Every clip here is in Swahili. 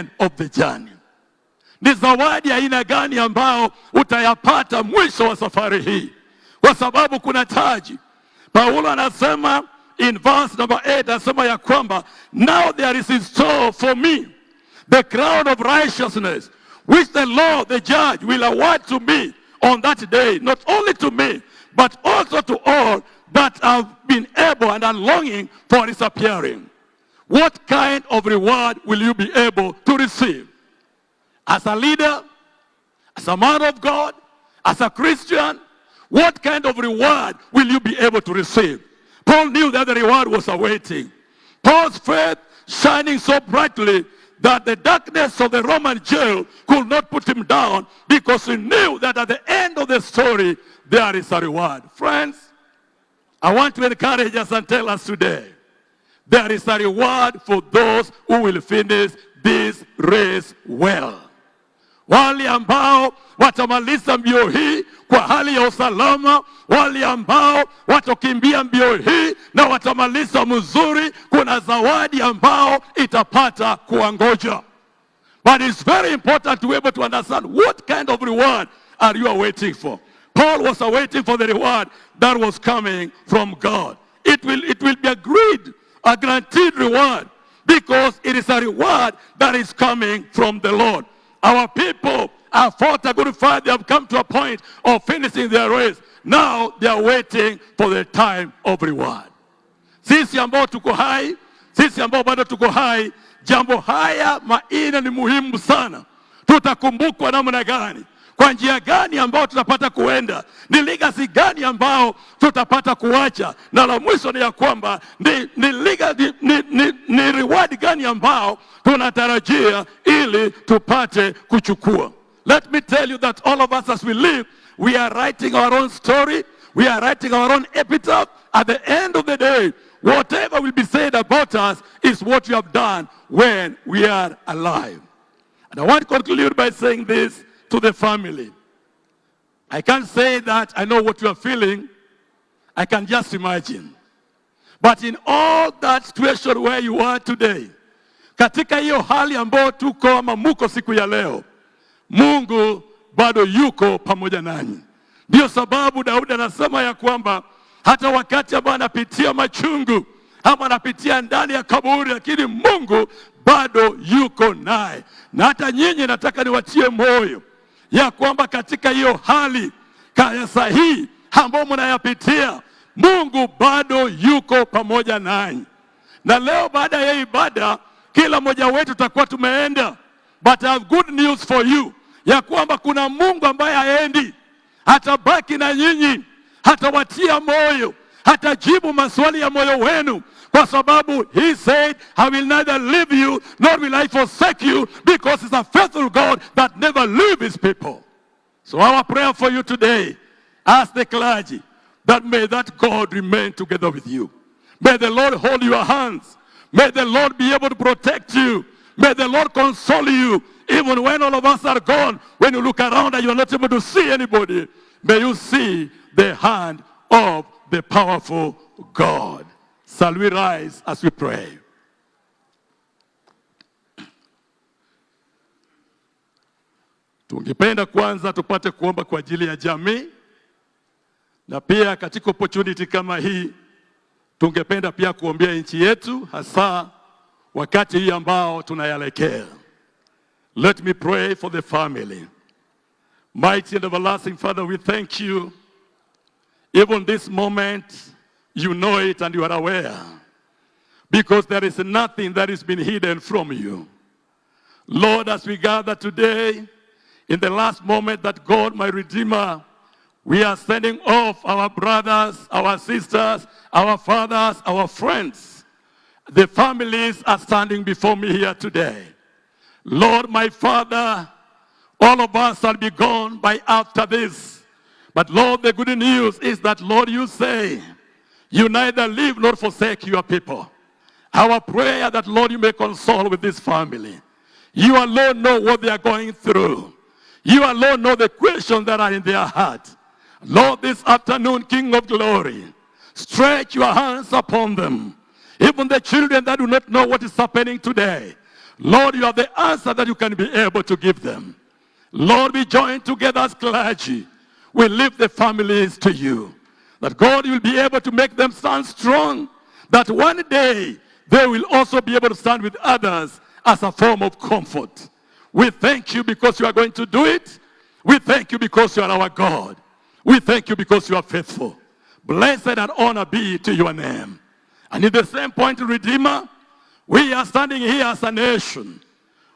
end of the journey. Ni zawadi ya aina gani ambao utayapata mwisho wa safari hii? Kwa sababu kuna taji. Paulo anasema in verse number 8, anasema ya kwamba now there is in store for me the crown of righteousness, which the Lord, the judge, will award to me on that day, not only to me, but also to all that have been able and are longing for his appearing. What kind of reward will you be able to receive? As a leader, as a man of God, as a Christian, what kind of reward will you be able to receive? Paul knew that the reward was awaiting. Paul's faith shining so brightly that the darkness of the Roman jail could not put him down, because he knew that at the end of the story, there is a reward. Friends, I want to encourage us and tell us today, there is a reward for those who will finish this race well. Wale ambao watamaliza mbio hii kwa hali ya usalama, wale ambao watakimbia mbio hii na watamaliza mzuri, kuna zawadi ambao itapata kuangoja. But it's very important to be able to understand what kind of reward are you waiting for. Paul was awaiting for the reward that was coming from God. It will be a guaranteed reward, because it is a reward that is coming from the Lord. Our people have fought a good fight. They have come to a point of finishing their race. Now they are waiting for the time of reward. Sisi ambao tuko hai, sisi ambao bado tuko hai, jambo haya maina ni muhimu sana. Tutakumbukwa namna gani? Kwa njia gani ambao tutapata kuenda? Ni legacy gani ambao tutapata kuacha? Na la mwisho ni ya kwamba ni reward gani ambao tunatarajia ili tupate kuchukua. Let me tell you that all of us as we live, we are writing our own story. We are writing our own epitaph. At the end of the day, whatever will be said about us is what we have done when we are alive. And I want to conclude by saying this to the family. I can't say that I know what you are feeling. I can just imagine. But in all that situation where you are today, katika hiyo hali ambayo tuko ama muko siku ya leo, Mungu bado yuko pamoja nanyi. Ndio sababu Daudi anasema ya kwamba hata wakati ambao anapitia machungu ama anapitia ndani ya kaburi, lakini Mungu bado yuko naye. Na hata nyinyi nataka niwatie moyo ya kwamba katika hiyo hali kaya sahihi ambao mnayapitia, Mungu bado yuko pamoja nanyi. Na leo baada ya ibada, kila mmoja wetu tutakuwa tumeenda, but I have good news for you, ya kwamba kuna Mungu ambaye haendi, hatabaki na nyinyi, hatawatia moyo, hatajibu maswali ya moyo wenu, kwa sababu he said, I will neither leave you nor will I forsake you, because he's a faithful God that never leaves his people. So our prayer for you today, as the clergy, that may that God remain together with you. May the Lord hold your hands. May the Lord be able to protect you. May the Lord console you, even when all of us are gone. When you look around and you are not able to see anybody, may you see the hand of the powerful God. Shall we rise as we pray? Tungependa kwanza tupate kuomba kwa ajili ya jamii, na pia katika opportunity kama hii tungependa pia kuombea nchi yetu, hasa wakati hii ambao tunayaelekea. Let me pray for the family. Mighty and everlasting Father, we thank you. Even this moment, you know it and you are aware, because there is nothing that has been hidden from you. Lord, as we gather today, in the last moment that God, my Redeemer, we are sending off our brothers, our sisters, our fathers, our friends. The families are standing before me here today. Lord, my Father, all of us shall be gone by after this. But Lord, the good news is that, Lord, you say, you neither leave nor forsake your people. Our prayer that, Lord, you may console with this family. You alone know what they are going through. You alone know the questions that are in their heart. Lord, this afternoon, King of glory, stretch your hands upon them. Even the children that do not know what is happening today, Lord, you have the answer that you can be able to give them. Lord, we join together as clergy. We lift the families to you. That God, you will be able to make them stand strong. That one day they will also be able to stand with others as a form of comfort. We thank you because you are going to do it. We thank you because you are our God. We thank you because you are faithful. Blessed and honor be to your name. And in the same point, Redeemer, we are standing here as a nation.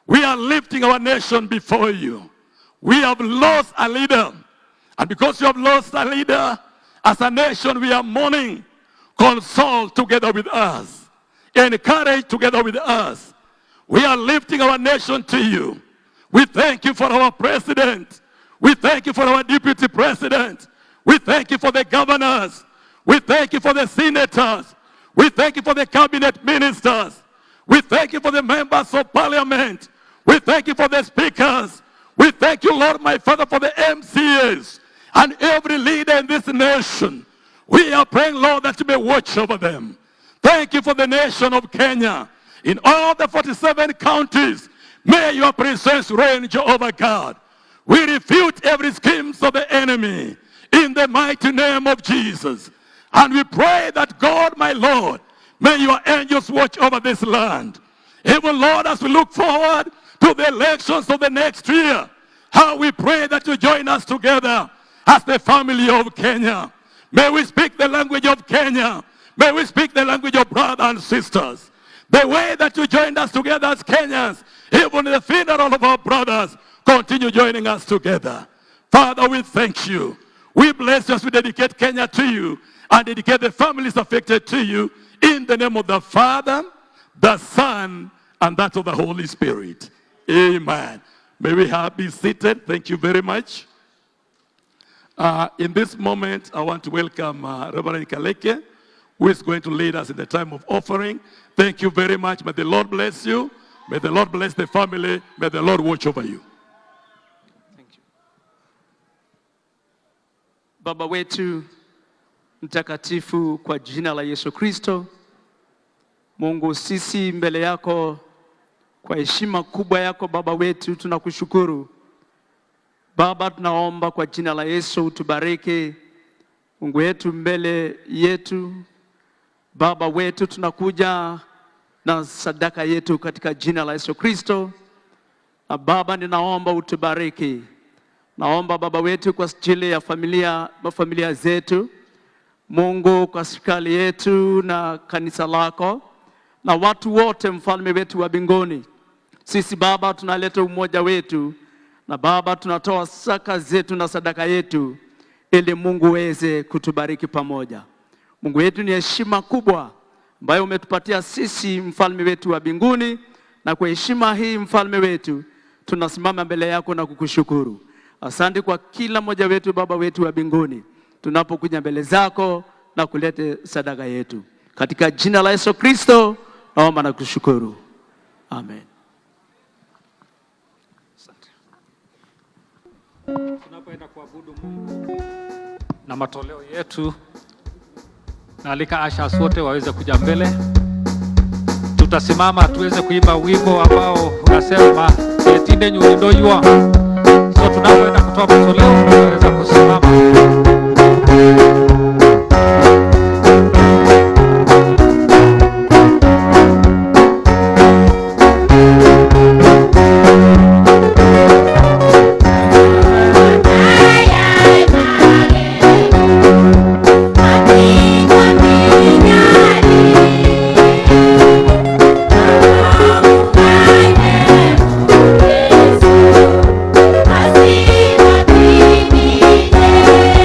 We are lifting our nation before you. We have lost a leader. And because you have lost a leader, as a nation we are mourning. Console together with us. Encourage together with us. We are lifting our nation to you. We thank you for our president. We thank you for our deputy president. We thank you for the governors. We thank you for the senators. We thank you for the cabinet ministers. We thank you for the members of parliament. We thank you for the speakers. We thank you, Lord, my Father, for the MCAs and every leader in this nation. We are praying, Lord, that you may watch over them. Thank you for the nation of Kenya. In all the 47 counties, may your presence reign, Jehovah God. We refute every scheme of the enemy in the mighty name of Jesus. And we pray that God, my Lord, may your angels watch over this land. Even, Lord, as we look forward to the elections of the next year, how we pray that you join us together as the family of Kenya. May we speak the language of Kenya. May we speak the language of brothers and sisters. The way that you joined us together as Kenyans, even in the funeral of our brothers, continue joining us together. Father, we thank you. We bless you as we dedicate Kenya to you and dedicate the families affected to you in the name of the Father, the Son, and that of the Holy Spirit. Amen. May we be seated. Thank you very much. In this moment, I want to welcome Reverend Kaleke, who is going to lead us in the time of offering. Thank you very much. May the Lord bless you. May the Lord bless the family. May the Lord watch over you. Thank you. Baba wetu mtakatifu, kwa jina la Yesu Kristo, Mungu, sisi mbele yako kwa heshima kubwa yako Baba wetu tunakushukuru. Baba, tunaomba kwa jina la Yesu utubariki. Mungu wetu mbele yetu, Baba wetu, tunakuja na sadaka yetu katika jina la Yesu Kristo. Na Baba, ninaomba utubariki. Naomba Baba wetu kwa ajili ya familia zetu, Mungu, kwa serikali yetu na kanisa lako na watu wote, mfalme wetu wa mbinguni. Sisi Baba tunaleta umoja wetu, na Baba tunatoa saka zetu na sadaka yetu ili Mungu weze kutubariki pamoja. Mungu wetu, ni heshima kubwa ambayo umetupatia sisi, mfalme wetu wa mbinguni, na kwa heshima hii mfalme wetu tunasimama mbele yako na kukushukuru. Asante kwa kila mmoja wetu Baba wetu wa mbinguni, tunapokuja mbele zako na kulete sadaka yetu. Katika jina la Yesu Kristo naomba na kushukuru. Amen. Tunapoenda kuabudu Mungu na matoleo yetu, naalika ashas wote waweze kuja mbele. Tutasimama tuweze kuimba wimbo ambao unasema yetinde nyulindoywa. So tunapoenda kutoa matoleo tunaweza kusimama. Así va a vivir.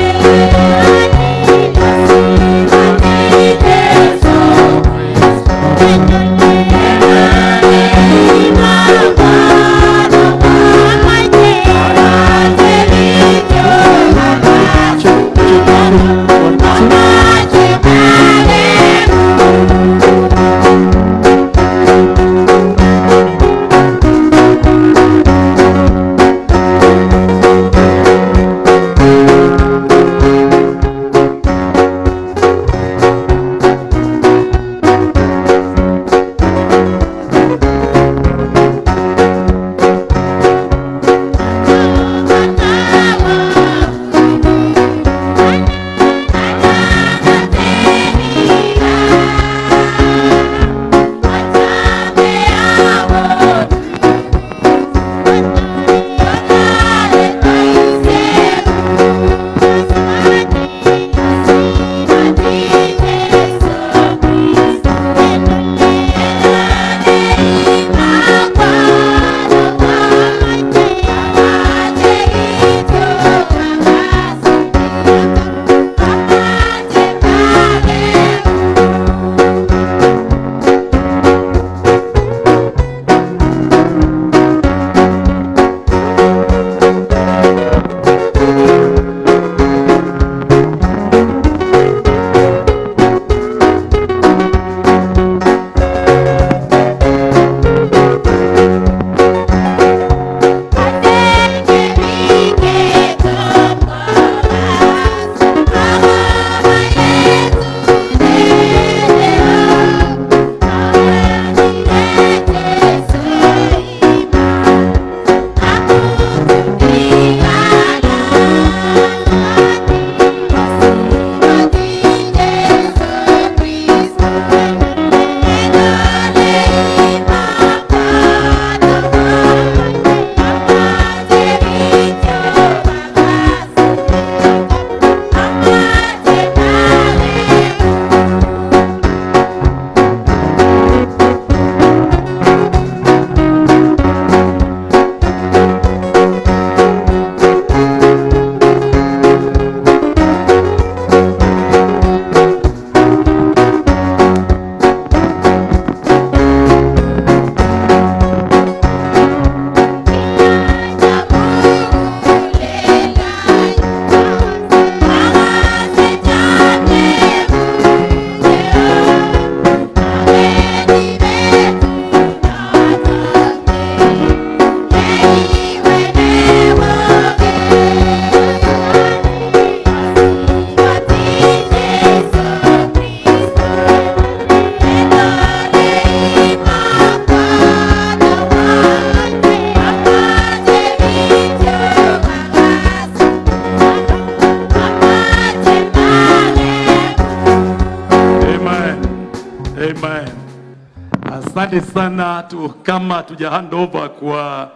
Asante sana kama tuja hand over kwa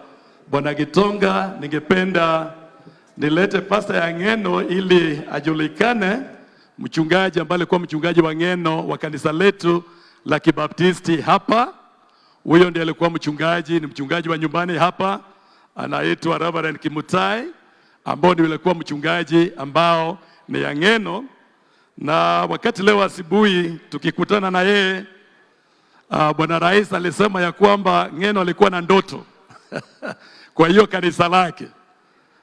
Bwana Gitonga, ningependa nilete Pastor ya Ng'eno ili ajulikane, mchungaji ambaye alikuwa mchungaji wa Ng'eno wa kanisa letu la Kibaptisti hapa. Huyo ndiye alikuwa mchungaji, ni mchungaji wa nyumbani hapa, anaitwa Reverend Kimutai, ambao ndiye alikuwa mchungaji ambao ni ya Ng'eno. Na wakati leo asubuhi tukikutana na yeye, Bwana Rais alisema ya kwamba Ng'eno alikuwa na ndoto kwa hiyo kanisa lake,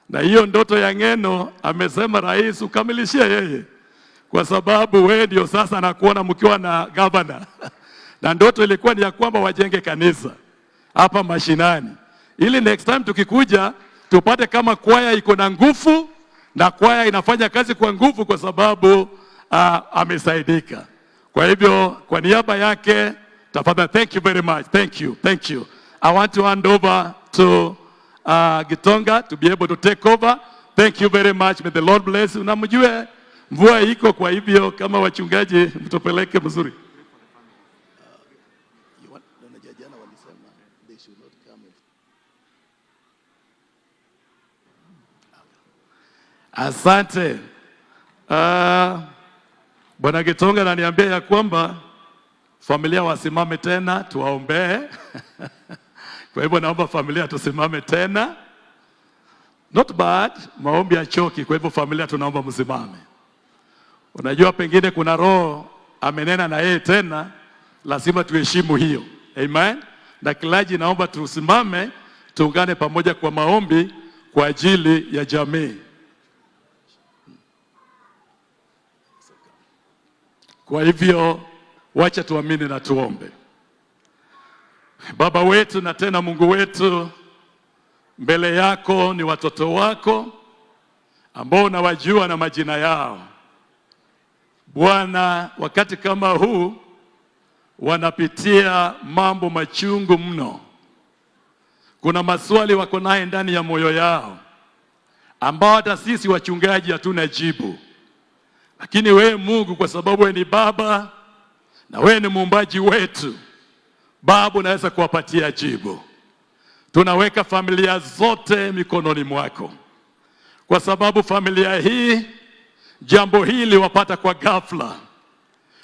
na hiyo ndoto ya Ng'eno amesema Rais ukamilishie yeye, kwa sababu wewe ndio sasa nakuona mkiwa na governor na ndoto ilikuwa ni ya kwamba wajenge kanisa hapa mashinani, ili next time tukikuja tupate kama kwaya iko na nguvu na kwaya inafanya kazi kwa nguvu, kwa sababu amesaidika. Kwa hivyo kwa niaba yake, tafadhali, thank you very much. Thank you. I want to hand over to Gitonga to be able to take over. Thank you very much. May the Lord bless you. Na mjue mvua iko, kwa hivyo kama wachungaji mtupeleke mzuri. Asante. Bwana Gitonga ananiambia ya kwamba familia wasimame tena tuwaombee. Kwa hivyo naomba familia tusimame tena. Not bad, maombi ya choki. Kwa hivyo familia tunaomba msimame. Unajua pengine kuna roho amenena na yeye tena, lazima tuheshimu hiyo. Amen. Na kilaji naomba tusimame, tuungane pamoja kwa maombi kwa ajili ya jamii. Kwa hivyo wacha tuamini na tuombe. Baba wetu na tena Mungu wetu, mbele yako ni watoto wako ambao unawajua na majina yao. Bwana, wakati kama huu wanapitia mambo machungu mno. Kuna maswali wako naye ndani ya moyo yao ambao hata sisi wachungaji hatuna jibu. Lakini wewe Mungu, kwa sababu wewe ni Baba na wewe ni muumbaji wetu, Baba unaweza kuwapatia jibu. Tunaweka familia zote mikononi mwako, kwa sababu familia hii, jambo hili wapata kwa ghafla,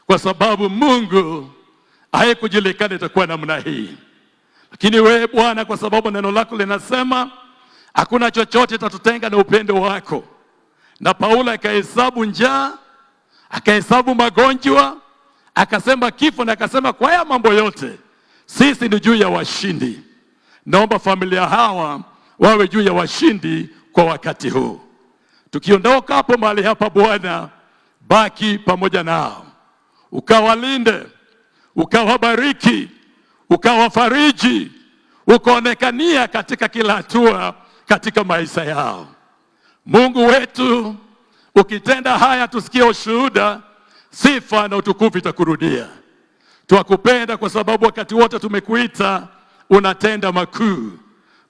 kwa sababu Mungu haikujulikana itakuwa namna hii. Lakini wewe Bwana, kwa sababu neno lako linasema hakuna chochote tatutenga na upendo wako, na Paulo akahesabu njaa, akahesabu magonjwa, akasema kifo, na akasema kwa haya mambo yote sisi ni juu ya washindi. Naomba familia hawa wawe juu ya washindi kwa wakati huu. Tukiondoka hapo mahali hapa Bwana, baki pamoja nao, ukawalinde, ukawabariki, ukawafariji, ukaonekania katika kila hatua katika maisha yao. Mungu wetu, ukitenda haya tusikie ushuhuda, sifa na utukufu itakurudia. Twakupenda kwa sababu wakati wote tumekuita unatenda makuu.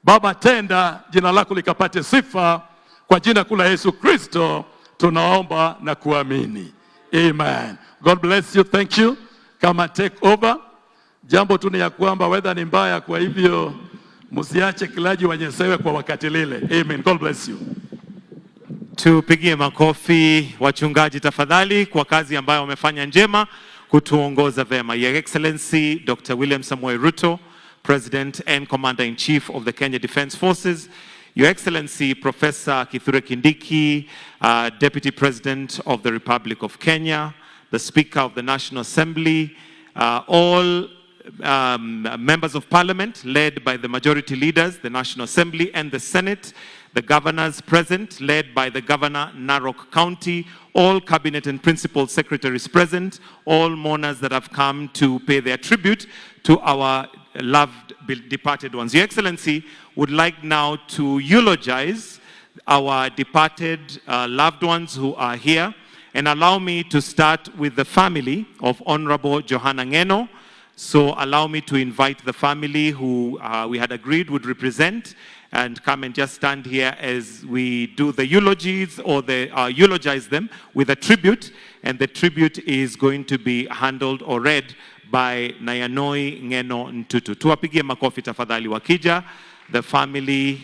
Baba, tenda, jina lako likapate sifa, kwa jina kula Yesu Kristo tunaomba na kuamini. Amen. God bless you. Thank you. Come and take over. Jambo tu ni ya kwamba weather ni mbaya, kwa hivyo msiache kilaji wanyesewe kwa wakati lile. Amen. God bless you. Tupigie makofi wachungaji tafadhali kwa kazi ambayo wamefanya njema kutuongoza vema. Your Excellency Dr. William Samoei Ruto, President and Commander-in-Chief of the Kenya Defence Forces, Your Excellency Professor Kithure Kindiki, Deputy President of the Republic of Kenya, the Speaker of the National Assembly, all members of Parliament led by the majority leaders, the National Assembly and the Senate, the governors present led by the Governor Narok County, all cabinet and principal secretaries present, all mourners that have come to pay their tribute to our loved departed ones. Your Excellency would like now to eulogize our departed loved ones who are here, and allow me to start with the family of Honorable Johanna Ng'eno. So allow me to invite the family who we had agreed would represent and come and just stand here as we do the eulogies, or eulogize them with a tribute. And the tribute is going to be handled or read by Nayanoi Ngeno Ntutu. Tuwapigie makofi tafadhali wakija, the family,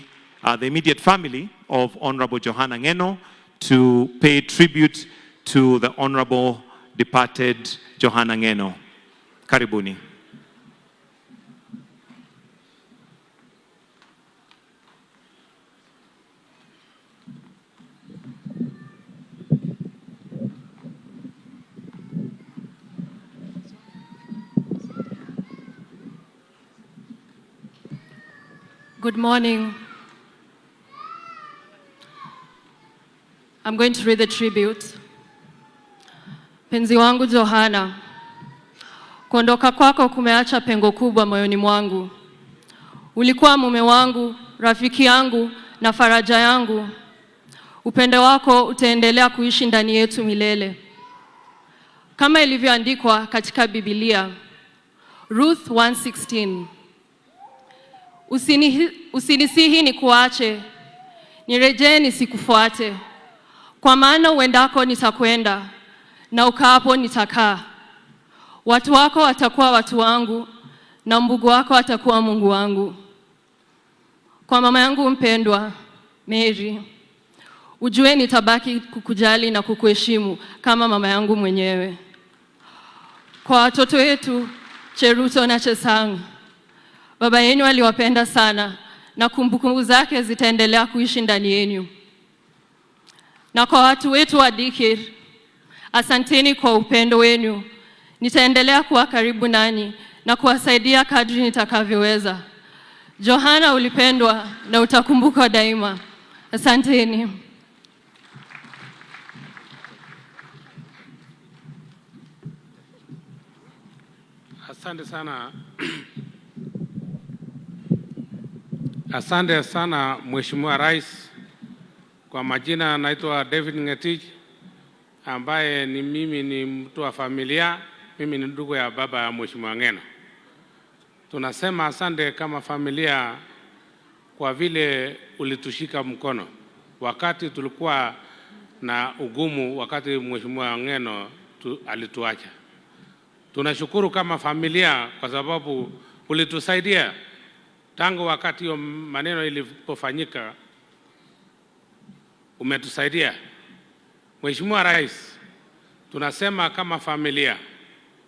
the immediate family of Honorable Johanna Ngeno, to pay tribute to the Honorable departed Johanna Ngeno. Karibuni. Good morning. I'm going to read the tribute. Penzi wangu Johanna, kuondoka kwako kumeacha pengo kubwa moyoni mwangu. Ulikuwa mume wangu, rafiki yangu na faraja yangu. Upendo wako utaendelea kuishi ndani yetu milele. Kama ilivyoandikwa katika Biblia, Ruth 1:16. Usinisihi nikuache, nirejee nisikufuate. Kwa maana uendako nitakwenda, na ukaapo nitakaa. Watu wako watakuwa watu wangu, na Mungu wako atakuwa Mungu wangu. Kwa mama yangu mpendwa, Mary, ujue nitabaki kukujali na kukuheshimu kama mama yangu mwenyewe. Kwa watoto wetu, Cheruto na Chesang, baba yenu aliwapenda sana na kumbukumbu zake zitaendelea kuishi ndani yenu. Na kwa watu wetu wa Dikir, asanteni kwa upendo wenu. Nitaendelea kuwa karibu nanyi na kuwasaidia kadri nitakavyoweza. Johanna, ulipendwa na utakumbukwa daima. Asanteni. Asante sana. Asante sana Mheshimiwa Rais. Kwa majina naitwa David Ngetich, ambaye mimi ni mtu wa familia. Mimi ni ndugu ya baba ya Mheshimiwa Ngeno. Tunasema asante kama familia kwa vile ulitushika mkono wakati tulikuwa na ugumu, wakati Mheshimiwa Ngeno alituacha. Tunashukuru kama familia kwa sababu ulitusaidia tangu wakati hiyo maneno ilipofanyika. Umetusaidia. Mheshimiwa Rais, tunasema kama familia,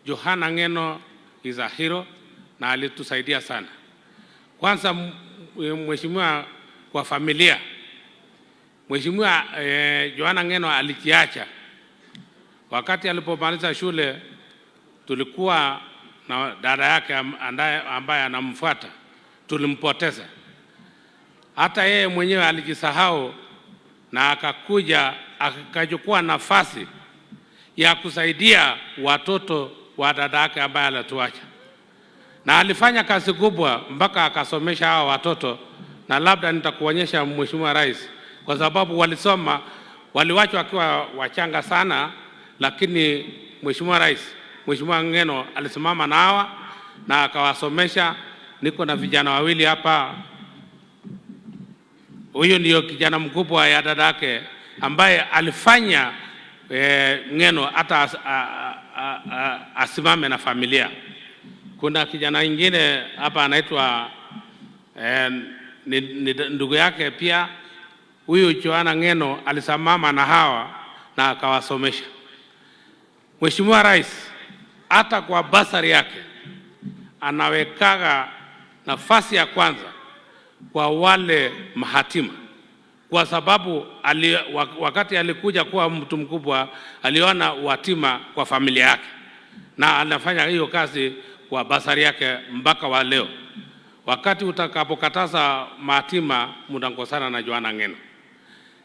Johanna Ngeno is a hero na alitusaidia sana. Kwanza Mheshimiwa, kwa familia, Mheshimiwa Johanna Ngeno alikiacha. Wakati alipomaliza shule, tulikuwa na dada yake ambaye anamfuata, tulimpoteza. Hata yeye mwenyewe alijisahau na akakuja akachukua nafasi ya kusaidia watoto wa dada yake ambaye alituacha. Na alifanya kazi kubwa mpaka akasomesha hao watoto, na labda nitakuonyesha Mheshimiwa Rais, kwa sababu walisoma, waliwachwa wakiwa wachanga sana, lakini Mheshimiwa Rais, Mheshimiwa Ngeno alisimama na hawa na akawasomesha. Niko na vijana wawili hapa. Huyo ndio kijana mkubwa ya dada yake ambaye alifanya Ngeno hata asimame na familia. Kuna kijana mwingine hapa anaitwa ni ndugu yake pia. Huyu Johanna Ngeno alisimama na hawa na akawasomesha. Mheshimiwa Rais, hata kwa basari yake anawekaga nafasi ya kwanza kwa wale mahatima, kwa sababu wakati alikuja kuwa mtu mkubwa aliona watima kwa familia yake, na anafanya hiyo kazi kwa basari yake mpaka wa leo. Wakati utakapokataza mahatima, mtakosana na Johanna Ngeno.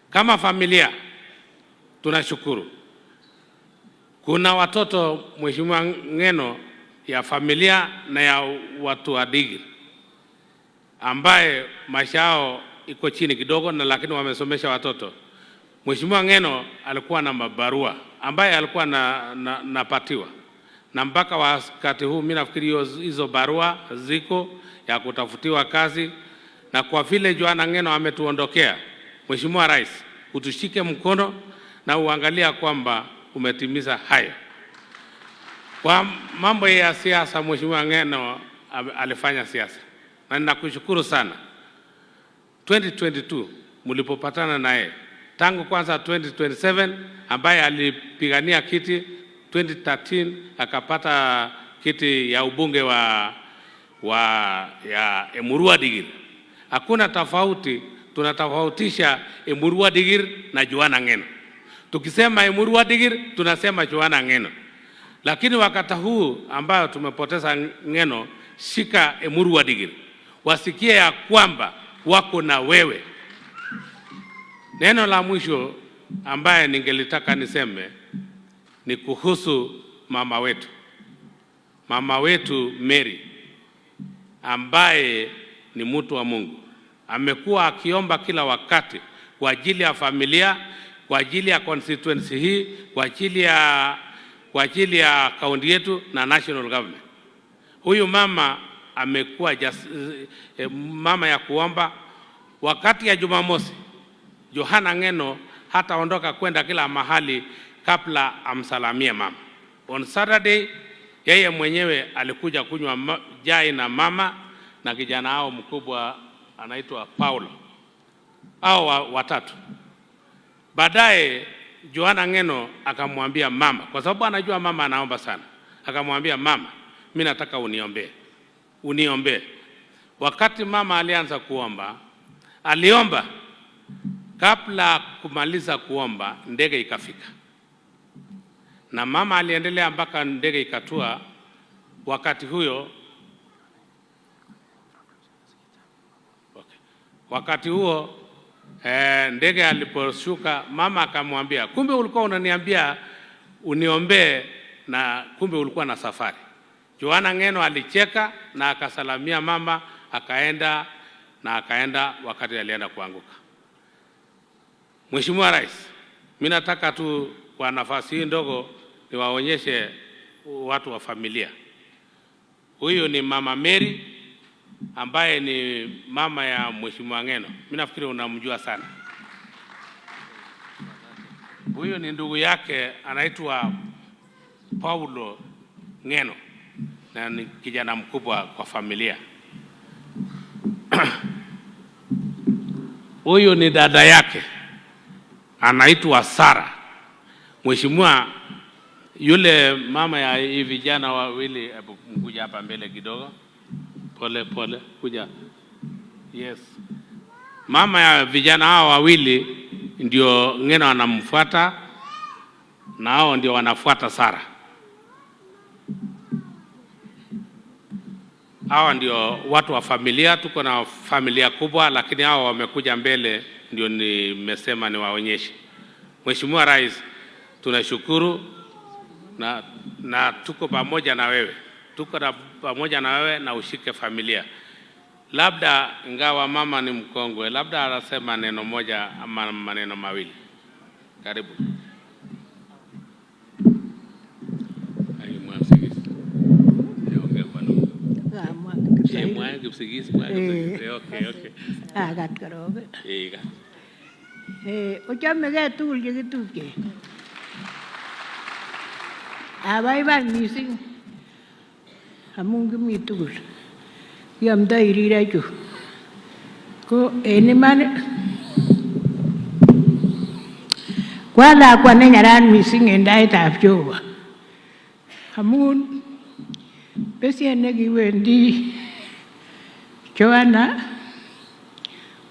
Kama familia tunashukuru. Kuna watoto Mheshimiwa Ngeno ya familia na ya watu wa Dikir ambaye maisha yao iko chini kidogo, na lakini wamesomesha watoto. Mheshimiwa Ngeno alikuwa na mabarua ambaye alikuwa napatiwa, na mpaka wakati huu mimi nafikiri hizo barua ziko ya kutafutiwa kazi. Na kwa vile Johanna Ngeno ametuondokea, Mheshimiwa Rais, utushike mkono na uangalia kwamba umetimiza hayo. Kwa mambo ya siasa, Mheshimiwa Ng'eno alifanya siasa, na ninakushukuru sana. 2022 mlipopatana naye, tangu kwanza 2027 ambaye alipigania kiti 2013 akapata kiti ya ubunge ya Emurua Dikirr. Hakuna tofauti, tunatofautisha Emurua Dikirr na Joanna Ng'eno. Tukisema Emurua Dikirr tunasema Joanna Ng'eno. Lakini wakati huu ambao tumepoteza Ng'eno, shika Emurua Dikirr, wasikie ya kwamba wako na wewe. Neno la mwisho ambaye ningelitaka niseme ni kuhusu mama wetu. Mama wetu Mary ambaye ni mtu wa Mungu, amekuwa akiomba kila wakati kwa ajili ya familia, kwa ajili ya constituency hii, kwa ajili ya kaunti yetu na national government. Huyu mama amekuwa mama ya kuomba. Wakati ya Jumamosi, Joanna Ng'eno hataondoka kwenda kila mahali kabla amsalamie mama. On Saturday, yeye mwenyewe alikuja kunywa chai na mama na kijana hao mkubwa anaitwa Paulo, hao watatu. Baadaye Joanna Ng'eno akamwambia mama, kwa sababu anajua mama anaomba sana, akamwambia mama, mimi nataka uniombee. Wakati mama alianza kuomba, aliomba, kabla kumaliza kuomba ndege ikafika, na mama aliendelea mpaka ndege ikatua. Wakati huo ndege aliposhuka, mama akamwambia, kumbe ulikuwa unaniambia uniombee na kumbe ulikuwa na safari. Joanna Ng'eno alicheka na akasalamia mama, akaenda wakati alienda kuanguka. Mheshimiwa Rais, mimi nataka tu kwa nafasi hii ndogo niwaonyeshe watu wa familia. Huyu ni Mama Mary ambaye ni mama ya Mheshimiwa Ng'eno. Mimi nafikiri unamjua sana. Huyu ni ndugu yake anaitwa Paulo Ng'eno na ni kijana mkubwa kwa familia. Huyu ni dada yake anaitwa Sara. Mheshimiwa, yule mama ya hivi vijana wawili, mkuja hapa mbele kidogo. Pole kuja. Yes. Mama ya vijana hao wawili ndio Ng'eno anamfuata, na hao ndio wanafuata Sara. Hawa ndio watu wa familia, tuko na familia kubwa, lakini hao wamekuja mbele ndio nimesema niwaonyeshe. Mheshimiwa Rais, tunashukuru na tuko pamoja na wewe. Pamoja na wewe na ushike familia. Labda ingawa mama ni mkongwe, labda anasema neno moja ama maneno mawili. Karibu. Abaibai mising amun kimi tugul kiamdoi rirek ko en iman kwalakwa nenyaran mising en taitab Jehova amun besiet nekiwendi Joanna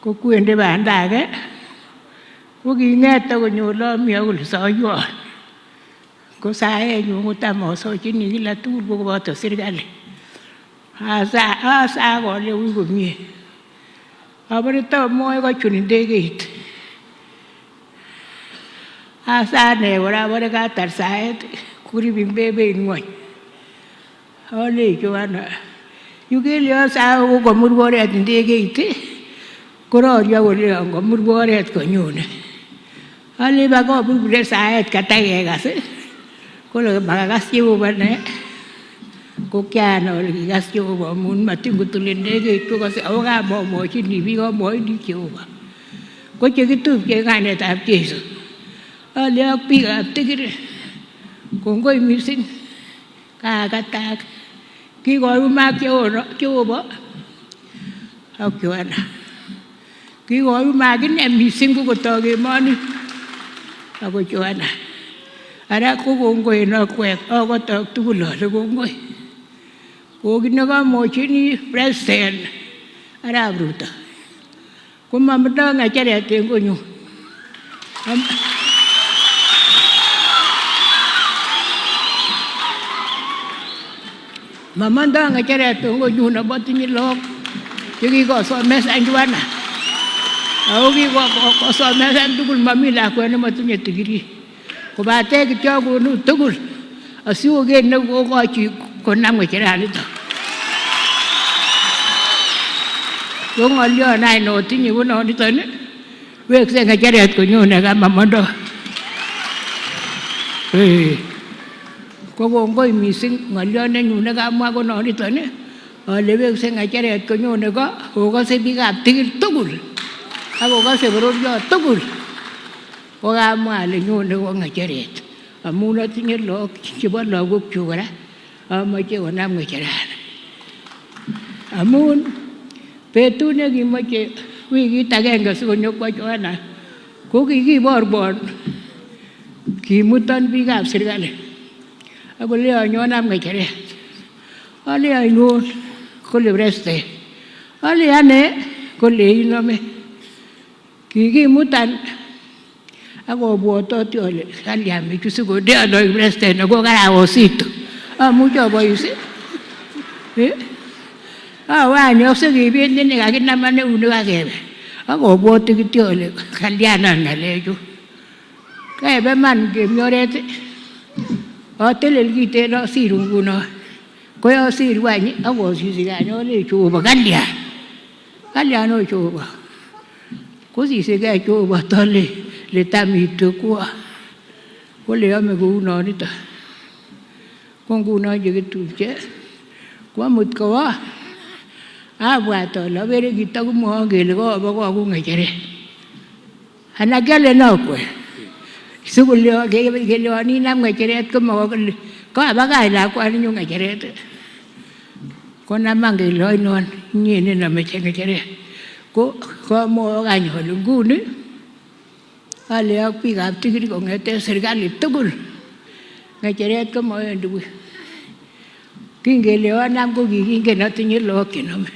ko kwendi banda age ko king'et konyo lomi akole soiwon ko saenyu kotam asochini kila tugul ko koboto serikali. Asa kole ui komie. Abore tamoe kochun ndegeit. Asa ne kora abore katar saet kuribi mbebe ng'wony. Ole Joanna, yukeli asa komur oret ndegeit kororyo kole komur oret konyone. Ale ba kobure saet katakekas kole makakas Jehova ne ko kiana ole kikas Jehova amun matin kotulen ndegeit ko kase ako kamomwochini biik amwochini Jehova ko chekitupche kainetab Jesu. Ale ak biikab Tigiri kongoi mising kakatak kikoyumak Jehova ak Joana. Kikoyumak ine mising kokotok emoni ako Joana. Ara ko kongoi en akwek akotok tugul ale kongoi. Kokinokomochini President Arap Ruto komomondo ng'echeret en konyu. Momondo ng'echeret en konyu nemotinye lagok chekikosomesan Joana. Ako kikosomesan tugul, momi lakwet nemotinye degree. Kobate kityo konu tugul asikoker nekokochi konam ng'echeranito. Ko ng'olyon any notinye ko noniton wekse ng'echeret konyone ka momondo. Ko kongoi mising ng'olyon nenyun nekamwa ko noniton ale wekse ng'echeret konyone ko kokose biikab tigil tugul ak kokose bororiot tugul kokamwa ale nyone ko ng'echeret amun atinye lagok chebo lagokyuk kora amoche konam ng'echerani. Amun betut nekimoche wikit agenge sikonyokwo Joana ko kikiborbon kimuton biikab serikali akoleon nyonam ng'echeret. Ale ainon? Kole President. Ale ane? Kole inome. Kikimutan akobwototi ale kalyan bichu sikondeon oik President neko karawositu. Amuche abois? Awe anyok sikibet nekakinaman eunek akebe. Akobwoti kityo ale kalyanan ng'alechu. Kebe man kemi oret atelel kiten asir nguno. Koyasir wany akosisikany ale Jehova kalyan. Kalyan o Jehova. Kosisikei Jehova tole letamite kwa. Kole ame kou nonito. Ko nguno chekitupche kwamut kowo abwat ale abere kitakomwowon kele kobo koku ng'echeret. Ana kialen akwek sikelyon inam ng'echeret komawo kole kabakach lakwaninyu ng'echeret. Konaman kele ainon inye nenameche ng'echeret. Ko kamwowok any ale nguni ale ak biikab tigiri kong'eten serikali tugul ng'echeret komawendi buch. Kingele onam ko kikingen atinye lagok chenome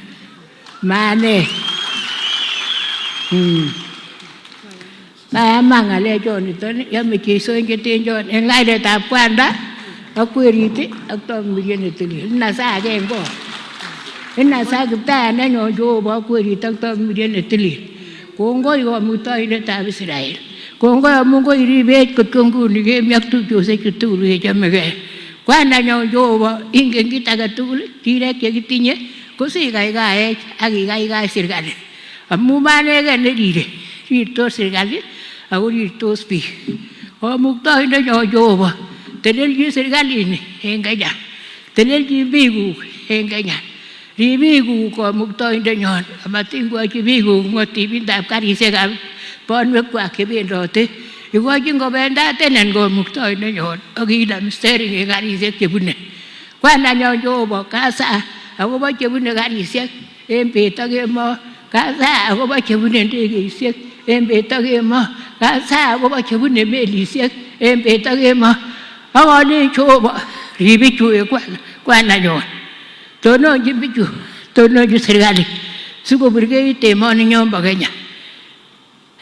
mane. Mayama ng'alechoniton yome Jeiso chetenjon en kainetab kwanda ak werit ak Tomiriet netilil. Inasa agenge inasa Kiptayat nenyon Jehova ak werit ak Tomiriet netilil. Kongoi Kamuktaindetab Israel. Kongoi amun koiribech kot ko nguni kemi ak tupchosiechu tugul kechomegei. Kwandanyon Jehova ingen kit agetugul, rirek chekitinye kosikaigaech ak ikaigai serikali. Amun manegen nerire, rirtos serikali ako rirtos biik. Kamuktaindenyon Jehova, telelchi serikalini en Kenya, telelchi biikuk en Kenya. Ribikuk Kamuktaindenyon amatingwochi biikuk ng'otibindab karisiekab bonwekwak chebendote. Ikochin kobendaten en Kamuktaindenyon ak inam steering en karisiek chebune. Kwandanyon Jehova kasa akobo chebune karisiek en bet ak kemoi. Kasa akobo chebune ndegeisiek en bet ak kemoi. Kasa akobo chebune melisiek en bet ak kemoi. Akolen Jehova rib bichu en kwandanyon. Tononchi bichu, tononchi serikali sikoburkeit emoninyon bo Kenya.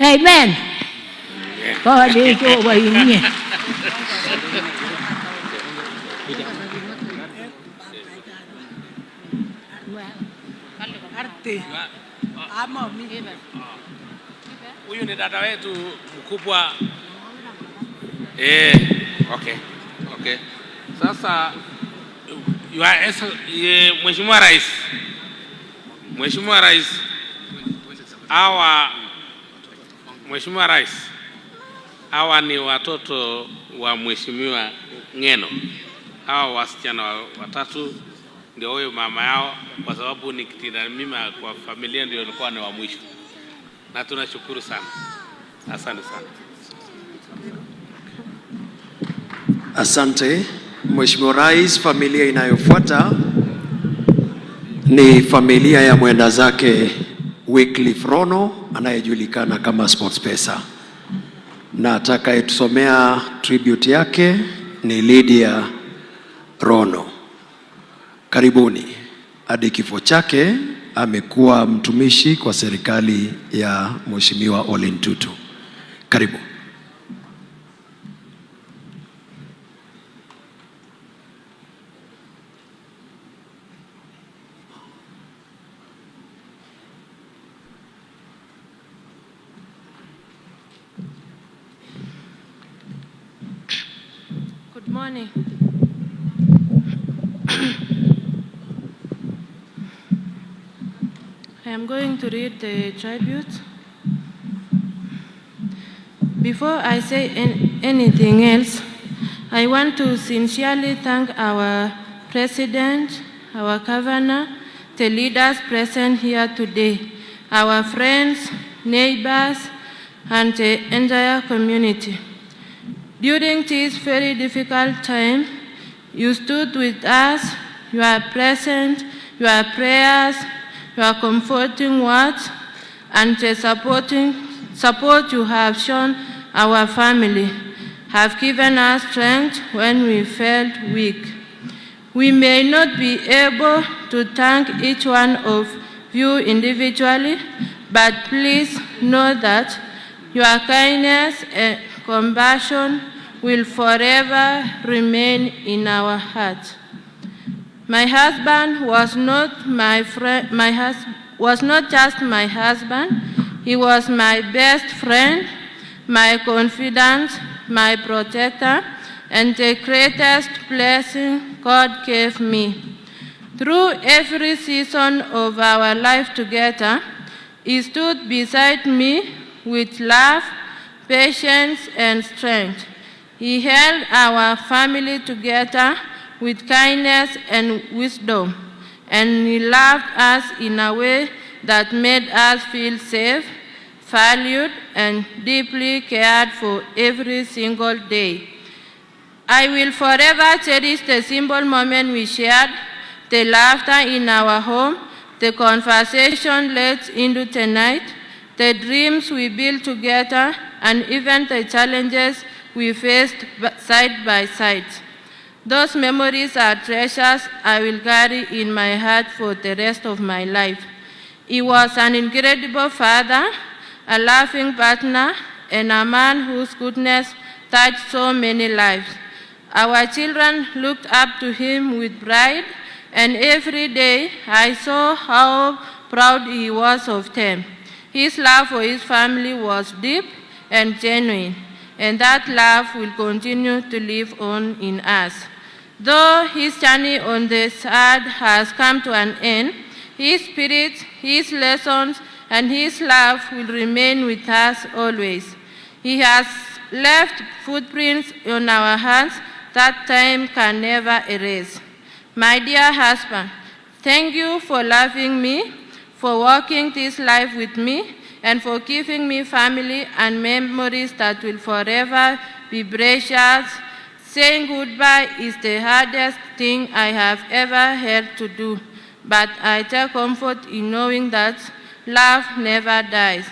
Amen. Kole Jehova inye. Huyu ni dada wetu mkubwa. Okay. Sasa Mheshimiwa Rais, hawa ni watoto wa Mheshimiwa Ng'eno. Hawa wasichana watatu ndio huyo mama yao, kwa sababu ni kitina mima kwa familia ndio alikuwa ni wa mwisho. Na tunashukuru sana. Asante sana. Asante. Mheshimiwa Rais, familia inayofuata ni familia ya mwenda zake Wycliffe Rono anayejulikana kama SportsPesa, na atakayetusomea tribute yake ni Lydia Rono. Karibuni. Hadi kifo chake amekuwa mtumishi kwa serikali ya Mheshimiwa Ole Ntutu. Karibu. Good morning. I am going to read the tribute. Before I say anything else, I want to sincerely thank our President, our Governor, the leaders present here today, our friends, neighbors, and the entire community. During this very difficult time, you stood with us, your presence, your prayers, your comforting words, and the support you have shown our family have given us strength when we felt weak. We may not be able to thank each one of you individually, but please know that your kindness and compassion will forever remain in our hearts. My husband was not just my husband, he was my best friend, my confidant, my protector, and the greatest blessing God gave me. Through every season of our life together, he stood beside me with love, patience, and strength. He held our family together with kindness and wisdom, and he loved us in a way that made us feel safe, valued, and deeply cared for every single day. I will forever cherish the simple moment we shared, the laughter in our home, the conversation led into the night, the dreams we built together, and even the challenges we faced side by side. Those memories are treasures I will carry in my heart for the rest of my life. He was an incredible father, a loving partner, and a man whose goodness touched so many lives. Our children looked up to him with pride, and every day I saw how proud he was of them. His love for his family was deep and genuine, and that love will continue to live on in us. Though his journey on this earth has come to an end, his spirit, his lessons, and his love will remain with us always. He has left footprints on our hearts that time can never erase. My dear husband, thank you for loving me, for walking this life with me, and for giving me family and memories that will forever be precious. Saying goodbye is the hardest thing I have ever had to do, but I take comfort in knowing that love never dies.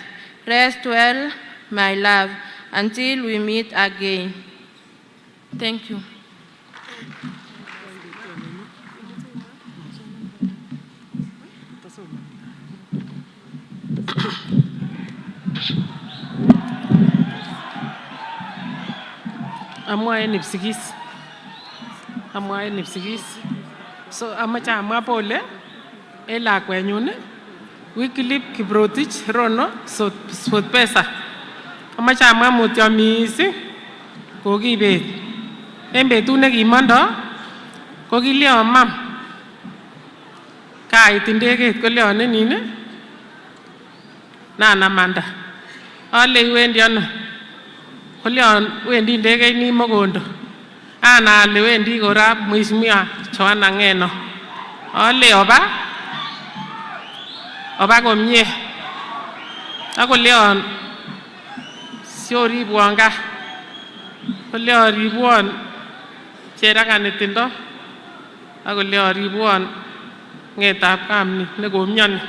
Rest well, my love, until we meet again. Thank you. Amwae Nipsigis. So amache amwa pole lakwenyun Wycliffe Kiprotich Rono SportsPesa. Amache amwa mutyo mising kokibet. En betut nekimondo kokileo mam kait ndegeit koleonenin nanamanda. Ale iwendi ano? Koleon wendi ndegeit ni Mogondo. Ana ale wendi kora Mheshimiwa Joanna Ng'eno. Ale oba komie. Akoleon sioribwon gaa. Koleon ribwon cherakani tindo ak kole aribwon ngetab kamni nekomioni,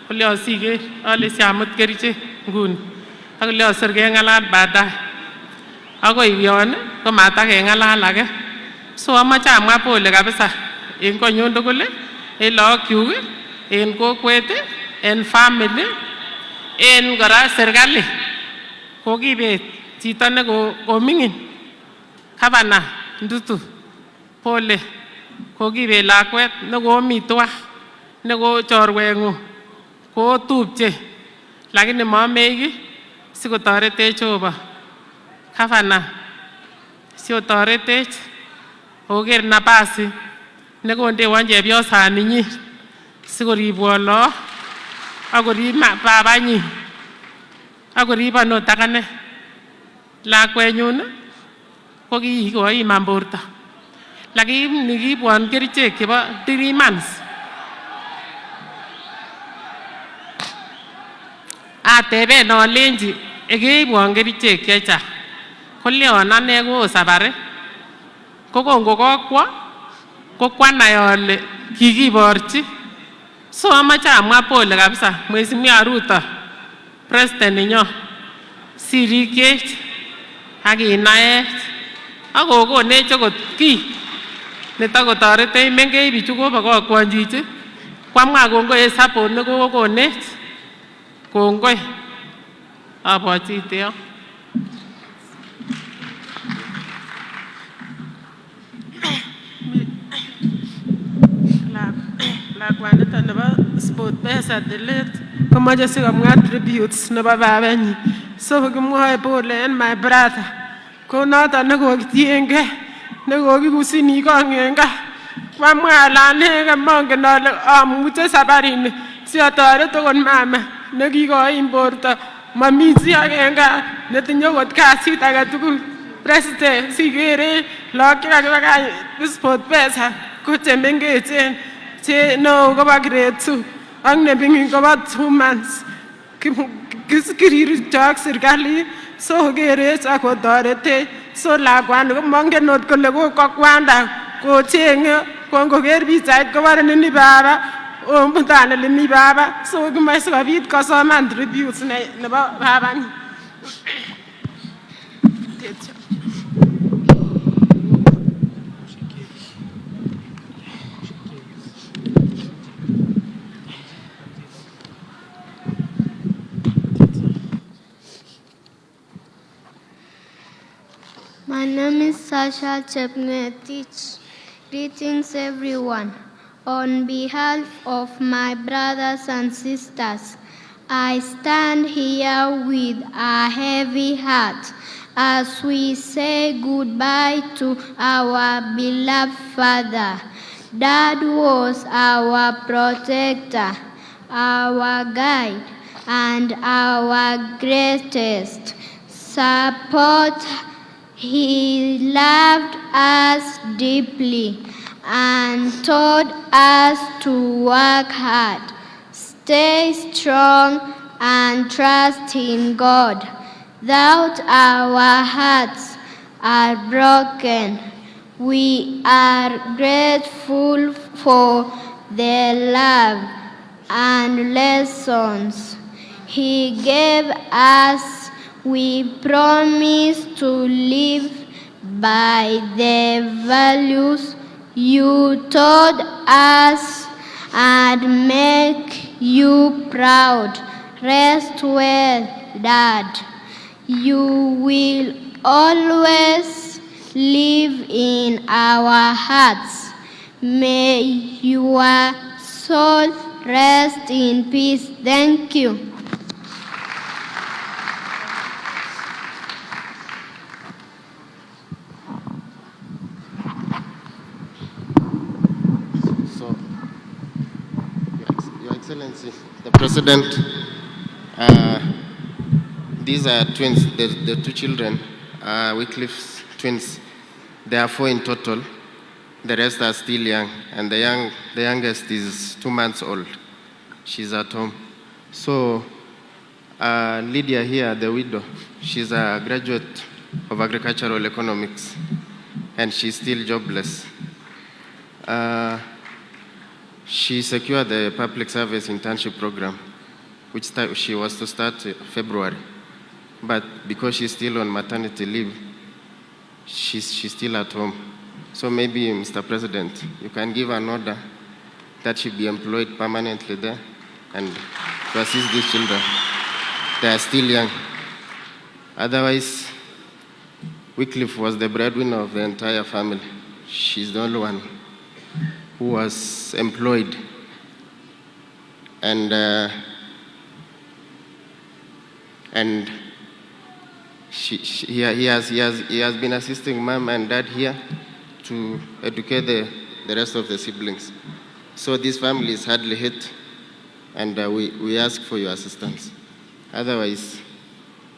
kole asiker ale siamut kerichek nguni, ak kole asir keng'alal baadaye. Akoi yon ko matakeng'alal age. So amache amwa pole kabisa en konyun tugul, en laakyuk, en kokwet, en family, en kora serikali. Kokibet chito nekoming'in, Gavana Ndutu, pole. Kokibet lakwet nekomi twa, neko chorweng'ung, kotupche, lakini mamech kiy sikotoretech Jehova. Gavana, sikotoretech oker nafasi nekondewon chepyosaninyin sikoribwon lagok ak korib babanyin ak koribon ot akane. Lakwenyun ko kikoiman borto, lakini kiibwon kerichek chebo 3 months. Ateben alenji keibwon kerichek chechang, koleon ane ko sabari. Ko kongokokwo ko kwanai ale kikiborchi. So amache amwa pole kabisa Mheshimiwa Ruto, President nenyon, sirikyech ak inaech ak kokonech okot kiy netakotoretech mengech bichu kobokokwon chichi. Kwamwa kongoi en support nekokonech. Kongoi. Abwatite yo. Lakwanito nebo sport pesa delete komoche sikomwa tributes nebo babanyin. So kimwoe pole en my brother. Ko noton nekokitiengei, nekokikusini kong en gaa. Kwamwa ale anege mongen ale amuche sabarini siotoret okot mama nekikoim borto. Mami chi age en gaa netinye okot kasit age tugul. President, sikere lagok chekakibakach sport pesa ko chemengechen, che neo kobo grade 2 ak neming'in kobo 2 months. Kirircho ak serikalit so kerech ak kotoretech. So lakwani komongen ot kole kokwo kwanda kocheng'e, kongoker pichait kobore nini baba, omutane limi baba. So kimoche sikobit kosoman tributes nebo babanyin. My name is Sasha Chepngetich. Greetings everyone. On behalf of my brothers and sisters, I stand here with a heavy heart as we say goodbye to our beloved father. Dad was our protector, our guide, and our greatest support. He loved us deeply and taught us to work hard, stay strong, and trust in God. Though our hearts are broken, we are grateful for the love and lessons He gave us. We promise to live by the values you taught us and make you proud. Rest well, Dad. You will always live in our hearts. May your soul rest in peace. Thank you. Excellency, the President, these are twins, the two children, Wycliffe's twins. There are 4 in total. The rest are still young, and the youngest is 2 months old. She's at home. So Lydia here, the widow, she's a graduate of agricultural economics. and she's still jobless. She secured the public service internship program, which she was to start February. But because she's still on maternity leave, she's still at home. So maybe, Mr. President, you can give an order that she be employed permanently there and to assist these children. They are still young. Otherwise, Wycliffe was the breadwinner of the entire family. She's the only one who was employed. And he has been assisting mom and dad here to educate the rest of the siblings. So this family is hardly hit, and we ask for your assistance. Otherwise,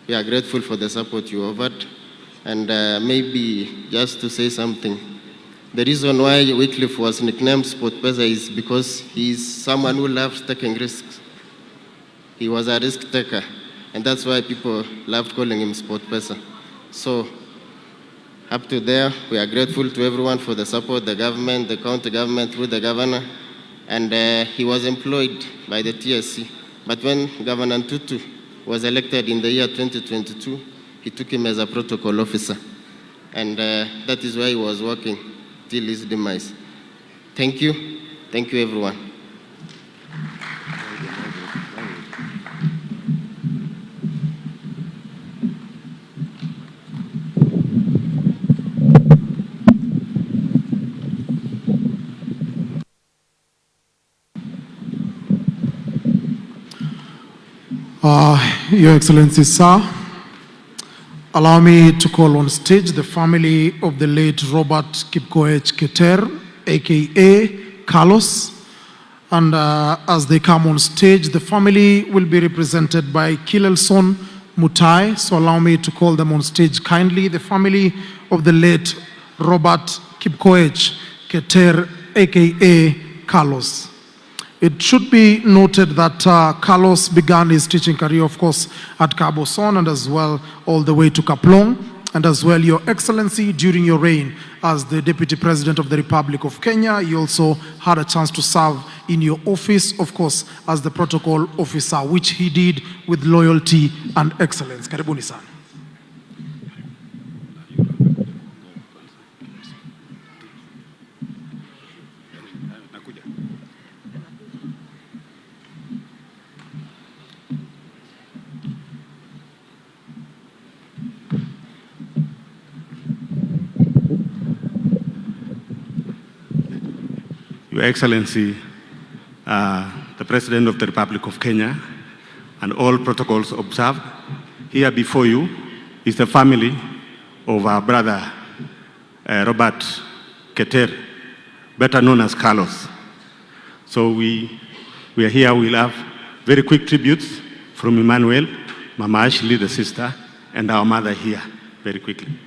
we are grateful for the support you offered. And maybe just to say something, the reason why Wycliffe was nicknamed SportPesa is because he's someone who loves taking risks. He was a risk taker, and that's why people loved calling him SportPesa. So up to there, we are grateful to everyone for the support, the government, the county government through the governor, and he was employed by the TSC. But when Governor Tutu was elected in the year 2022, he took him as a protocol officer. And that is why he was working till his demise. Thank you. Thank you, everyone. Your Excellency, sir, allow me to call on stage the family of the late Robert Kipkoech Keter, aka Carlos. And as they come on stage, the family will be represented by Kilelson Mutai. So allow me to call them on stage kindly. The family of the late Robert Kipkoech Keter, aka Carlos. It should be noted that Carlos began his teaching career, of course, at Kaboson and as well all the way to Kaplong. And as well, Your Excellency, during your reign as the Deputy President of the Republic of Kenya, you also had a chance to serve in your office, of course, as the protocol officer, which he did with loyalty and excellence. Karibuni sana. Your Excellency, the President of the Republic of Kenya, and all protocols observed, here before you is the family of our brother Robert Keter, better known as Carlos. So we are here, we'll have very quick tributes from Emmanuel, Mama Ashley, the sister, and our mother here, very quickly.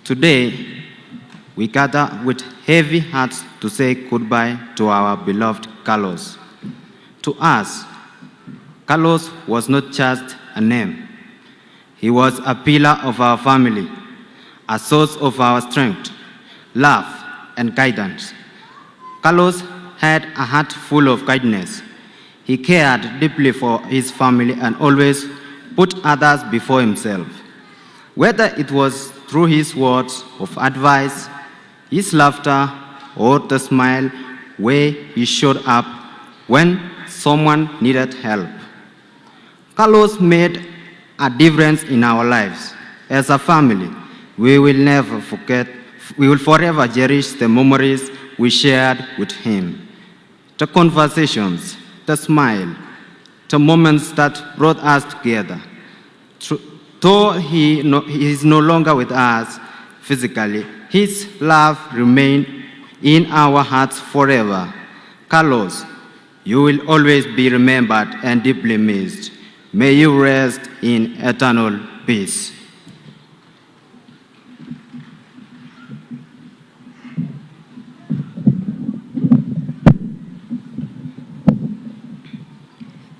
Today, we gather with heavy hearts to say goodbye to our beloved Carlos. To us, Carlos was not just a name. He was a pillar of our family, a source of our strength, love, and guidance. Carlos had a heart full of kindness. He cared deeply for his family and always put others before himself. Whether it was through his words of advice, his laughter, or the smile where he showed up when someone needed help. Carlos made a difference in our lives. As a family, we will forever cherish the memories we shared with him. The conversations, the smile, the moments that brought us together. Though he is no longer with us physically, his love remains in our hearts forever. Carlos, you will always be remembered and deeply missed. May you rest in eternal peace.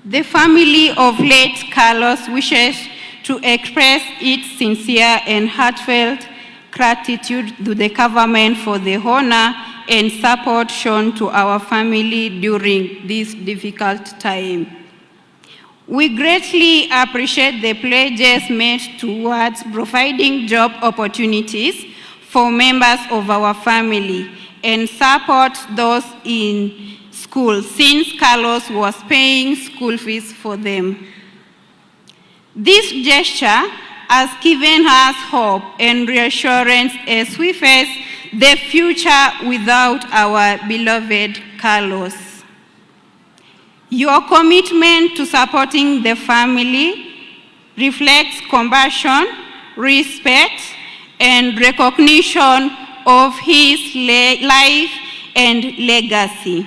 The family of late Carlos wishes to express its sincere and heartfelt gratitude to the government for the honor and support shown to our family during this difficult time. We greatly appreciate the pledges made towards providing job opportunities for members of our family and support those in school since Carlos was paying school fees for them. This gesture has given us hope and reassurance as we face the future without our beloved Carlos. Your commitment to supporting the family reflects compassion, respect, and recognition of his life and legacy.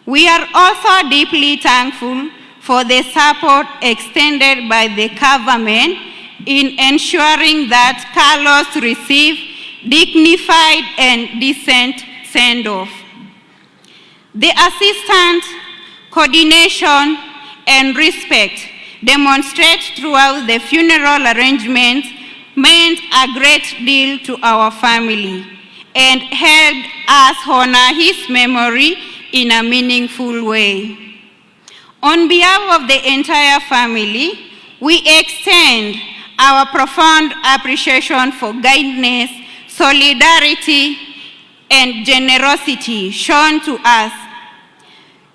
We are also deeply thankful for the support extended by the government in ensuring that Carlos received dignified and decent send-off. The assistance, coordination, and respect demonstrated throughout the funeral arrangements meant a great deal to our family and helped us honor his memory in a meaningful way. On behalf of the entire family, we extend our profound appreciation for kindness, solidarity, and generosity shown to us.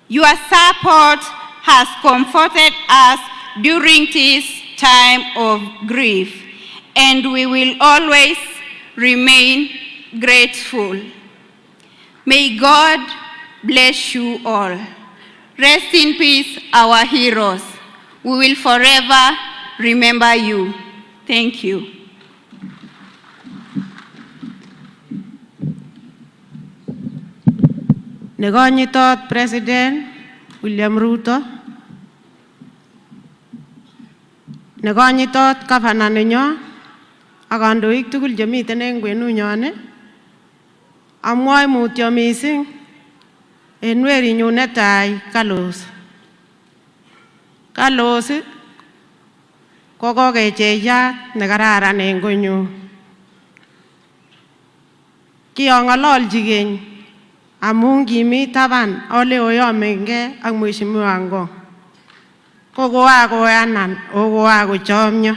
Your support has comforted us during this time of grief, and we will always remain grateful. May God bless you all. Rest in peace, our heroes. We will forever remember you. Thank you. Nekonyitot President William Ruto, nekonyitot Governor nenyo ak kandoik tugul chemiten en kwenunyon, amwoe mutyo mising en werinyun netai Carlos. Carlos ko kokecheyat nekararan en konyun. Kiong'ololchi keny amun kimi taban ole oyomengei ak Mheshimiwa Ngong. Ko koakoyanan o koakochomyo.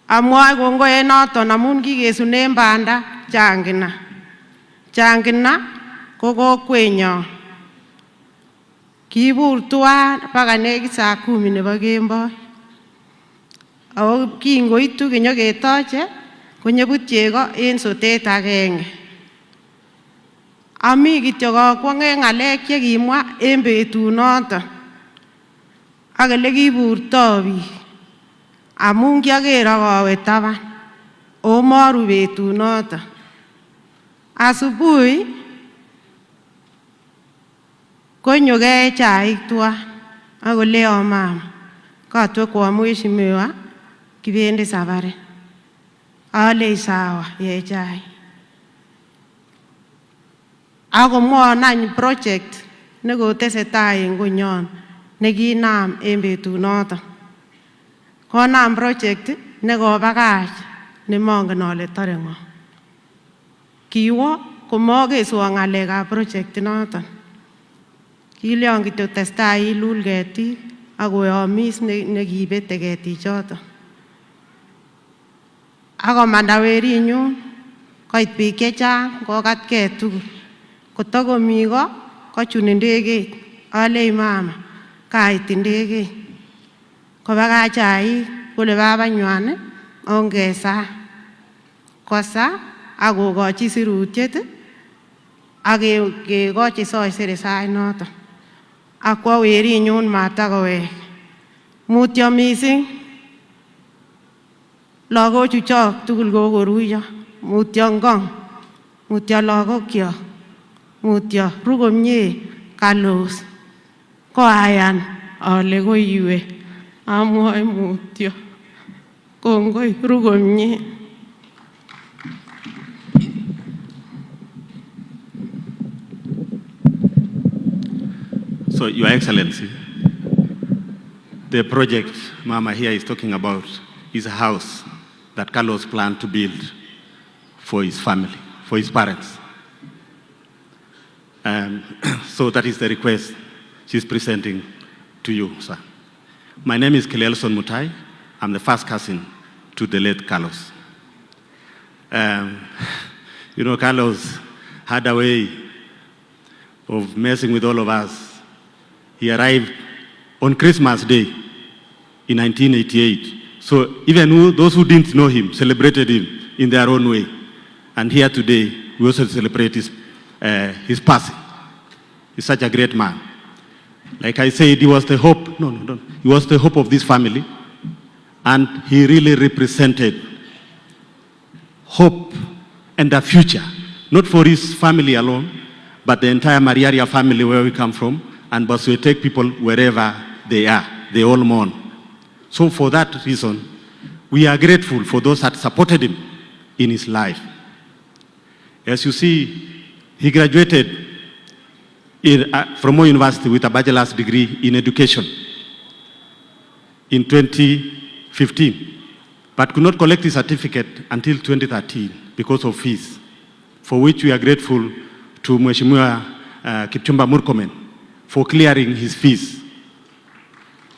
Amwoe kongoi en noton amun kikesunen banda Changina. Changina ko kokwenyon. Kibur tuan mpaka nekit saa 10 nebo kemboi. Ako kingoitu kinyoketoche konyebut chego en sotet agenge. Ami kityo kakwonge ng'alek chekimwa en betunoton ak elekiburto biik amun kiaker ak awe taban o moru betunoton. Asubuhi konyo kee chaik tuan ak koleon mama katwe kwa Mheshimiwa kibendi safari. Ale sawa ye chaik. Ako mwon any project nekotesetai en konyon nekinam en betunoton. Konam project nekobakach nemongen ale tore ng'o. Kiwo komokeswon ng'alekab project noton. Kilyon kityo testai ilul ketik ak koyomis nekibete ketichoton. Akomanda werinyun koit biik chechang kokatkei tugul. Kotokomi ko kochun ndegeit. Alei mama kait ndegeit. Kobakach chaik kole babanywan ongesa. Kosa ak kokochi sirutiet ak kekochi soisere sait noton. Akwo werinyun matakowek. Mutyo mising. Lagochu chok tugul kokoruiyo. Mutyo Ngong. Mutyo lagokyok. Mutyo ru komie Carlos. Koayan ale koiwe. Amwoe mutyo. Kongoi ru komie. So, Your Excellency, the project Mama here is talking about is a house that Carlos planned to build for his family, for his parents. So that is the request she's presenting to you, sir. My name is Kelelson Mutai. I'm the first cousin to the late Carlos. You know, Carlos had a way of messing with all of us. He arrived on Christmas Day in 1988. So even those who didn't know him celebrated him in their own way. And here today, we also celebrate his passing. He's such a great man. Like I said, he was the hope. He was the hope of this family. And he really represented hope and the future, not for his family alone, but the entire Mariaria family where we come from, and Basuetech people wherever they are. They all mourn. So for that reason, we are grateful for those that supported him in his life. As you see, he graduated from Moi University with a bachelor's degree in education in 2015, but could not collect his certificate until 2013 because of fees, for which we are grateful to Mheshimiwa Kipchumba Murkomen for clearing his fees.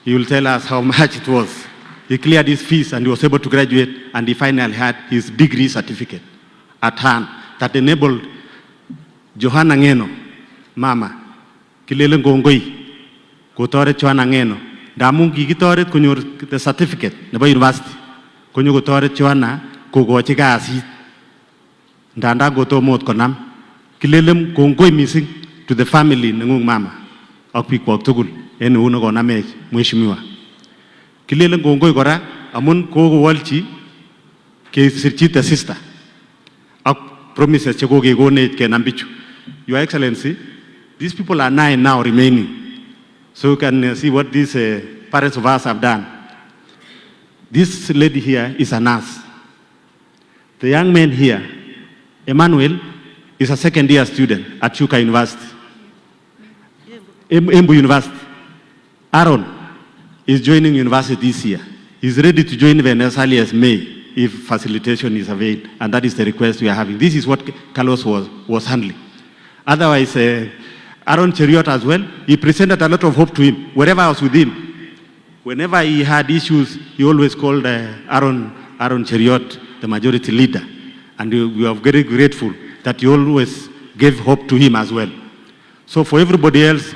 He will tell us how much it was. He cleared his fees and he was able to graduate, and he finally had his degree certificate at hand that enabled Johanna Ngeno, Mama, Kilele Ngongoi, Kotore Johanna Ngeno, Damu Gigitore Kunyor the certificate, Nebo University, Kunyo Kotore Johanna, Kogochika Asi, Danda Goto Mot Konam, Kilele Ngongoi missing to the family Ngung Mama, Okpik Tugul, and Unogona Mej, Mweshimiwa. Kilele Ngongoi Gora, Amun Kogo Walchi, Ke Sirchita sister. Promises Chegoge Gone Kenambichu. Your Excellency, these people are 9 now remaining. So you can see what these parents of us have done. This lady here is a nurse. The young man here, Emmanuel, is a second-year student at Chuka University, Embu University. Aaron is joining university this year. He's ready to join even as early as May, if facilitation is availed, and that is the request we are having. This is what Carlos was handling. Otherwise, Aaron Cheriot as well, he presented a lot of hope to him. Wherever I was with him, whenever he had issues, he always called Aaron Cheriot, the majority leader. And we are very grateful that he always gave hope to him as well. So for everybody else,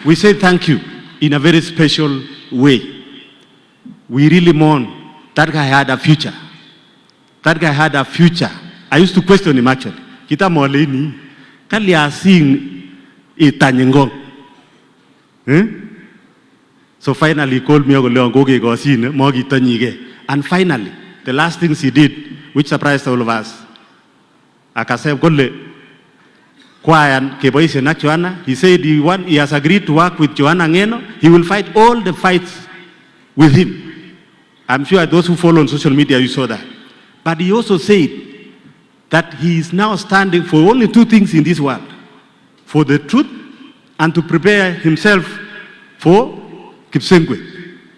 we say thank you in a very special way. We really mourn. That guy had a future. That guy had a future. I used to question him actually. Kita moleni, kali asing itanyengong. So finally he called me and finally, the last things he did, which surprised all of us, he said he has agreed to work with Johanna Ngeno. He will fight all the fights with him. I'm sure those who follow on social media, you saw that. But he also said that he is now standing for only 2 things in this world: for the truth and to prepare himself for Kipsengwe.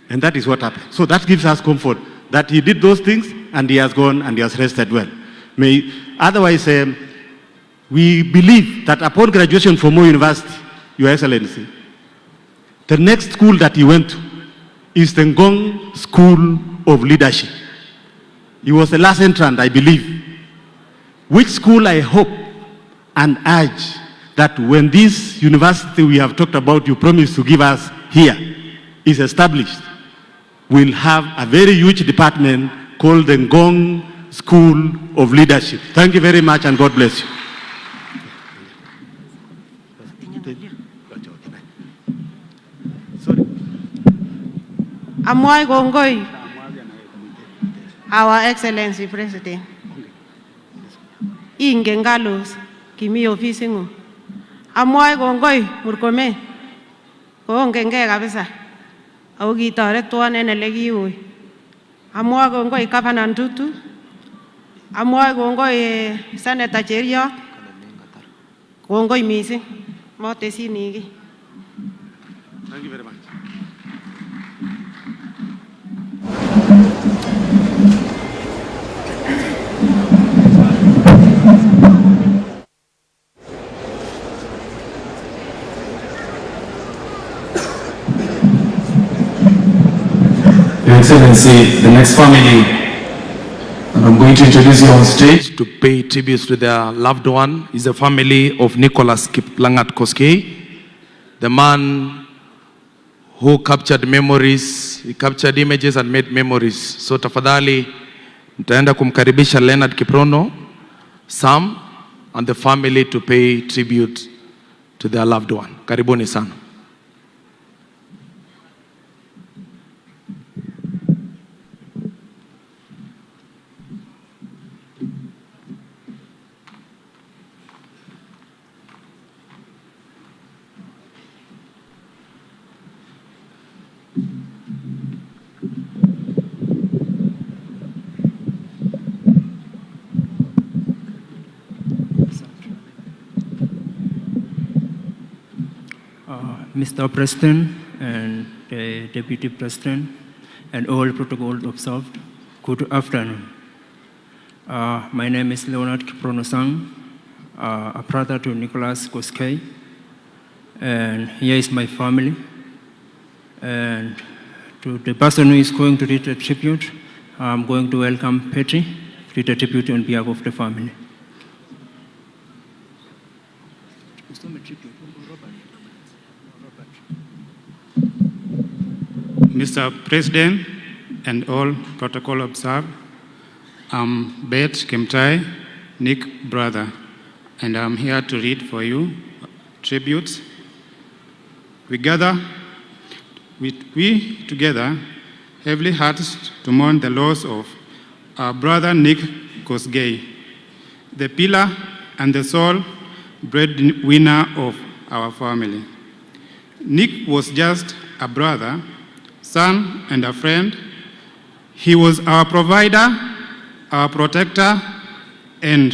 And that is what happened. So that gives us comfort that he did those things and he has gone and he has rested well. Otherwise, we believe that upon graduation from Moi University, Your Excellency, the next school that he went to is the Ngong School of Leadership. He was the last entrant, I believe. Which school I hope and urge that when this university we have talked about, you promised to give us here, is established, we'll have a very huge department called the Ngong School of Leadership. Thank you very much and God bless you. Amoy Gongoi, Our Excellency President. Ingengalos, Kimi Ofisingo. Amoy Gongoi, Murkome. Gongenge Gabisa. Augita Retuan and Elegioi. Amoy Gongoi Kapanan Tutu. Amoy Gongoi Senator Cheriot. Gongoi Missing. Motesi Nigi. Thank you very much. Excellency, the next family, and I'm going to introduce you on stage to pay tributes to their loved one is the family of Nicholas Kiplangat Koskei, the man who captured memories, he captured images and made memories. So tafadhali, nitaenda kumkaribisha Leonard Kiprono, Sam, and the family to pay tribute to their loved one. Karibuni sana. Mr. President and the Deputy President and all protocols observed, good afternoon. My name is Leonard Kiprono Sang, a brother to Nicholas Koskei, and here is my family. And to the person who is going to read the tribute, I'm going to welcome Petty to read the tribute on behalf of the family. Mr. President and all protocol observed, I'm Bet Kemtai, Nick brother, and I'm here to read for you tributes. We together, heavily hearts to mourn the loss of our brother Nick Koskei, the pillar and the sole breadwinner of our family. Nick was just a brother, son, and a friend. He was our provider, our protector, and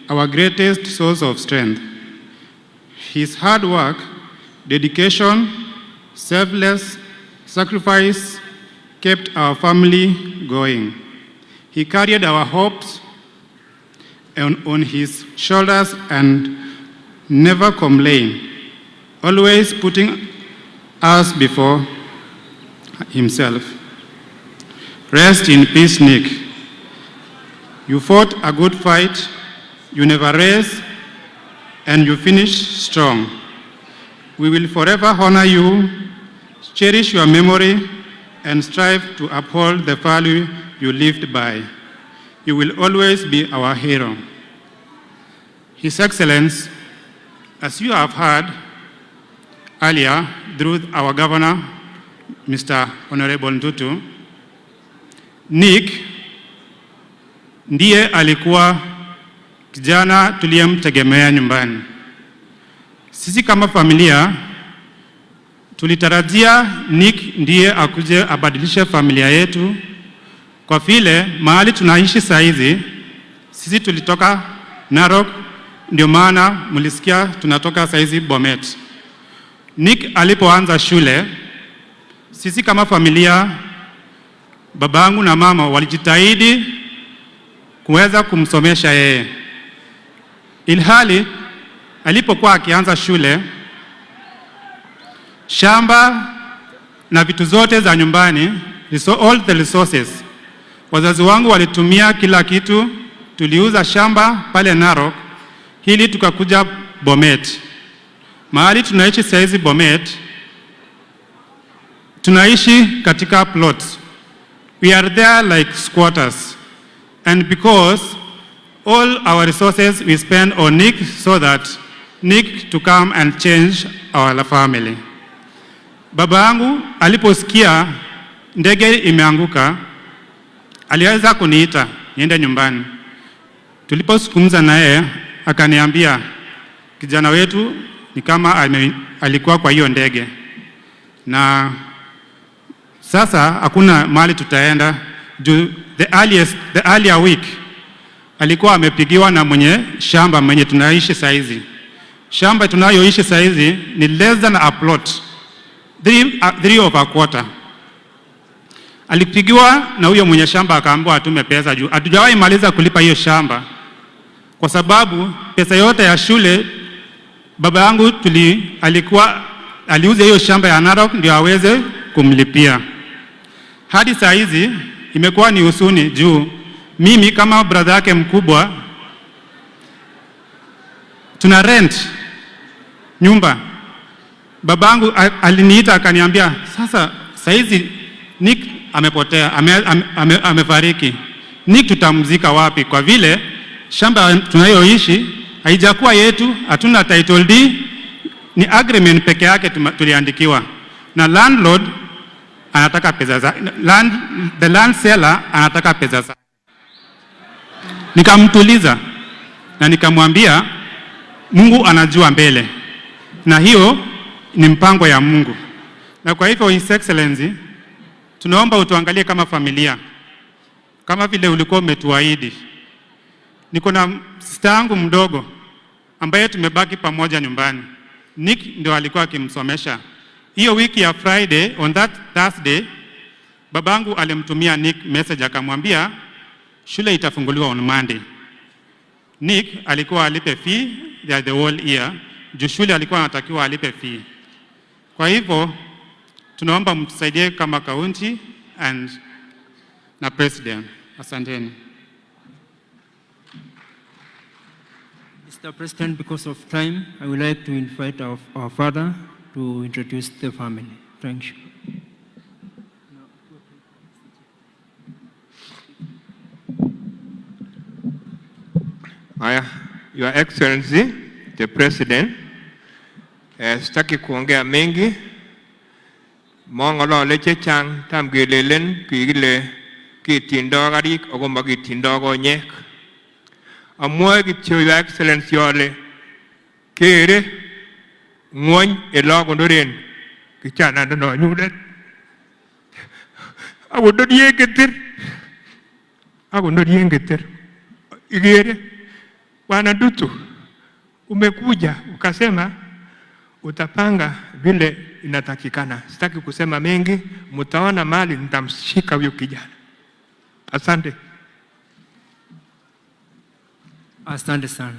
our greatest source of strength. His hard work, dedication, selfless sacrifice kept our family going. He carried our hopes on his shoulders and never complained, always putting us before himself. Rest in peace, Nick. You fought a good fight, you never rest, and you finished strong. We will forever honor you, cherish your memory, and strive to uphold the value you lived by. You will always be our hero. His Excellency, as you have heard earlier through our governor, Mr. Honorable Ntutu, Nick ndiye alikuwa kijana tuliyemtegemea nyumbani. Sisi kama familia tulitarajia Nick ndiye akuje abadilishe familia yetu, kwa vile mahali tunaishi saizi sisi tulitoka Narok, ndio maana mlisikia tunatoka saizi Bomet. Nick alipoanza shule, sisi kama familia, babangu na mama walijitahidi kuweza kumsomesha yeye. Ilhali alipokuwa akianza shule, shamba na vitu zote za nyumbani, all the resources, wazazi wangu walitumia kila kitu. Tuliuza shamba pale Narok hili tukakuja Bomet. Mahali tunaishi saizi Bomet, tunaishi katika plots. We are there like squatters. And because all our resources we spend on Nick so that Nick to come and change our family. Baba yangu aliposikia ndege imeanguka, aliweza kuniita niende nyumbani. Tulipozungumza naye akaniambia kijana wetu ni kama alikuwa kwa hiyo ndege. Na sasa hakuna mahali tutaenda. The earlier week alikuwa amepigiwa na mwenye shamba mwenye tunaishi saizi. Shamba tunayoishi saizi ni less than a plot, 3 of a quarter. Alipigiwa na huyo mwenye shamba akaambiwa atume pesa juu hatujawahi maliza kulipa hiyo shamba, kwa sababu pesa yote ya shule baba yangu aliuza hiyo shamba ya Narok ndio aweze kumlipia. hadi saa hizi imekuwa ni huzuni juu mimi kama brother yake mkubwa tuna rent nyumba. Babangu aliniita akaniambia, sasa saizi Nick amepotea, amefariki. Nick tutamzika wapi? Kwa vile shamba tunayoishi haijakuwa yetu, hatuna title deed, ni agreement peke yake tuliandikiwa. Na landlord anataka pesa za the land seller anataka pesa za. Nikamtuliza na nikamwambia Mungu anajua mbele, na hiyo ni mpango ya Mungu. Na kwa hivyo His Excellency, tunaomba utuangalie kama familia, kama vile ulikuwa umetuahidi. Niko na sister yangu mdogo ambaye tumebaki pamoja nyumbani. Nick ndio alikuwa akimsomesha. Hiyo wiki ya Friday, on that Thursday, babangu alimtumia Nick message akamwambia shule itafunguliwa on Monday. Nick alikuwa alipe fee ya the whole year, juu shule alikuwa anatakiwa alipe fee. Kwa hivyo tunaomba mtusaidie kama county and na president. Asanteni. Mr. President, because of time, I would like to invite our father to introduce the family. Thank you. Your Excellency, the President, sitaki kuongea mengi. Mongolole chechang tam gelelen kile kitindo garik ako makitindo konyek. Amwoe kityo Your Excellency ole kere ngwony elokonoren kichana ndono nyunet. Akonorie keter. Igere Bwana Dutu, umekuja ukasema utapanga vile inatakikana. Sitaki kusema mengi, mtaona mali nitamshika huyo kijana. Asante. Asante sana.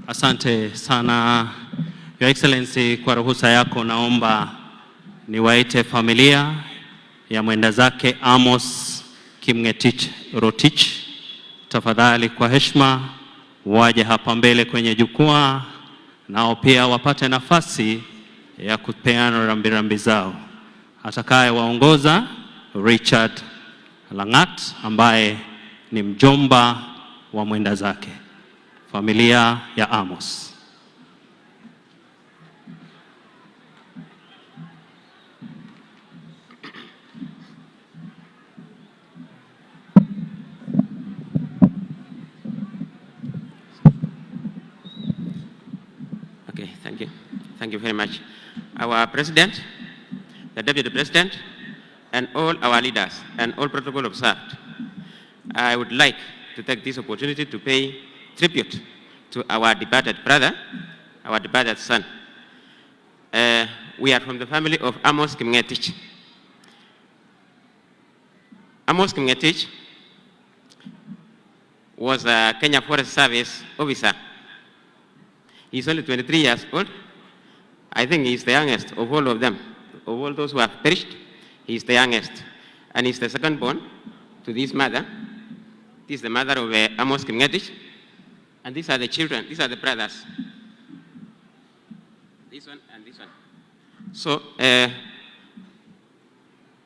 Asante sana Your Excellency, kwa ruhusa yako naomba niwaite familia ya mwenda zake Amos Kimngetich Rotich. Tafadhali kwa heshima waje hapa mbele kwenye jukwaa, nao pia wapate nafasi ya kupeana rambirambi zao. Atakaye waongoza Richard Langat ambaye ni mjomba wa mwenda zake, familia ya Amos. Okay, thank you. Thank you very much. Our President, the Deputy President, and all our leaders, and all protocol observed, I would like to take this opportunity to pay tribute to our departed brother, our departed son. We are from the family of Amos Kimngetich. Amos Kimngetich was a Kenya Forest Service officer. He's only 23 years old. I think he's the youngest of all of them. Of all those who have perished, he's the youngest. And he's the second born to this mother. This is the mother of Amos Kimngetich. And these are the children, these are the brothers. This one and this one. So,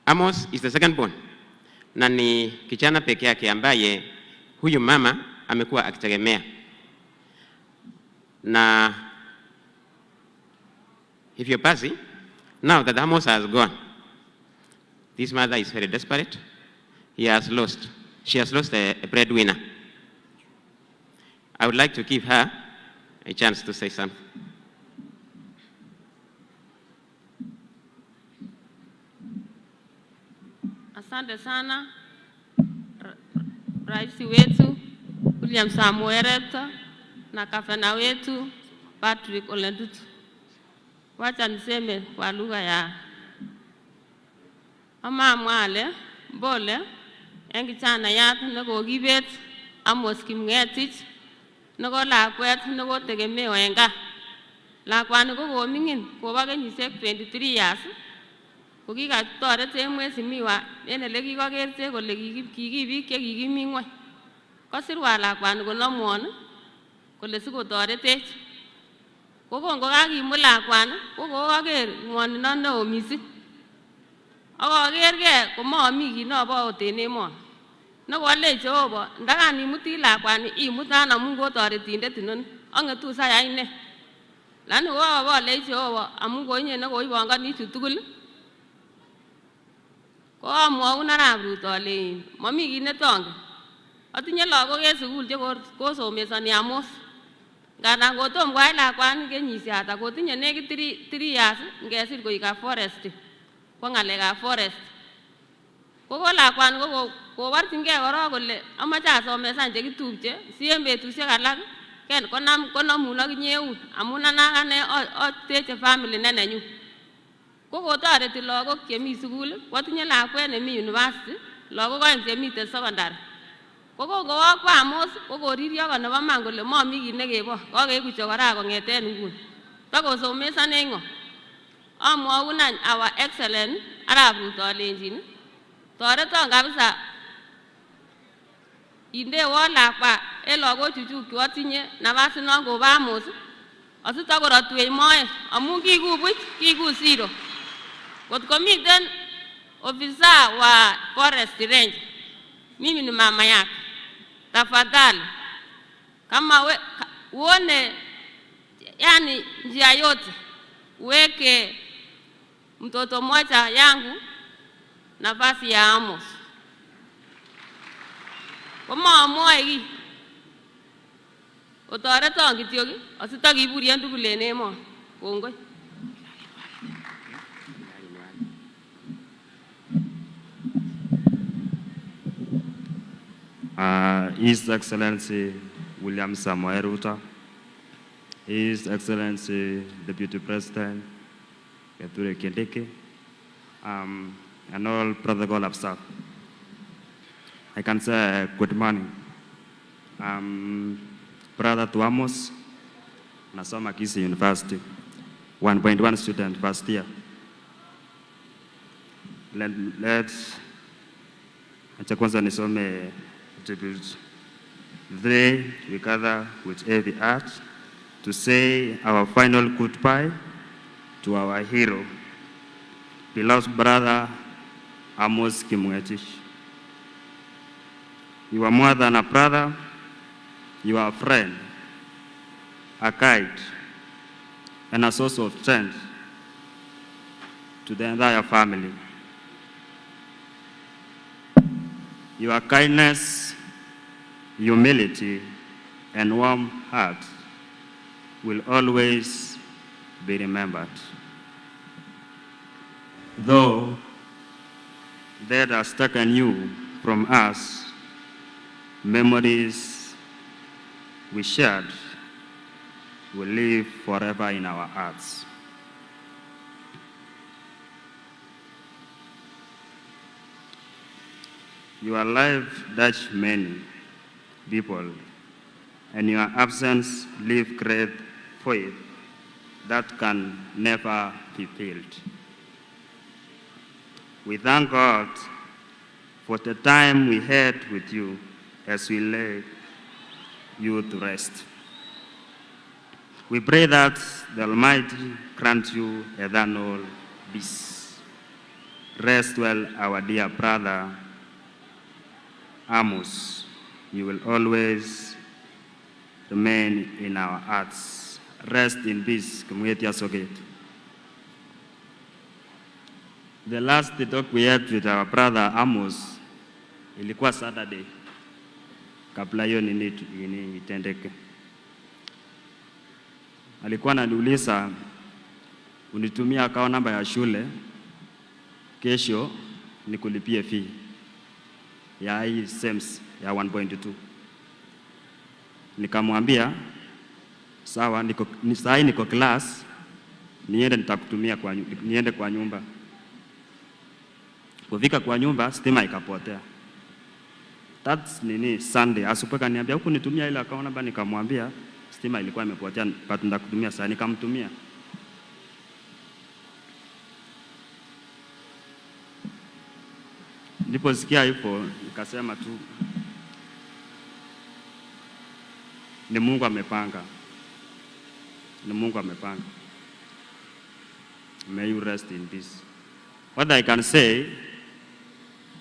Amos is the second born. Na ni kijana peke yake ambaye huyu mama amekuwa akitegemea. Na if you're passing, now that Amos has gone, this mother is very desperate. She has lost a breadwinner. I would like to give her a chance to say something. Asante sana Rais wetu William Samoei Ruto na gavana wetu Patrick Ole Ntutu. Wacha niseme kwa lugha ya ama mwale mbole engi chana yat nekokibet Amos Kimngetich neko lakwet nekotegemeo en gaa. Lakwani ko koming'in kobo kenyisiek 23 years ko kikatoret en mheshimiwa en ele kikokerchech kole kiki biik che kikimi ng'wony. Kosirwan lakwani konomwon kole sikotoretech. Ko kakimut lakwani ko koker ng'wonindo neo missing. Ak akergee komomi kit nobo ot en emoni. Nekolech Jehova ndakan imuti lakwani imutan amun kotoretindet inoni. Ang'etu sayai nee. Lakini kokolech Jehova amun koinye nekoibongoni chu tugul. Ko amwoun Arap Ruto ale momi kit netongen. Atinye lagok en sukul che kosomesoni Amos. Ngandan kotom koyai lakwani kenyisiat akotinye nekit 3 years ngesir koik a forest. Ko ng'alekab forest. Ko lakwani koborchingee korong kole amoche asomesan chekitupche si en betusiek alak konamun ak inye eun amun ane ateche family ne nenyun. Ko kotoreti lagok chemi sukul, kotinye lakwet nemi university, lagok oeng chemiten secondary. Ko kowo Amos ko koririo ko nebo man kole momi kit nekebo, kokeiku chokora kong'eten nguni. Takosomesane ng'o? Amwoun any our excellent Arap Ruto alenjin toreton kabisa indewon lakwa en lagochuchuk chu atinye nafas inon kobo Amos asitakorotwech moet amun kiku buch, kiku zero. Kot komiten ofisa wa forest range, mimi ni mama yake, tafadhali kama uone yani njia yote uweke mtoto mmoja yangu nafasi ya Amos. Komamwoe ki otoreton kityok asitakiburyen tugul en emoni. Kongoi. His Excellency William Samoei Ruto, His Excellency Deputy President Kithure Kindiki, and all protocol observed. I can say good morning. Brother to Amos, nasoma Kisii University, 1.1 student first year. Acha kwanza nisome tribute. Today we gather with heavy heart to say our final goodbye to our hero, beloved brother Amos Kimngetich. You are more than a brother, you are a friend, a guide, and a source of strength to the entire family. Your kindness, humility, and warm heart will always be remembered. Though death has taken you from us, memories we shared will live forever in our hearts. Your life touched many people, and your absence leaves great void that can never be filled. We thank God for the time we had with you as we lay you to rest. We pray that the Almighty grant you eternal peace. Rest well, our dear brother Amos. You will always remain in our hearts. Rest in peace, Community Associate. The last talk we had with our brother Amos ilikuwa Saturday, kabla hiyo nini itendeke. Alikuwa ananiuliza unitumia account namba ya shule, kesho nikulipie fee ya hii SEMS ya 1.2. Nikamwambia sawa, saa hii niko class, niende nitakutumia niende kwa nyumba. Kufika kwa nyumba stima ikapotea. That's nini Sunday. Asubuhi kaniambia huku nitumia ile account number, nikamwambia stima ilikuwa imepotea but ndakutumia saa, nikamtumia. Niliposikia hivyo nikasema tu ni Mungu amepanga. Ni Mungu amepanga. May you rest in peace. What I can say,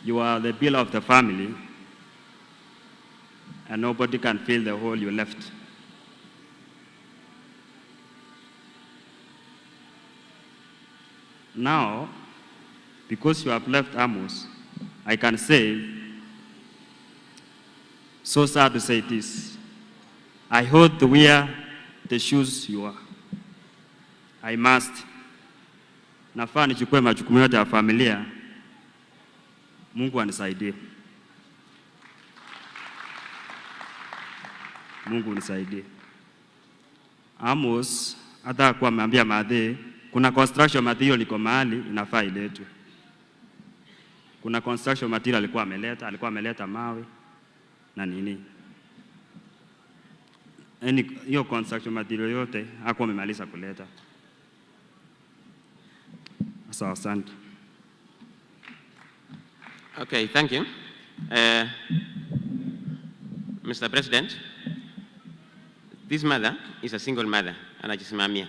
you are the pillar of the family and nobody can fill the hole you left. Now, because you have left Amos, I can say, so sad to say this, I hope to wear the shoes you are. I must. Nafaa nichukue majukumu yote ya familia. Mungu anisaidie. Mungu unisaidie. Amos hata kwa ameambia Madhe, kuna construction material liko mahali inafaa iletwe. Kuna construction material alikuwa ameleta mawe na nini. Hiyo construction material yote hakuwa amemaliza kuleta. So, asante. Okay, thank you. Mr. President, this mother is a single mother, anajisimamia.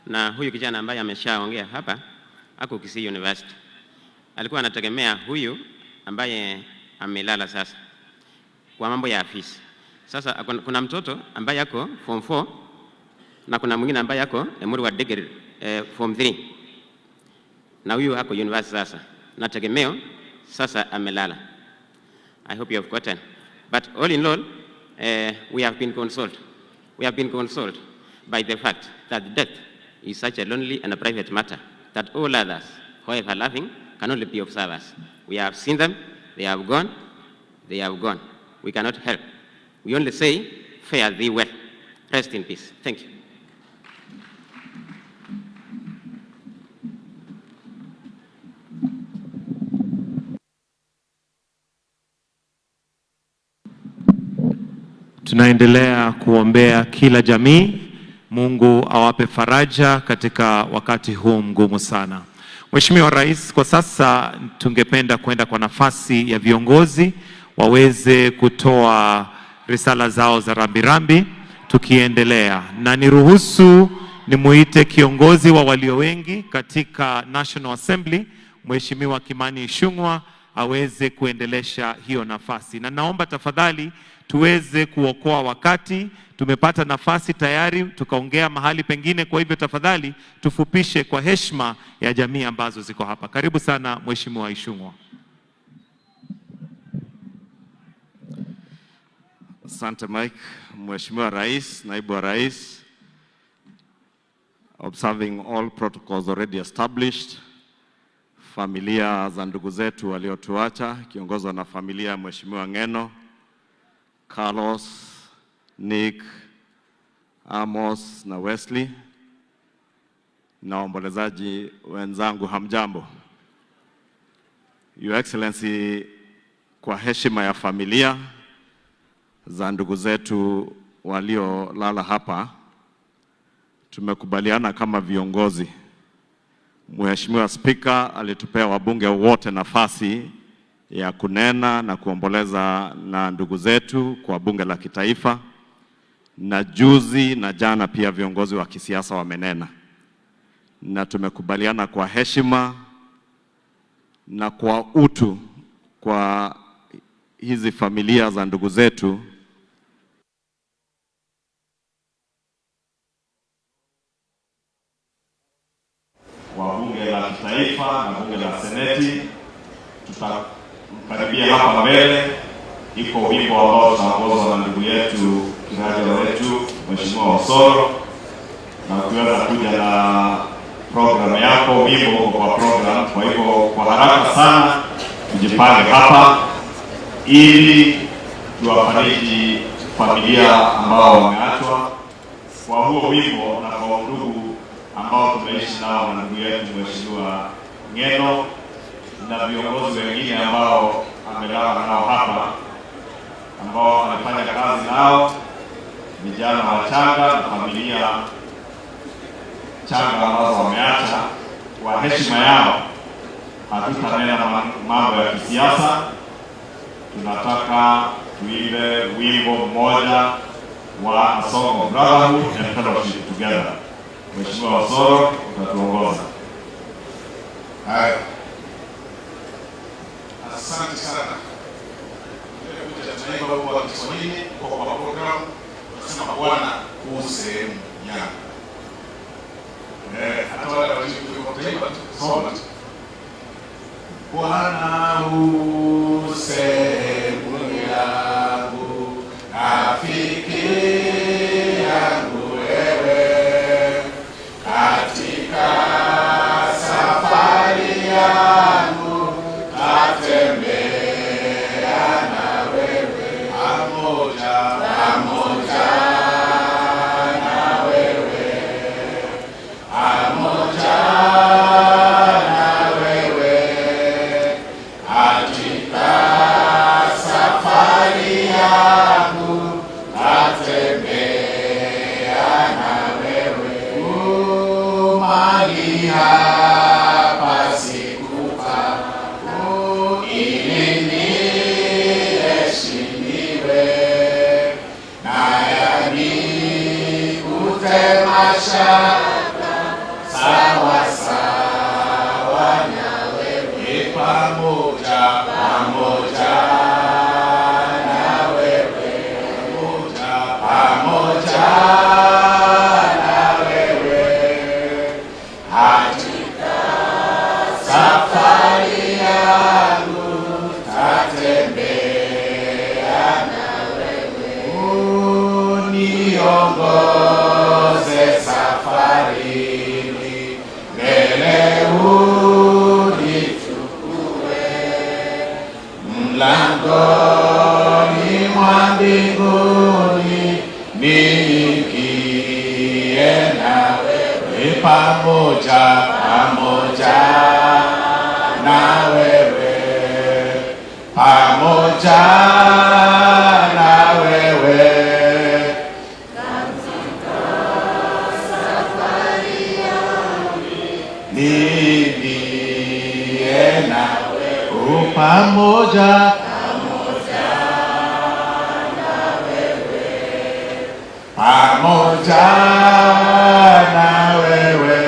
Na huyu kijana ambaye ameshaongea hapa, ako Kisii University. Alikuwa anategemea huyu ambaye amelala sasa kwa mambo ya afisi. Sasa kuna mtoto ambaye yako form 4 na kuna mwingine ambaye yako umri wa degree form 3. Na huyu hako university sasa. Na tegemeo sasa amelala. I hope you have gotten. But all in all, we have been consoled. We have been consoled by the fact that death is such a lonely and a private matter that all others, however loving, can only be observers. We have seen them, they have gone, they have gone. We cannot help. We only say, fare thee well. Rest in peace. Thank you. Tunaendelea kuombea kila jamii. Mungu awape faraja katika wakati huu mgumu sana. Mheshimiwa Rais, kwa sasa tungependa kwenda kwa nafasi ya viongozi waweze kutoa risala zao za rambirambi tukiendelea. Na niruhusu nimuite kiongozi wa walio wengi katika National Assembly, Mheshimiwa Kimani Ichung'wah, aweze kuendelesha hiyo nafasi. Na naomba tafadhali tuweze kuokoa wakati. Tumepata nafasi tayari tukaongea mahali pengine, kwa hivyo tafadhali tufupishe kwa heshima ya jamii ambazo ziko hapa. Karibu sana Mheshimiwa Ichung'wah. Asante Mike. Mheshimiwa Rais, Naibu wa Rais, observing all protocols already established, familia za ndugu zetu waliotuacha kiongozwa na familia ya Mheshimiwa Ng'eno, Carlos, Nick, Amos na Wesley, na waombolezaji wenzangu, hamjambo. Your Excellency, kwa heshima ya familia za ndugu zetu waliolala hapa, tumekubaliana kama viongozi. Mheshimiwa Spika alitupea wabunge wote nafasi ya kunena na kuomboleza na ndugu zetu kwa bunge la kitaifa, na juzi na jana pia viongozi wa kisiasa wamenena, na tumekubaliana kwa heshima na kwa utu kwa hizi familia za ndugu zetu wa bunge la kitaifa na bunge la seneti. Tutakaribia hapa mbele, iko wimbo ambao tunaongozwa na ndugu yetu kiraja wetu Mheshimiwa Osoro, na ukiweza kuja na program yako, wimbo kwa program. Kwa hivyo kwa haraka sana tujipange hapa ili tuwafariji familia ambao wameachwa kwa huo wimbo, na kwa ndugu ambao tumeishi nao na ndugu yetu Mheshimiwa Ng'eno na viongozi wengine ambao amelala nao hapa. ambao wanafanya kazi nao, vijana wachanga na familia changa ambazo wameacha. Kwa heshima yao hatutanena mambo ya kisiasa. Tunataka tuimbe wimbo mmoja wa A Song of Brotherhood and Fellowship Together. Mheshimiwa Osoro utatuongoza. Haya. Asante sana. Tunaiba kwa Kiswahili kwa program tunasema Bwana u sehemu yangu. Hata wale waliotaiba soma. Bwana u sehemu yangu, rafiki yangu wewe, katika safari yangu tatembea na wewe, pamoja na wewe, pamoja na wewe, katika safari yangu tatembea na wewe. Mahali hapa sikufa ili niheshimiwe, na nikute mashaka sawa sawa na wewe, pamoja na wewe, pamoja na wewe, katika safari yangu tatembea na wewe. Uniongoze safarini, mbele unichukue, mlangoni mwa mbinguni niingie na wewe, pamoja na wewe, pamoja na wewe, katika safari yangu niingie na wewe, pamoja na wewe, pamoja na wewe,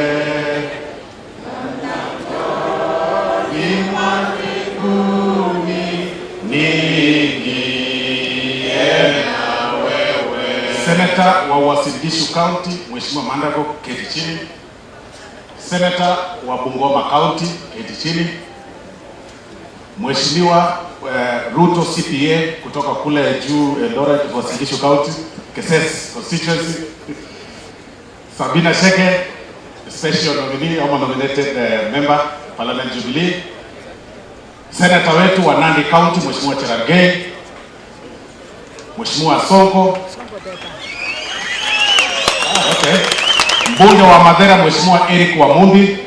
Seneta wa Uasin Gishu County, Mheshimiwa Mandago, keti chini. Seneta wa Bungoma County, keti chini. Mheshimiwa Ruto CPA kutoka kule juu Eldoret, Uasin Gishu County, Keses constituency. Sabina Sheke, special nominee or nominated member, Parliament Jubilee. Seneta wetu wa Nandi County, Mheshimiwa Cherargei. Mheshimiwa Sonko. Okay. Mbunge wa Mathera, Mheshimiwa Eric Wamundi.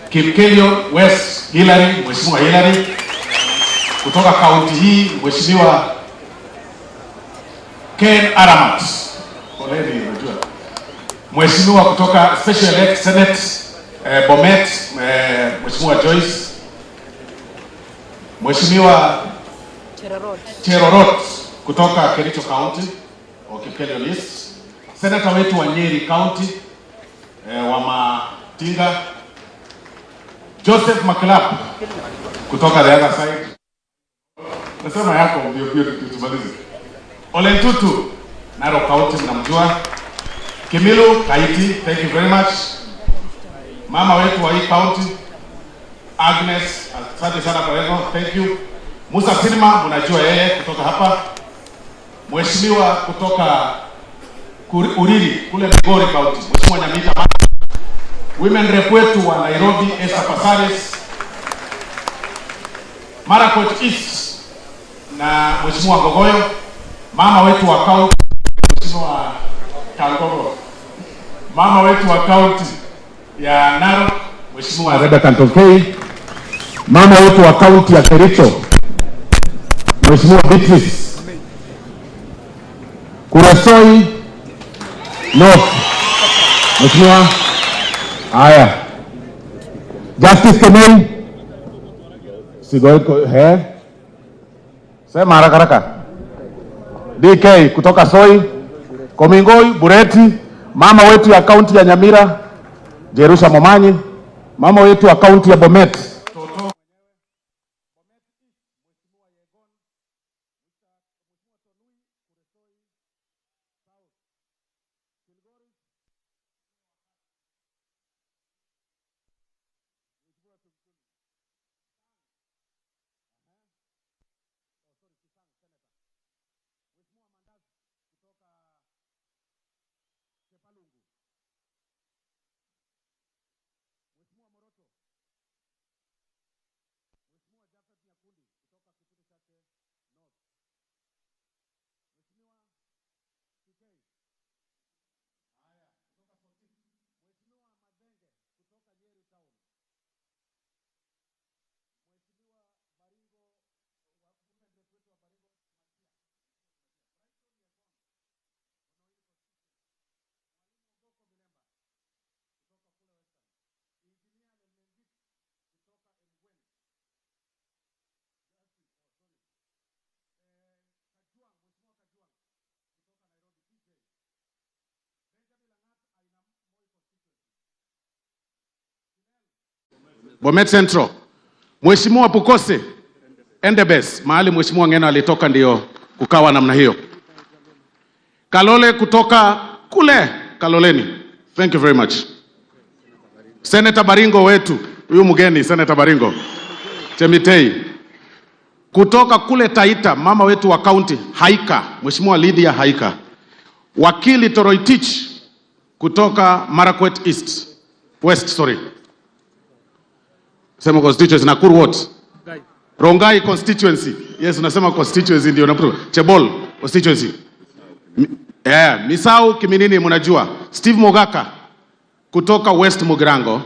Kimkelio West Hillary, Mheshimiwa Hillary. Kutoka kaunti hii, Mheshimiwa Ken Aramat. Poleni, unajua. Mheshimiwa kutoka Special Elect Senate Bomet, Mheshimiwa Joyce. Mheshimiwa Cherorot kutoka Kericho County, Kimkelio list. Senator wetu wa Nyeri County, wa Matinga, Joseph Maklap kutoka the other side. Nasema yako ndio tumalize. Ole Ntutu, Narok County, mnamjua. Kimilu Kaiti, thank you very much. Mama wetu wa hii county, Agnes, asante sana kwa hilo, thank you. Musa Silma, mnajua yeye kutoka hapa. Mheshimiwa kutoka Uriri kule Migori County, Mheshimiwa Nyamita. Women rep wetu wa Nairobi, Esther Pasaris. Marakwet East na Mheshimiwa Gogoyo. Mama wetu wa county, Mheshimiwa Kangogo. Mama wetu wa county ya Narok, Mheshimiwa Reda Kantokei. Mama wetu wa county ya Kericho, Mheshimiwa Beatrice Kuresoi North. Mheshimiwa. Haya. Justice Kemei. Sigoi sema haraka haraka. DK kutoka Soi, Komingoi, Bureti, mama wetu ya kaunti ya Nyamira, Jerusha Momanyi, mama wetu ya kaunti ya Bomet. Bomet Central. Mheshimiwa Pukose Endebes, mahali Mheshimiwa Ngeno alitoka ndio kukawa namna hiyo. Kalole kutoka kule Kaloleni. Thank you very much. Senator Baringo wetu, huyu mgeni Senator Baringo. Chemitei. Kutoka kule Taita, mama wetu wa county Haika, Mheshimiwa Lydia Haika. Wakili Toroitich kutoka Marakwet West, sorry. Sema constituency Nakuru what? Rongai constituency. Yes, unasema constituency ndio Nakuru. Chebol constituency. Misau Kiminini mnajua. Steve Mogaka kutoka West Mugirango.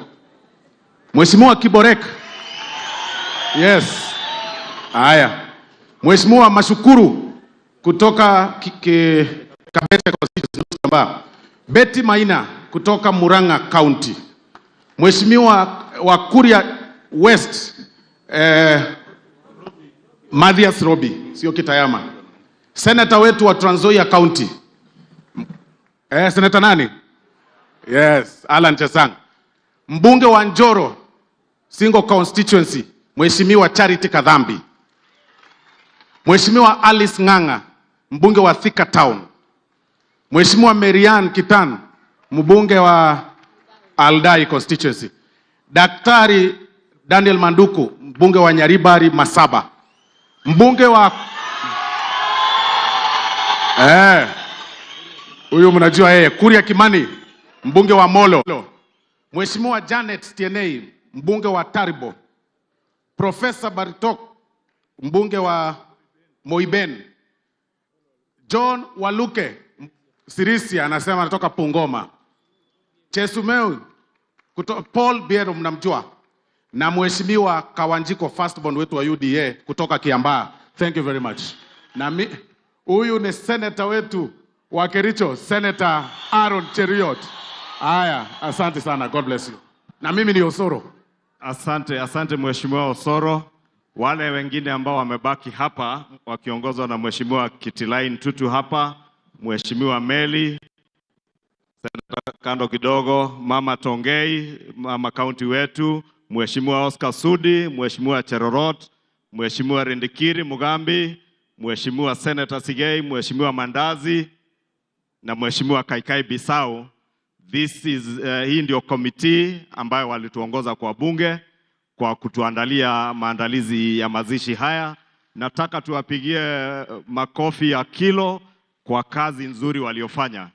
Mheshimiwa Kiborek. Yes. Haya. Mheshimiwa Mashukuru kutoka Kabete constituency. Betty Maina kutoka Murang'a County. Mheshimiwa wa Kuria West Mathias Robi, sio Kitayama. Senator wetu wa Trans Nzoia County. Senator nani? Yes, Alan Chesang. Mbunge wa Njoro Single Constituency, Mheshimiwa Charity Kadhambi. Mheshimiwa Alice Ng'ang'a, mbunge wa Thika Town. Mheshimiwa Marian Kitan, mbunge wa Aldai Constituency. Daktari Daniel Manduku, mbunge wa Nyaribari Masaba. Mbunge wa huyu mnajua yeye, Kuria Kimani, mbunge wa Molo. Mheshimiwa Janet Tienei, mbunge wa Taribo. Professor Baritok, mbunge wa Moiben. John Waluke Sirisia anasema anatoka Pungoma. Chesumeu Paul Biero mnamjua. Na Mheshimiwa Kawanjiko firstborn wetu wa UDA kutoka Kiambaa. Thank you very much. Na huyu ni senator wetu wa Kericho, Senator Aaron Cheriot. Haya, asante sana. God bless you. Na mimi ni Osoro. Asante Mheshimiwa Osoro. Wale wengine ambao wamebaki hapa wakiongozwa na Mheshimiwa Kitilain Tutu hapa, Mheshimiwa Meli, Senator kando kidogo, Mama Tongei, Mama County wetu, Mheshimiwa Oscar Sudi, Mheshimiwa Cherorot, Mheshimiwa Rindikiri Mugambi, Mheshimiwa Senator Sigei, Mheshimiwa Mandazi na Mheshimiwa Kaikai Bisau. Hii ndio committee ambayo walituongoza kwa bunge kwa kutuandalia maandalizi ya mazishi haya. Nataka tuwapigie makofi ya kilo kwa kazi nzuri waliofanya.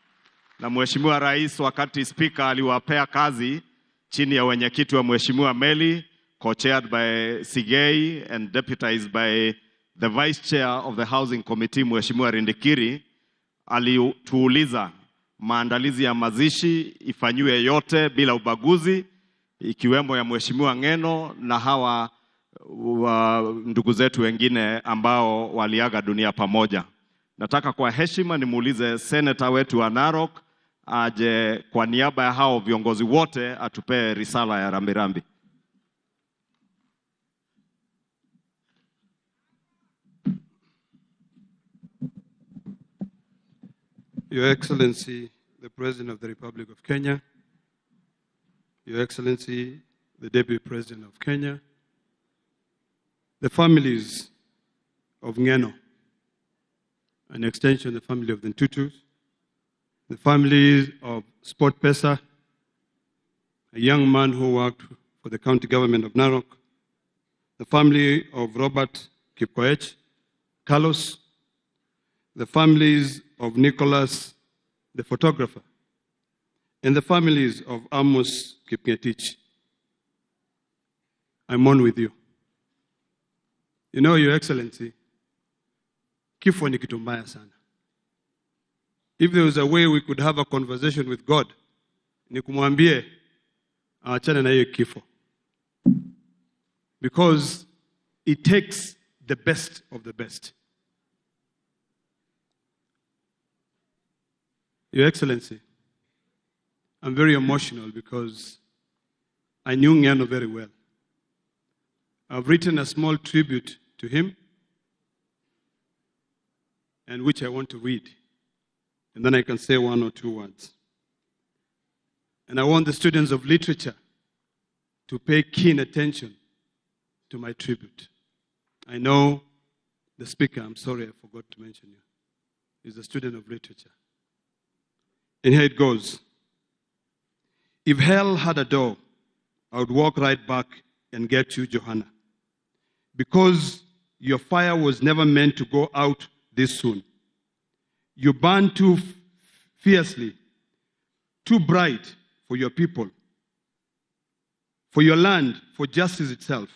Na Mheshimiwa Rais wakati speaker aliwapea kazi chini ya wenyekiti wa Mheshimiwa Meli, co-chaired by Sigei and deputized by the Vice Chair of the Housing Committee, Mheshimiwa Rindikiri, alituuliza maandalizi ya mazishi ifanywe yote bila ubaguzi, ikiwemo ya Mheshimiwa Ngeno na hawa ndugu zetu wengine ambao waliaga dunia pamoja. Nataka kwa heshima nimuulize seneta wetu wa Narok aje kwa niaba ya hao viongozi wote atupe risala ya rambirambi. Your Excellency, the President of the Republic of Kenya, Your Excellency, the Deputy President of Kenya, the families of Ngeno, an extension, the family of the Ntutus, the families of Sport Pesa, a young man who worked for the county government of Narok, the family of Robert Kipkoech, Carlos, the families of Nicholas, the photographer, and the families of Amos Kipngetich. I mourn with you. You know, Your Excellency, kifo ni kitu mbaya sana. If there was a way we could have a conversation with God, ni kumwambie aachane na hiyo kifo. Because it takes the best of the best. Your Excellency, I'm very emotional because I knew Ngeno very well. I've written a small tribute to him, and which I want to read. And then I can say one or two words. And I want the students of literature to pay keen attention to my tribute. I know the speaker, I'm sorry I forgot to mention you, is a student of literature. And here it goes. If hell had a door, I would walk right back and get you, Johanna. Because your fire was never meant to go out this soon. You burned too fiercely, too bright for your people, for your land, for justice itself.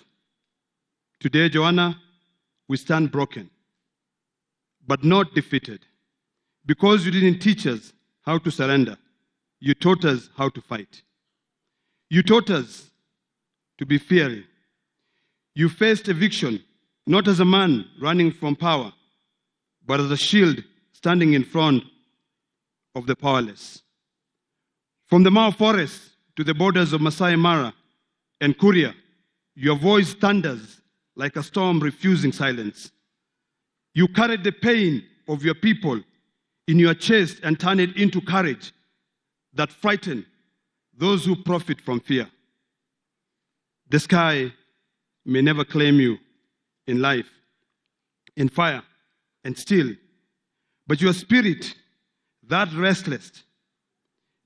Today, Joanna, we stand broken, but not defeated. Because you didn't teach us how to surrender, you taught us how to fight. You taught us to be fearing. You faced eviction, not as a man running from power, but as a shield standing in front of the powerless. From the Mao Forest to the borders of Masai Mara and Kuria, your voice thunders like a storm refusing silence. You carried the pain of your people in your chest and turn it into courage that frighten those who profit from fear. The sky may never claim you in life, in fire, and steel, but your spirit, that restless,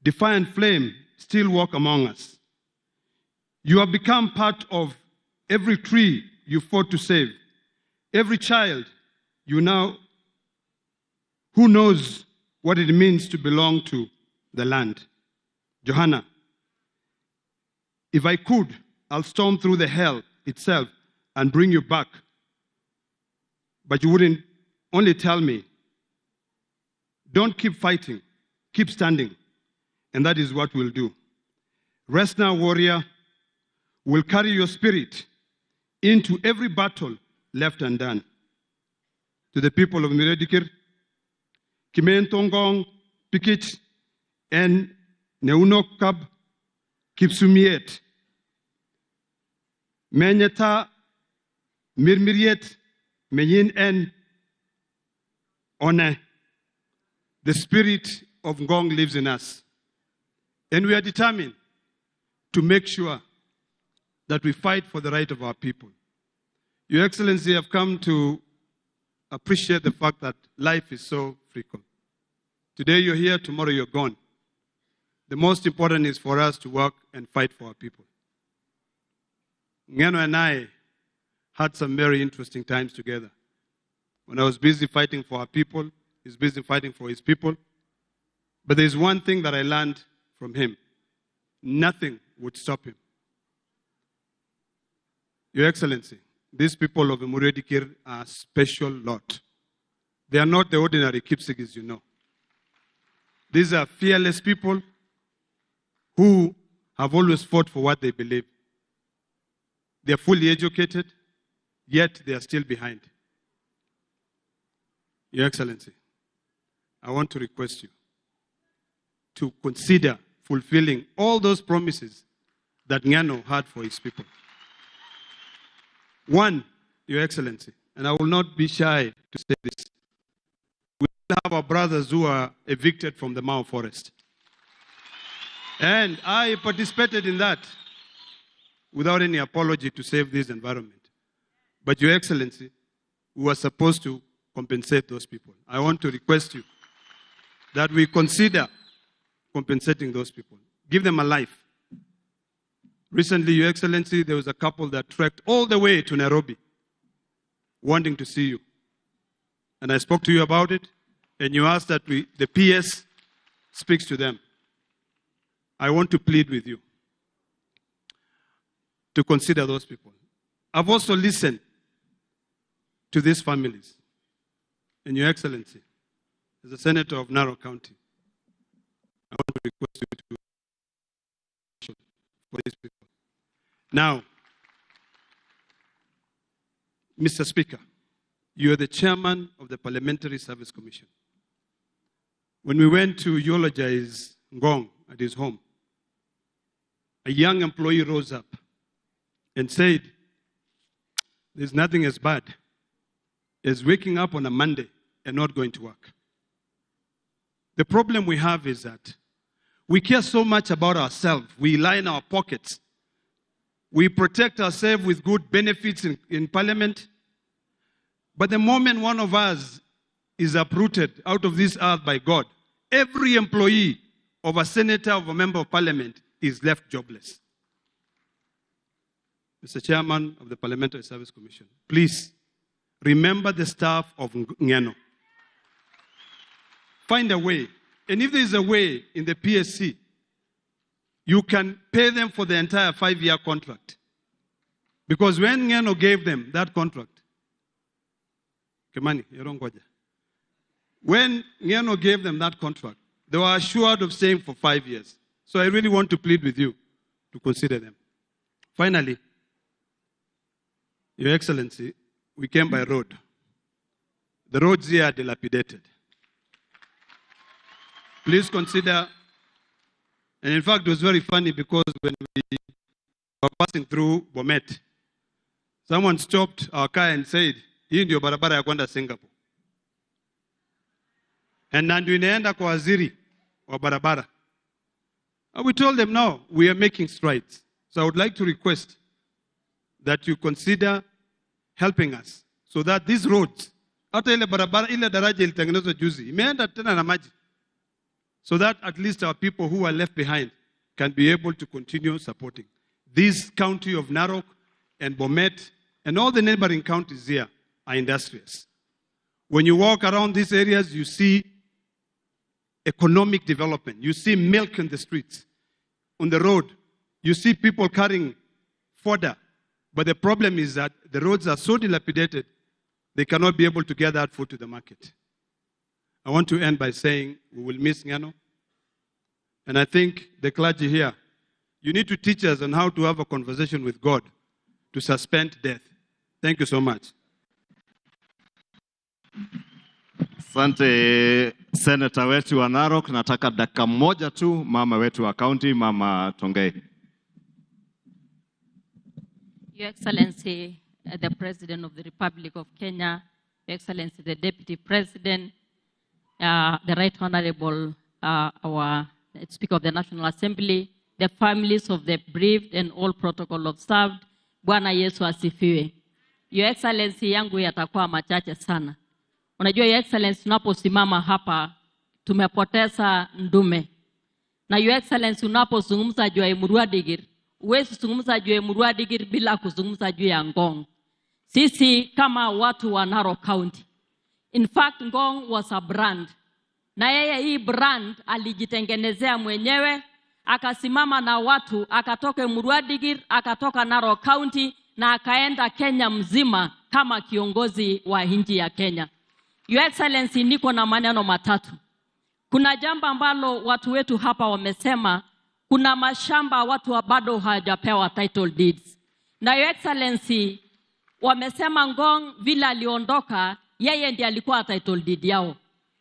defiant flame, still walk among us. You have become part of every tree you fought to save, every child you now who knows what it means to belong to the land. Johanna, if I could, I'll storm through the hell itself and bring you back. But you wouldn't only tell me, don't keep fighting, keep standing. And that is what we'll do. Rest now, warrior. We'll carry your spirit into every battle left undone. To the people of Miredikir, Kimen Tongong, Pikit, and Neunokab, Kipsumiet, Menyata, Mirmiriet, Menyin en One. The spirit of Ngong lives in us. And we are determined to make sure that we fight for the right of our people. Your Excellency, I've come to appreciate the fact that life is so frequent. Today you're here, tomorrow you're gone. The most important is for us to work and fight for our people. Ngeno and I had some very interesting times together. When I was busy fighting for our people, he's busy fighting for his people. But there's one thing that I learned from him. Nothing would stop him. Your Excellency, these people of Emuredikir are a special lot. They are not the ordinary Kipsigis, you know. These are fearless people who have always fought for what they believe. They are fully educated, yet they are still behind. Your Excellency, I want to request you to consider fulfilling all those promises that Ng'ano had for his people. One, Your Excellency, and I will not be shy to say this, we have our brothers who are evicted from the Mau forest. And I participated in that without any apology to save this environment. But Your Excellency, we were supposed to compensate those people. I want to request you that we consider compensating those people. Give them a life. Recently, Your Excellency, there was a couple that trekked all the way to Nairobi wanting to see you. And I spoke to you about it, and you asked that the PS speaks to them. I want to plead with you to consider those people. I've also listened to these families. And Your Excellency, as a senator of Narok County, I want to request you to for these people. Now, Mr. Speaker, you are the chairman of the Parliamentary Service Commission. When we went to eulogize Ngong at his home, a young employee rose up and said, there's nothing as bad as waking up on a Monday and not going to work. The problem we have is that we care so much about ourselves. We line our pockets. We protect ourselves with good benefits in Parliament. But the moment one of us is uprooted out of this earth by God, every employee of a senator, of a member of Parliament, is left jobless. Mr. Chairman of the Parliamentary Service Commission, please remember the staff of Ng'ano. Find a way. And if there is a way in the PSC, you can pay them for the entire 5-year contract. Because when Ng'ano gave them that contract, Kimani, when Ng'ano gave them that contract, they were assured of staying for 5 years. So I really want to plead with you to consider them. Finally, Your Excellency, we came by road. The roads here are dilapidated. Please consider, and in fact it was very funny because when we were passing through Bomet, someone stopped our car and said, hii ndio barabara ya kwenda Singapore. And ndio inaenda kwa waziri wa barabara. And we told them, no, we are making strides. So I would like to request that you consider helping us so that these roads, hata ile barabara, ile daraja ilitengenezwa juzi, imeenda tena na maji. So that at least our people who are left behind can be able to continue supporting. This county of Narok and Bomet and all the neighboring counties here are industrious. When you walk around these areas, you see economic development. You see milk in the streets, on the road. You see people carrying fodder. But the problem is that the roads are so dilapidated, they cannot be able to get that food to the market. I want to end by saying we will miss Ng'ano. And I think the clergy here, you need to teach us on how to have a conversation with God to suspend death. Thank you so much. Asante Senator wetu wa Narok. Nataka dakika moja tu mama wetu wa county, Mama Tongei. Your Excellency, the President of the Republic of Kenya, Your Excellency, the Deputy President, the Right Honorable, our Speaker of the National Assembly, the families of the bereaved and all protocol observed. Bwana Yesu asifiwe. Your Excellency, yangu yatakuwa machache sana. Unajua Your Excellency, tunaposimama hapa tumepoteza ndume. Na Your Excellency, unapozungumza juu ya Emurua Dikir, huwezi zungumza juu ya Emurua Dikir bila kuzungumza juu ya Ngong. Sisi kama watu wa Narok County, in fact Ngong was a brand. Na yeye hii brand alijitengenezea mwenyewe, akasimama na watu, akatoka Emurua Dikir, akatoka Narok County na akaenda Kenya mzima kama kiongozi wa nchi ya Kenya. Your Excellency, niko na maneno matatu. Kuna jambo ambalo watu wetu hapa wamesema, kuna mashamba watu bado hawajapewa title deeds. Na Your Excellency, wamesema Ngong vile aliondoka, yeye ndiye alikuwa title deed yao.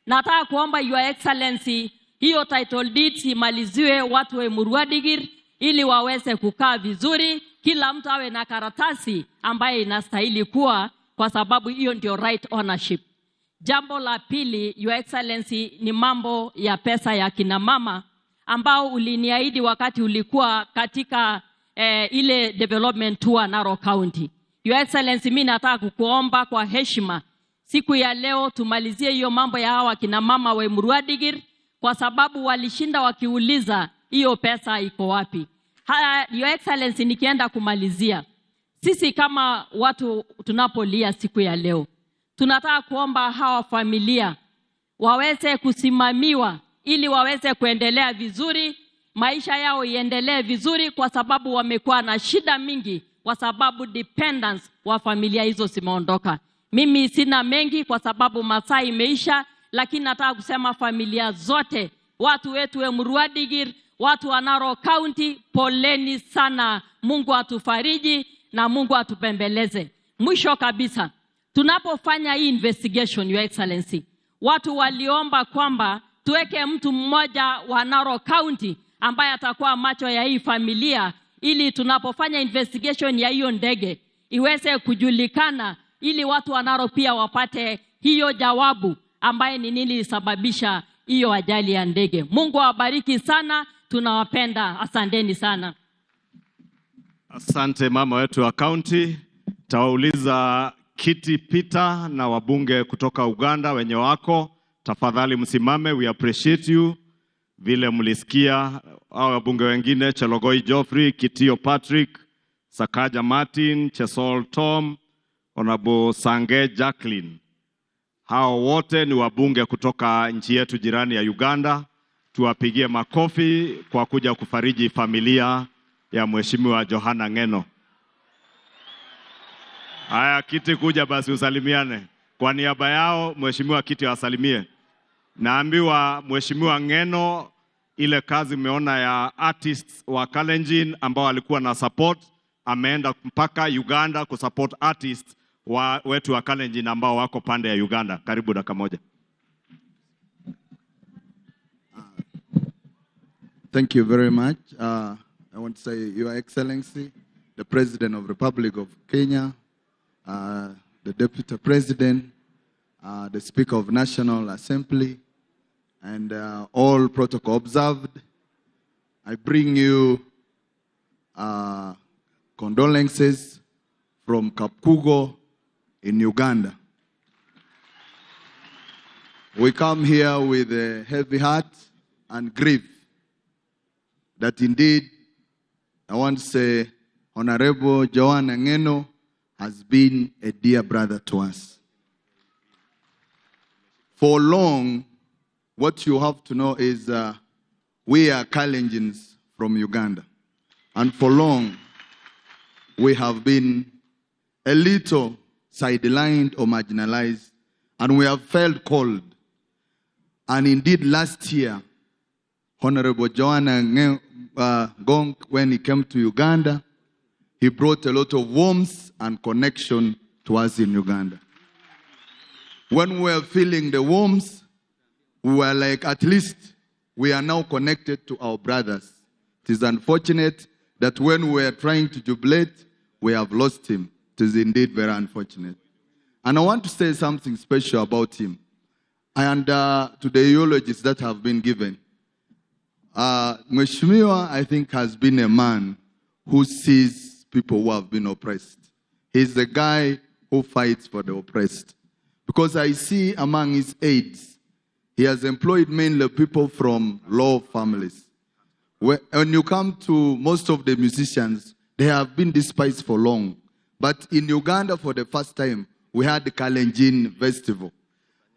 Nataka kuomba Your Excellency, hiyo title deed imaliziwe watu wa Emurua Dikirr ili waweze kukaa vizuri, kila mtu awe na karatasi ambaye inastahili kuwa, kwa sababu hiyo ndio right ownership. Jambo la pili, Your Excellency, ni mambo ya pesa ya kina mama ambao uliniahidi wakati ulikuwa katika ile development tour Narok County. Your Excellency, mimi nataka kukuomba kwa heshima siku ya leo tumalizie hiyo mambo ya hawa kina mama wa Emurua Dikirr, kwa sababu walishinda wakiuliza hiyo pesa iko wapi. Your Excellency, nikienda kumalizia, sisi kama watu tunapolia siku ya leo, tunataka kuomba hawa familia waweze kusimamiwa ili waweze kuendelea vizuri, maisha yao iendelee vizuri, kwa sababu wamekuwa na shida mingi, kwa sababu dependence wa familia hizo simeondoka. Mimi sina mengi kwa sababu masaa imeisha, lakini nataka kusema familia zote, watu wetu wa Emurua Dikirr, watu wa Narok County, poleni sana. Mungu atufariji na Mungu atupembeleze. Mwisho kabisa, tunapofanya hii investigation, Your Excellency, watu waliomba kwamba tuweke mtu mmoja wa Narok County ambaye atakuwa macho ya hii familia, ili tunapofanya investigation ya hiyo ndege iweze kujulikana, ili watu wa Narok pia wapate hiyo jawabu ambaye ni nini sababisha hiyo ajali ya ndege. Mungu awabariki sana, tunawapenda, asanteni sana. Asante mama wetu wa county. Tawauliza Kiti Peter na wabunge kutoka Uganda wenye wako, tafadhali msimame, we appreciate you. Vile mlisikia hao wabunge wengine, Chelogoi Geoffrey, Kitio Patrick, Sakaja Martin, Chesol Tom, Honorable Sange Jacqueline. Hao wote ni wabunge kutoka nchi yetu jirani ya Uganda. Tuwapigie makofi kwa kuja kufariji familia ya Mheshimiwa Johana Ng'eno. Haya, Kiti kuja basi usalimiane. Kwa niaba yao Mheshimiwa Kiti asalimie. Naambiwa Mheshimiwa Ng'eno, ile kazi umeona ya artists wa Kalenjin ambao walikuwa na support, ameenda mpaka Uganda kusupport artists wetu wa Kalenjin ambao wako pande ya Uganda. Karibu dakika moja. Thank you very much. I want to say, Your Excellency, the President of the Republic of Kenya, the Deputy President, the Speaker of National Assembly, and all protocol observed, I bring you condolences from Kapkugo in Uganda. We come here with a heavy heart and grief that indeed, I want to say, Honorable Johana Ng'eno has been a dear brother to us. For long, what you have to know is we are Kalenjins from Uganda. And for long, we have been a little sidelined or marginalized, and we have felt cold. And indeed, last year, Honorable Johana Ngong, when he came to Uganda, he brought a lot of warmth and connection to us in Uganda. When we were feeling the warmth, we were like, at least we are now connected to our brothers. It is unfortunate that when we are trying to jubilate, we have lost him. It is indeed very unfortunate. And I want to say something special about him. And to the eulogies that have been given. Mheshimiwa, I think, has been a man who sees people who have been oppressed. He's the guy who fights for the oppressed. Because I see among his aides, he has employed mainly people from low families. When you come to most of the musicians, they have been despised for long. But in Uganda, for the first time, we had the Kalenjin Festival.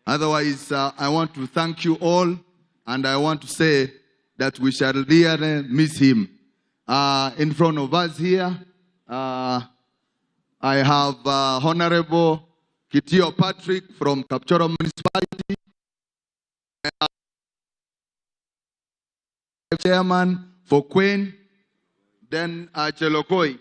Otherwise, I want to thank you all, and I want to say that we shall really miss him. In front of us here, I have Honorable Kitio Patrick from Kapchorwa Municipality, Chairman for Queen, then Chelogoi,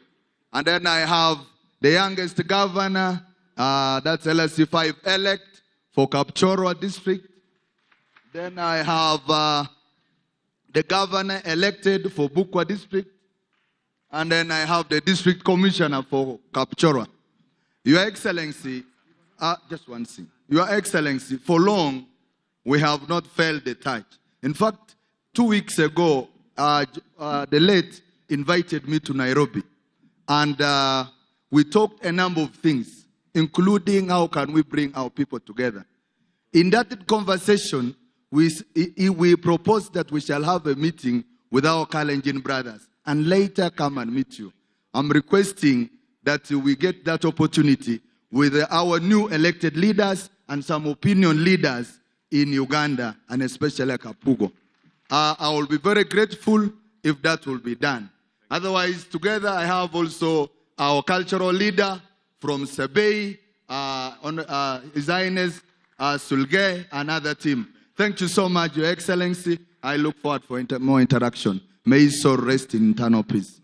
and then I have the youngest governor, that's LSC5 elect for Kapchorwa district. Then I have the governor elected for Bukwa district. And then I have the district commissioner for Kapchorwa. Your Excellency, just one thing. Your Excellency, for long, we have not felt the touch. In fact, 2 weeks ago, the late invited me to Nairobi. And we talked a number of things, including how can we bring our people together. In that conversation, we proposed that we shall have a meeting with our Kalenjin brothers and later come and meet you. I'm requesting that we get that opportunity with our new elected leaders and some opinion leaders in Uganda and especially Kapugo. I will be very grateful if that will be done. Otherwise, together I have also our cultural leader from Sebei, His Highness Sulge, another team. Thank you so much, Your Excellency. I look forward for more interaction. May his soul rest in eternal peace.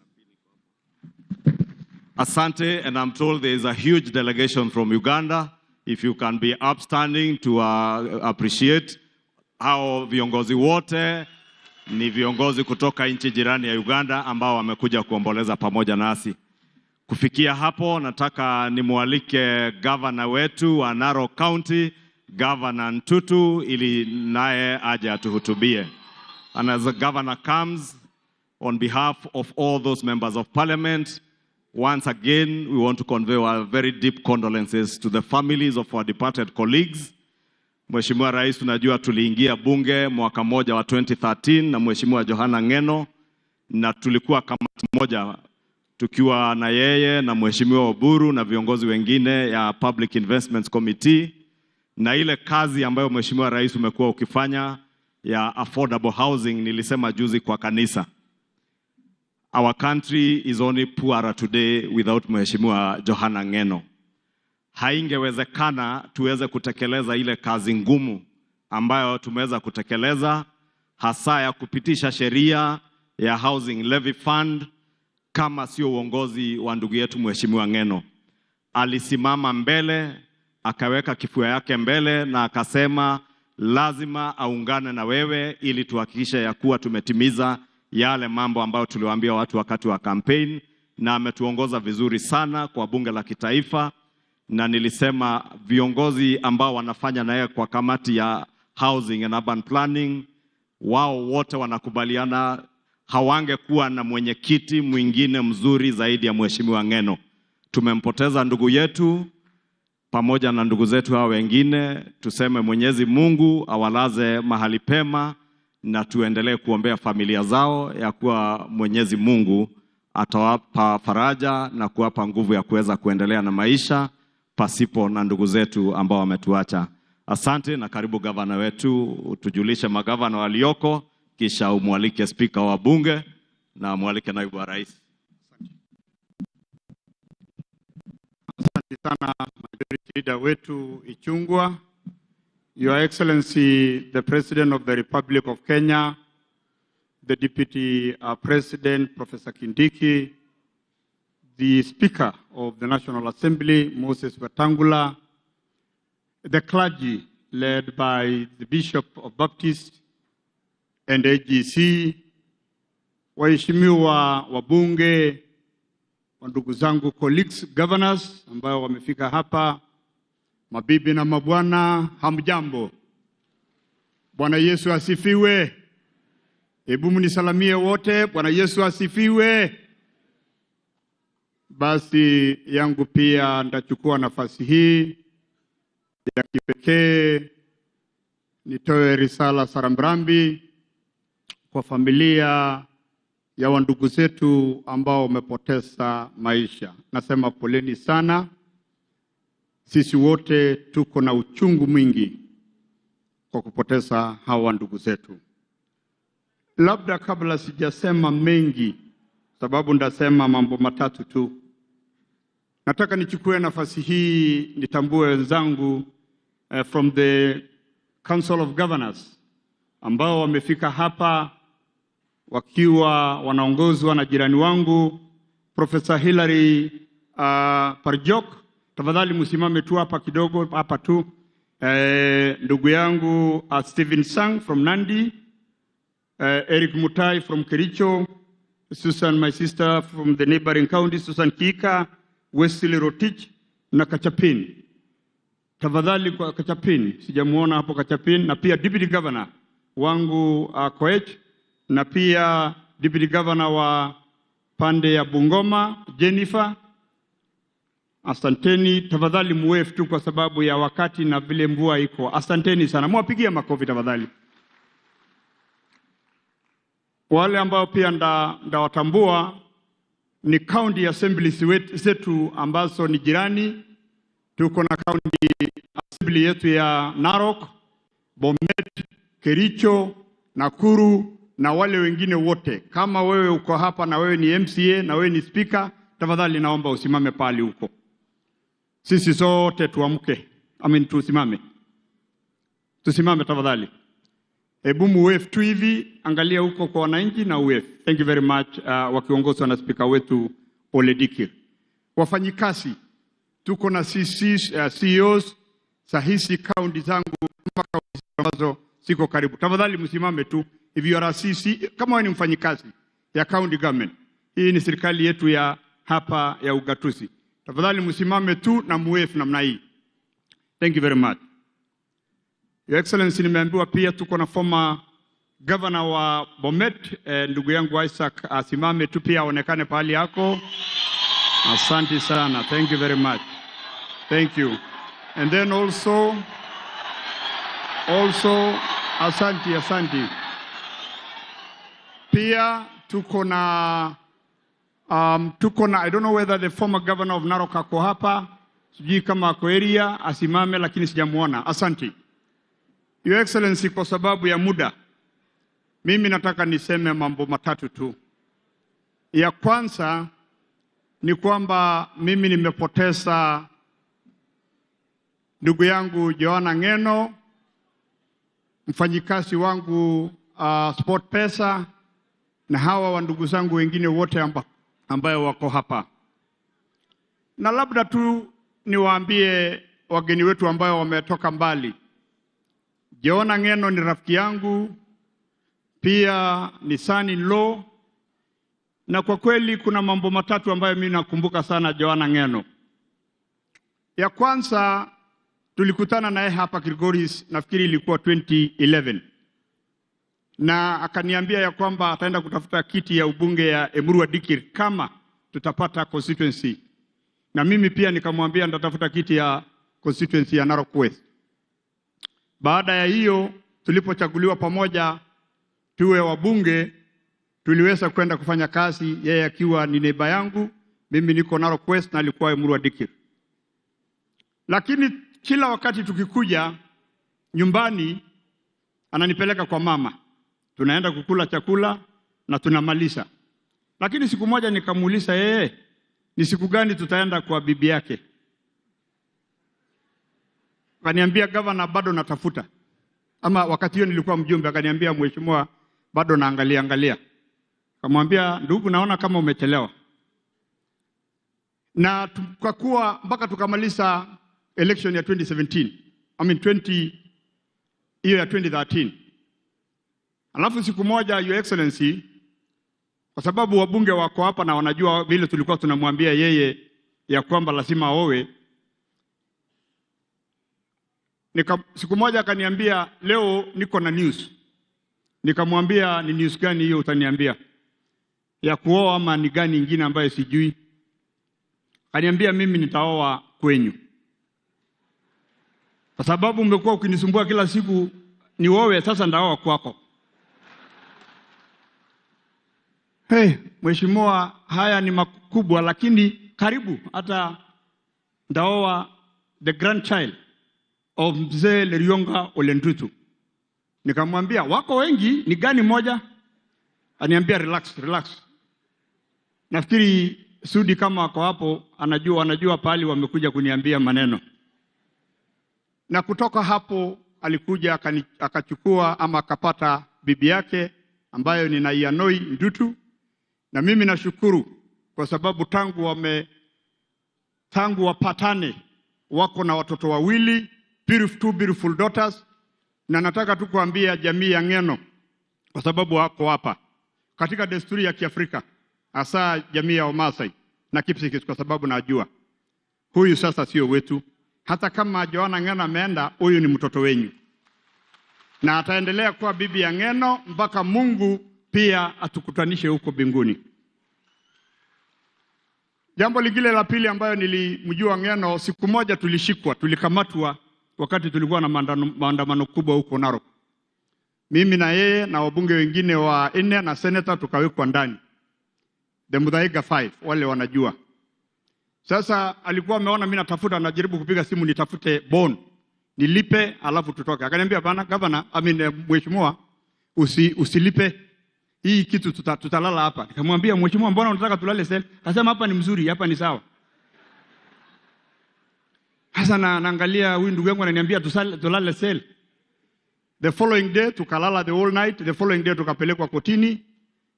Asante, and I'm told there is a huge delegation from Uganda. If you can be upstanding to appreciate how viongozi wote ni viongozi kutoka nchi jirani ya Uganda ambao wamekuja kuomboleza pamoja nasi. Kufikia hapo, nataka nimwalike governor wetu wa Narok County, Governor Ntutu, ili naye aje atuhutubie. And as the governor comes, on behalf of all those members of parliament, once again, we want to convey our very deep condolences to the families of our departed colleagues. Mheshimiwa Rais, tunajua tuliingia bunge mwaka moja wa 2013 na Mheshimiwa Johana Ngeno, na tulikuwa kamati moja tukiwa na yeye na Mheshimiwa Oburu na viongozi wengine ya Public Investments Committee, na ile kazi ambayo Mheshimiwa Rais umekuwa ukifanya ya affordable housing nilisema juzi kwa kanisa. Our country is only poorer today without Mheshimiwa Johana Ngeno. Haingewezekana tuweze kutekeleza ile kazi ngumu ambayo tumeweza kutekeleza, hasa ya kupitisha sheria ya Housing Levy Fund, kama sio uongozi wa ndugu yetu Mheshimiwa Ngeno. Alisimama mbele, akaweka kifua yake mbele na akasema lazima aungane na wewe ili tuhakikishe ya kuwa tumetimiza yale mambo ambayo tuliwaambia watu wakati wa campaign, na ametuongoza vizuri sana kwa bunge la kitaifa. Na nilisema viongozi ambao wanafanya na yeye kwa kamati ya Housing and Urban Planning, wao wote wanakubaliana hawangekuwa na mwenyekiti mwingine mzuri zaidi ya Mheshimiwa Ngeno. Tumempoteza ndugu yetu pamoja na ndugu zetu hao wengine. Tuseme Mwenyezi Mungu awalaze mahali pema, na tuendelee kuombea familia zao ya kuwa Mwenyezi Mungu atawapa faraja na kuwapa nguvu ya kuweza kuendelea na maisha pasipo na ndugu zetu ambao wametuacha. Asante, na karibu gavana wetu, utujulishe magavana walioko, kisha umwalike spika wa bunge na mwalike naibu wa rais. Asante sana majority leader wetu Ichungwa, Your Excellency the President of the Republic of Kenya, the Deputy President Professor Kindiki, the Speaker of the National Assembly Moses Wetangula, the clergy led by the Bishop of Baptist and AGC, waheshimiwa wabunge, ndugu zangu colleagues governors ambao wamefika hapa, mabibi na mabwana, hamjambo. Bwana Yesu asifiwe. Hebu mnisalamie wote, Bwana Yesu asifiwe. Basi yangu pia ndachukua nafasi hii ya kipekee nitoe risala saramrambi kwa familia ya wandugu zetu ambao wamepoteza maisha. Nasema poleni sana. Sisi wote tuko na uchungu mwingi kwa kupoteza hawa ndugu zetu. Labda kabla sijasema mengi, sababu ndasema mambo matatu tu, nataka nichukue nafasi hii nitambue wenzangu from the Council of Governors ambao wamefika hapa wakiwa wanaongozwa na jirani wangu Professor Hilary Parjok, tafadhali msimame tu hapa kidogo, hapa tu. Ndugu yangu Stephen Sang from Nandi, Eric Mutai from Kericho, Susan, my sister from the neighboring county, Susan Kika, Wesley Rotich na Kachapin. Tafadhali kwa Kachapin, sijamuona hapo Kachapin, na pia Deputy Governor wangu Koech, na pia Deputy Governor wa pande ya Bungoma, Jennifer. Asanteni, tafadhali muwave tu kwa sababu ya wakati na vile mvua iko. Asanteni sana, mwapigia makofi tafadhali. Wale ambao pia ndawatambua ni county assemblies zetu ambazo ni jirani. Tuko na county assembly yetu ya Narok, Bomet, Kericho, Nakuru na wale wengine wote. Kama wewe uko hapa na wewe ni MCA na wewe ni speaker, tafadhali naomba usimame pale huko. Sisi sote tuamke. Tusimame. Tusimame tafadhali. Hebu muwave tu hivi, angalia huko kwa wananchi na uwave. Thank you very much, wakiongozwa na speaker wetu Ole Dikir. Wafanyikazi, tuko na CEOs sahisi county zangu ambazo siko karibu. Tafadhali msimame tu. If you are a CC, kama wewe ni mfanyikazi ya county government, hii ni serikali yetu ya hapa ya ugatuzi. Tafadhali msimame tu na muwave namna hii. Thank you very much. Your Excellency, nimeambiwa pia tuko na former governor wa Bomet, ndugu yangu Isaac, asimame tu pia aonekane pahali yako. Asante sana. Thank you very much. Thank you. And then also asante. Pia tuko na I don't know whether the former governor of Narok ako hapa, sijui kama ako area, asimame lakini sijamuona. Asante. Your Excellency, kwa sababu ya muda, mimi nataka niseme mambo matatu tu. Ya kwanza ni kwamba mimi nimepoteza ndugu yangu Joanna Ngeno, mfanyikazi wangu Sport Pesa, na hawa wa ndugu zangu wengine wote ambayo wako hapa. Na labda tu niwaambie wageni wetu ambao wametoka mbali. Joanna Ngeno ni rafiki yangu, pia ni son-in-law, na kwa kweli kuna mambo matatu ambayo mimi nakumbuka sana Joanna Ngeno. Ya kwanza, tulikutana naye hapa Kilgoris, nafikiri ilikuwa 2011. Na akaniambia ya kwamba ataenda kutafuta kiti ya ubunge ya Emurua Dikir kama tutapata constituency. Na mimi pia nikamwambia nitatafuta kiti ya constituency ya Narok West. Baada ya hiyo, tulipochaguliwa pamoja tuwe wabunge, tuliweza kwenda kufanya kazi, yeye akiwa ni neighbor yangu, mimi niko Narok West na alikuwa Emurua Dikir. Lakini kila wakati tukikuja nyumbani ananipeleka kwa mama. Tunaenda kukula chakula na tunamaliza. Lakini siku moja nikamuuliza yeye, ni siku gani tutaenda kwa bibi yake? Akaniambia, governor, bado natafuta. Ama wakati hiyo nilikuwa mjumbe, akaniambia, mheshimiwa, bado naangalia. Akamwambia, ndugu, naona kama umechelewa. Na tukakuwa mpaka tukamaliza election ya 2017. Hiyo ya 2013. Alafu siku moja, Your Excellency, kwa sababu wabunge wako hapa na wanajua vile tulikuwa tunamwambia yeye ya kwamba lazima aowe. Siku moja akaniambia, leo niko na news. Nikamwambia, ni news gani hiyo utaniambia? Ya kuoa ama ni gani nyingine ambayo sijui? Akaniambia, mimi nitaoa kwenyu. Kwa sababu umekuwa ukinisumbua kila siku ni wewe, sasa ndaoa kwako. Mheshimiwa, haya ni makubwa, lakini karibu hata ndaoa the grandchild of Mzee Lerionga Ole Ntutu. Nikamwambia, wako wengi, ni gani moja? Aniambia, relax. Nafikiri Sudi kama wako hapo anajua pali wamekuja kuniambia maneno. Na kutoka hapo alikuja akachukua ama akapata bibi yake ambayo ni Naiyanoi Ndutu. Na mimi nashukuru kwa sababu tangu tangu wapatane wako na watoto wawili, two beautiful daughters, na nataka tu kuambia jamii ya Ng'eno kwa sababu wako hapa katika desturi ya Kiafrika, hasa jamii ya Wamasai na Kipsigis, kwa sababu najua huyu sasa sio wetu. Hata kama Joanna Ng'eno ameenda, huyu ni mtoto wenyu na ataendelea kuwa bibi ya Ng'eno mpaka Mungu pia atukutanishe huko mbinguni. Jambo lingine la pili ambayo nilimjua Ng'eno, siku moja tulikamatwa wakati tulikuwa na maandamano kubwa huko Narok. Mimi na yeye na wabunge wengine wa 4 na senator tukawekwa ndani. The Muthaiga 5, wale wanajua. Sasa alikuwa ameona mimi natafuta, najaribu kupiga simu nitafute bond, nilipe alafu tutoke. Akaniambia bana governor, mheshimiwa, usilipe hii kitu, tutalala hapa. Nikamwambia mheshimiwa, mbona unataka tulale sel? Akasema hapa ni mzuri, hapa ni sawa. Sasa naangalia huyu ndugu yangu ananiambia tulale sel. The following day tukalala the whole night. The following day tukapelekwa kotini.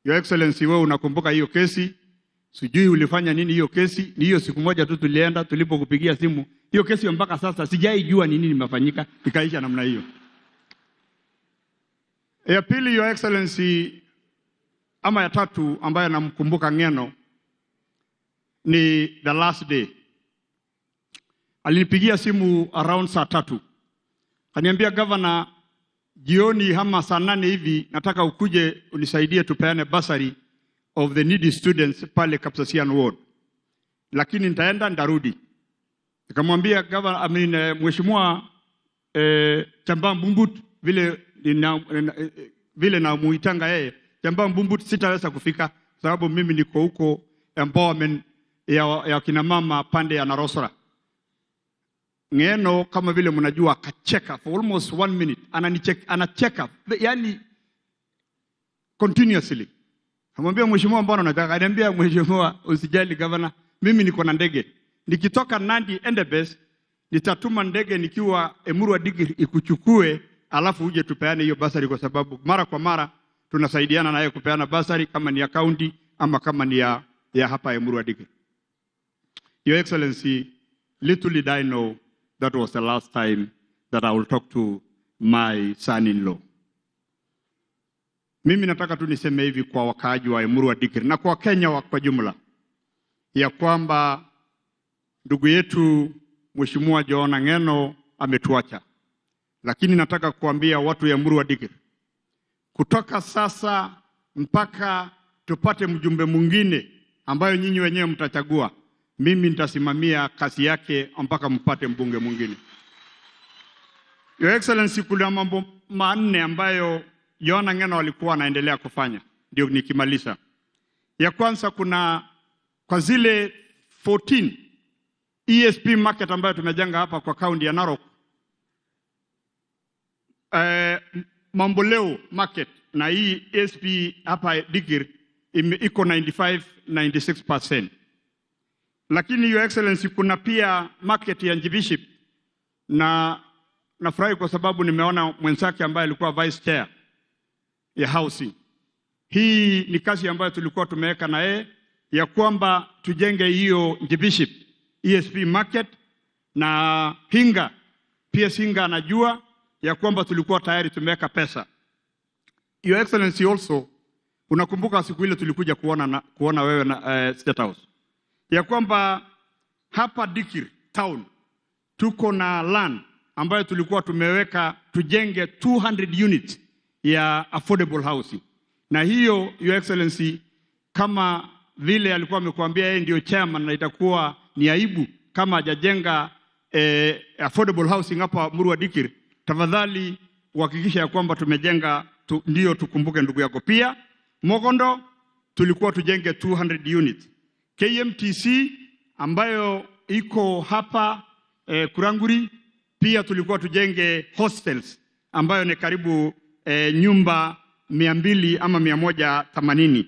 Your Excellency, wewe unakumbuka hiyo kesi? Sijui ulifanya nini hiyo kesi. Ni hiyo siku moja tu tulienda, tulipokupigia simu. Hiyo kesi mpaka sasa sijaijua ni nini imefanyika, ikaisha namna hiyo. Ya pili, Your Excellency, ama ya tatu ambayo namkumbuka Ng'eno ni the last day. Alinipigia simu around saa 3. Kaniambia governor, jioni ama saa 8 hivi nataka ukuje unisaidie tupeane bursary of the needy students pale Kapsasian ward. Lakini nitaenda ndarudi. Nikamwambia governor, mheshimiwa Chamba Mbumbut, vile na muitanga yeye, Chamba Mbumbut sitaweza kufika sababu mimi niko huko empowerment ya kina mama pande ya Narosora. Ng'eno kama vile mnajua akacheka for almost 1 minute, anacheka yani continuously. Kamwambia mheshimiwa, mbona unataka? Ananiambia mheshimiwa, usijali governor, mimi niko na ndege. Nikitoka Nandi Endebess nitatuma ndege nikiwa Emurua Dikir ikuchukue, alafu uje tupeane hiyo basari, kwa sababu mara kwa mara tunasaidiana naye kupeana basari kama ni ya county ama kama ni ya hapa Emurua Dikir. Your Excellency, little did I know that was the last time that I will talk to my son-in-law. Mimi nataka tu niseme hivi kwa wakaaji wa Emurua Dikir na kwa Kenya kwa jumla, ya kwamba ndugu yetu Mheshimiwa Joanna Ng'eno ametuacha. Lakini nataka kuambia watu ya Emurua Dikir, kutoka sasa mpaka tupate mjumbe mwingine ambayo nyinyi wenyewe mtachagua, mimi nitasimamia kazi yake mpaka mpate mbunge mwingine. Your Excellency, kuna mambo 4 ambayo Joanna Ng'eno alikuwa anaendelea kufanya, ndio nikimaliza. Ya kwanza, kwa zile 14 ESP market ambayo tumejenga hapa kwa kaunti ya Narok, Mamboleo market na hii ESP hapa Dikir iko 96%. Lakini Your Excellency, kuna pia market ya Njibiship, na nafurahi kwa sababu nimeona mwenzake ambaye alikuwa vice chair ya housing. Hii ni kazi ambayo tulikuwa tumeweka na yeye ya kwamba tujenge hiyo Njibiship ESP market, na Hinga pia Singa anajua ya kwamba tulikuwa tayari tumeweka pesa. Your Excellency, also unakumbuka siku ile tulikuja kuona wewe na State House, ya kwamba hapa Dikir town tuko na land ambayo tulikuwa tumeweka tujenge 200 units ya affordable housing. Na hiyo Your Excellency, kama vile alikuwa amekuambia yeye ndio chairman, na itakuwa ni aibu kama hajajenga affordable housing hapa Emurua Dikir, tafadhali uhakikisha ya kwamba tumejenga ndio tukumbuke ndugu yako. Pia Mogondo tulikuwa tujenge 200 units. KMTC ambayo iko hapa Kuranguri pia tulikuwa tujenge hostels ambayo ni karibu nyumba 200 ama 180.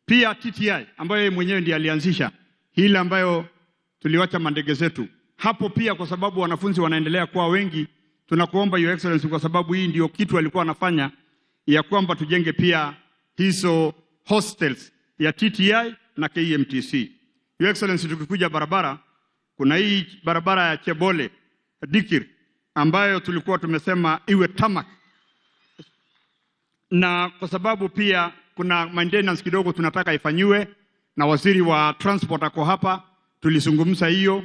Pia TTI ambayo yeye mwenyewe ndiye alianzisha hili ambayo tuliwacha mandege zetu hapo pia, kwa sababu wanafunzi wanaendelea kuwa wengi. Tunakuomba Your Excellency, kwa sababu hii ndio kitu alikuwa anafanya, ya kwamba tujenge pia hizo hostels ya TTI na KMTC. Your Excellency, tukikuja barabara, Kuna hii barabara ya Chebole Dikir ambayo tulikuwa tumesema iwe tamak, na kwa sababu pia kuna maintenance kidogo tunataka ifanyiwe, na waziri wa transport ako hapa, tulizungumza hiyo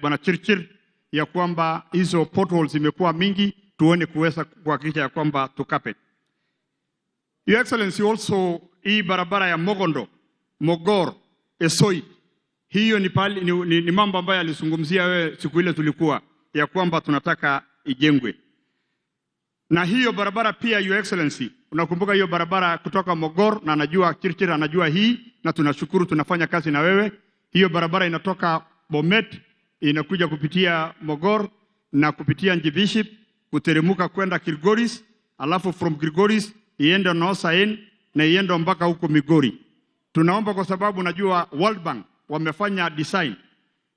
bwana Chirchir ya kwamba hizo potholes zimekuwa mingi, tuone kuweza kuhakikisha ya kwamba tukape. Your Excellency, also hii barabara ya Mogondo, Mogor, Esoi, hiyo ni mambo ambayo alizungumzia wewe siku ile tulikuwa ya kwamba tunataka ijengwe. Na hiyo barabara pia, Your Excellency, unakumbuka hiyo barabara kutoka Mogor, na anajua Chirchir anajua hii, na tunashukuru tunafanya kazi na wewe. Hiyo barabara inatoka Bomet inakuja kupitia Mogor na kupitia Njibiship kuteremuka kwenda Kilgoris, alafu from Kilgoris iende Nosaen na iende mpaka huko Migori. Tunaomba kwa sababu najua World Bank wamefanya design,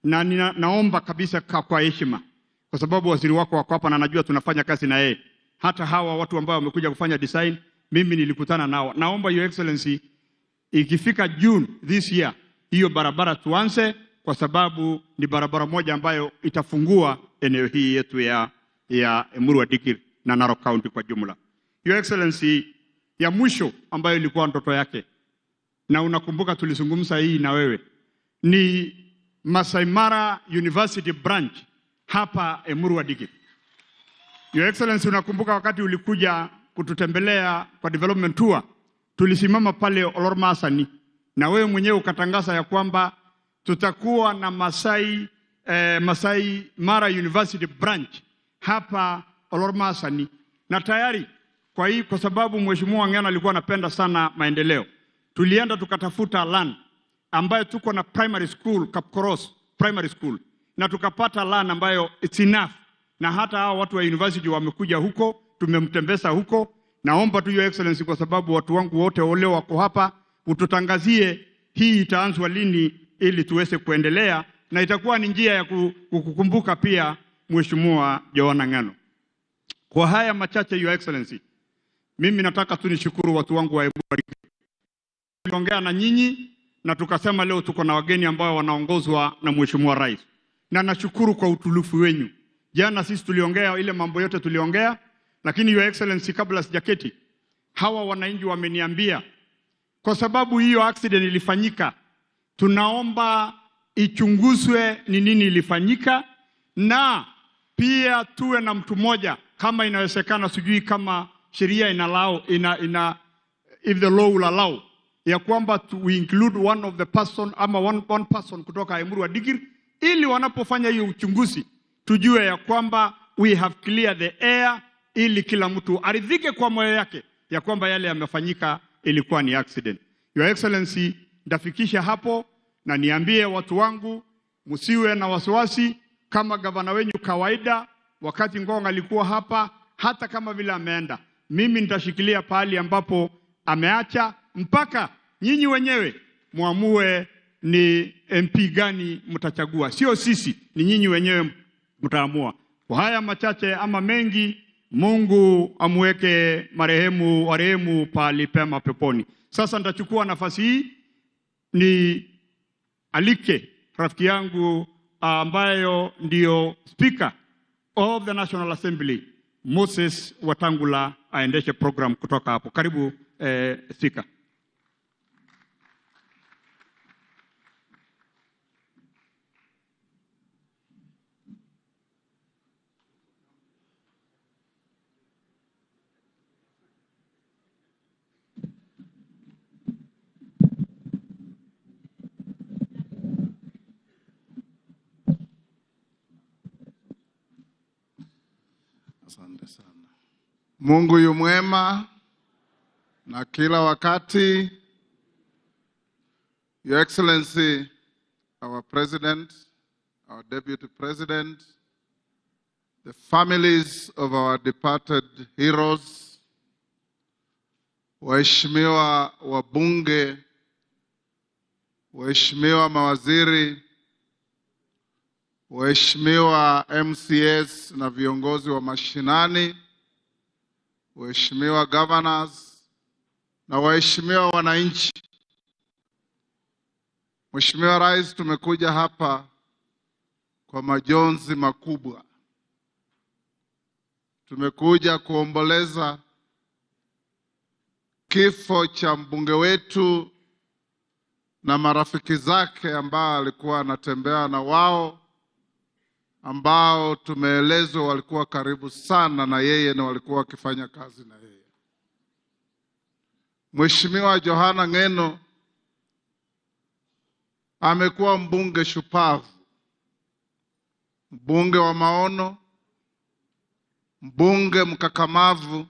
na naomba kabisa kwa heshima, kwa sababu waziri wako wako hapa na najua tunafanya kazi na yeye. Hata hawa watu ambao wamekuja kufanya design mimi nilikutana nao. Naomba Your Excellency, ikifika June this year hiyo barabara tuanze, kwa sababu ni barabara moja ambayo itafungua eneo hii yetu ya Emurua Dikir na Narok County kwa jumla. Your Excellency, ya mwisho ambayo ilikuwa ndoto yake, na unakumbuka tulizungumza hii na wewe, ni Masai Mara University branch hapa Emurua Dikir. Your Excellency, unakumbuka wakati ulikuja kututembelea kwa development tour, tulisimama pale Olormasani na wewe mwenyewe ukatangaza ya kwamba tutakuwa na Masai Mara University branch hapa Olormasani, na tayari kwa sababu Mheshimiwa Ng'eno alikuwa anapenda sana maendeleo, tulienda tukatafuta land ambayo tuko na primary school, Kapkoros primary school, na tukapata land ambayo it's enough, na hata hao watu wa university wamekuja huko, tumemtembeza huko. Naomba tu Your Excellency, kwa sababu watu wangu wote wale wako hapa, ututangazie hii itaanzwa lini ili tuweze kuendelea, na itakuwa ni njia ya kukumbuka pia Mheshimiwa Joanna Ng'eno. Kwa haya machache, Your Excellency, mimi nataka tu nishukuru watu wangu wa Emurua Dikir. Tuliongea na nyinyi na tukasema leo tuko na wageni ambao wanaongozwa na Mheshimiwa Rais, na nashukuru kwa utulivu wenu. Jana sisi tuliongea ile mambo yote tuliongea, lakini Your Excellency, kabla sijaketi, hawa wananchi wameniambia kwa sababu hiyo accident ilifanyika, tunaomba ichunguzwe ni nini ilifanyika, na pia tuwe na mtu mmoja kama inawezekana, sijui kama sheria if the law will allow, ya kwamba we include one of the person ama one person kutoka Emurua Dikir, ili wanapofanya hiyo uchunguzi tujue ya kwamba we have cleared the air, ili kila mtu aridhike kwa moyo yake ya kwamba yale yamefanyika ilikuwa ni accident. Your Excellency, ndafikisha hapo, na niambie watu wangu msiwe na wasiwasi. Kama gavana wenyu kawaida, wakati Ngong alikuwa hapa, hata kama vile ameenda, mimi nitashikilia pahali ambapo ameacha, mpaka nyinyi wenyewe muamue ni MP gani mtachagua. Sio sisi, ni nyinyi wenyewe mtaamua. Kwa haya machache ama mengi, Mungu amweke warehemu pahali pema peponi. Sasa nitachukua nafasi hii ni alike rafiki yangu ambayo ndio Speaker of the National Assembly, Moses Wetangula, aendeshe program kutoka hapo. Karibu Speaker. Asante sana. Mungu yu mwema na kila wakati. Your Excellency, our President, our Deputy President, the families of our departed heroes, waheshimiwa wabunge, waheshimiwa mawaziri, waheshimiwa MCS na viongozi wa mashinani, waheshimiwa governors na waheshimiwa wananchi. Mheshimiwa Rais, tumekuja hapa kwa majonzi makubwa. Tumekuja kuomboleza kifo cha mbunge wetu na marafiki zake ambao alikuwa anatembea na wao, ambao tumeelezwa walikuwa karibu sana na yeye na walikuwa wakifanya kazi na yeye. Mheshimiwa Johana Ng'eno amekuwa mbunge shupavu, mbunge wa maono, mbunge mkakamavu,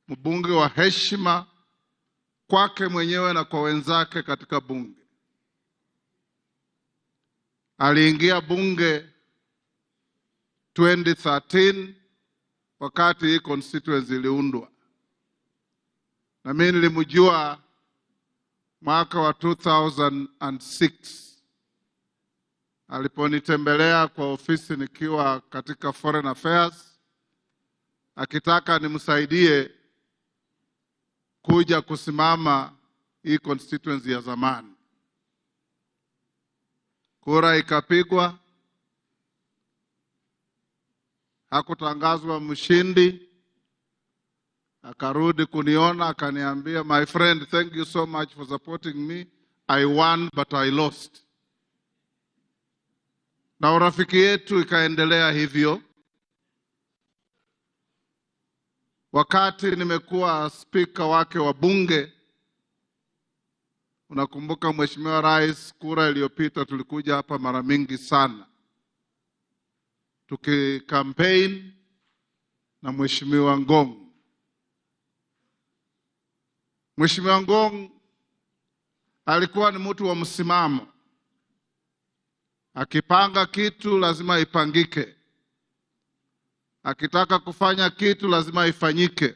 mbunge wa heshima kwake mwenyewe na kwa wenzake katika bunge. Aliingia bunge 2013 wakati hii constituency iliundwa, na mimi nilimjua mwaka wa 2006 aliponitembelea kwa ofisi nikiwa katika Foreign Affairs, akitaka nimsaidie kuja kusimama hii constituency ya zamani. Kura ikapigwa, hakutangazwa mshindi. Akarudi kuniona akaniambia, my friend, thank you so much for supporting me. I won but I lost. Na urafiki yetu ikaendelea hivyo. Wakati nimekuwa spika wake wa bunge, unakumbuka Mheshimiwa Rais, kura iliyopita tulikuja hapa mara mingi sana tukikampaign na Mheshimiwa Ngong. Mheshimiwa Ngong alikuwa ni mtu wa msimamo. Akipanga kitu lazima ipangike. Akitaka kufanya kitu lazima ifanyike.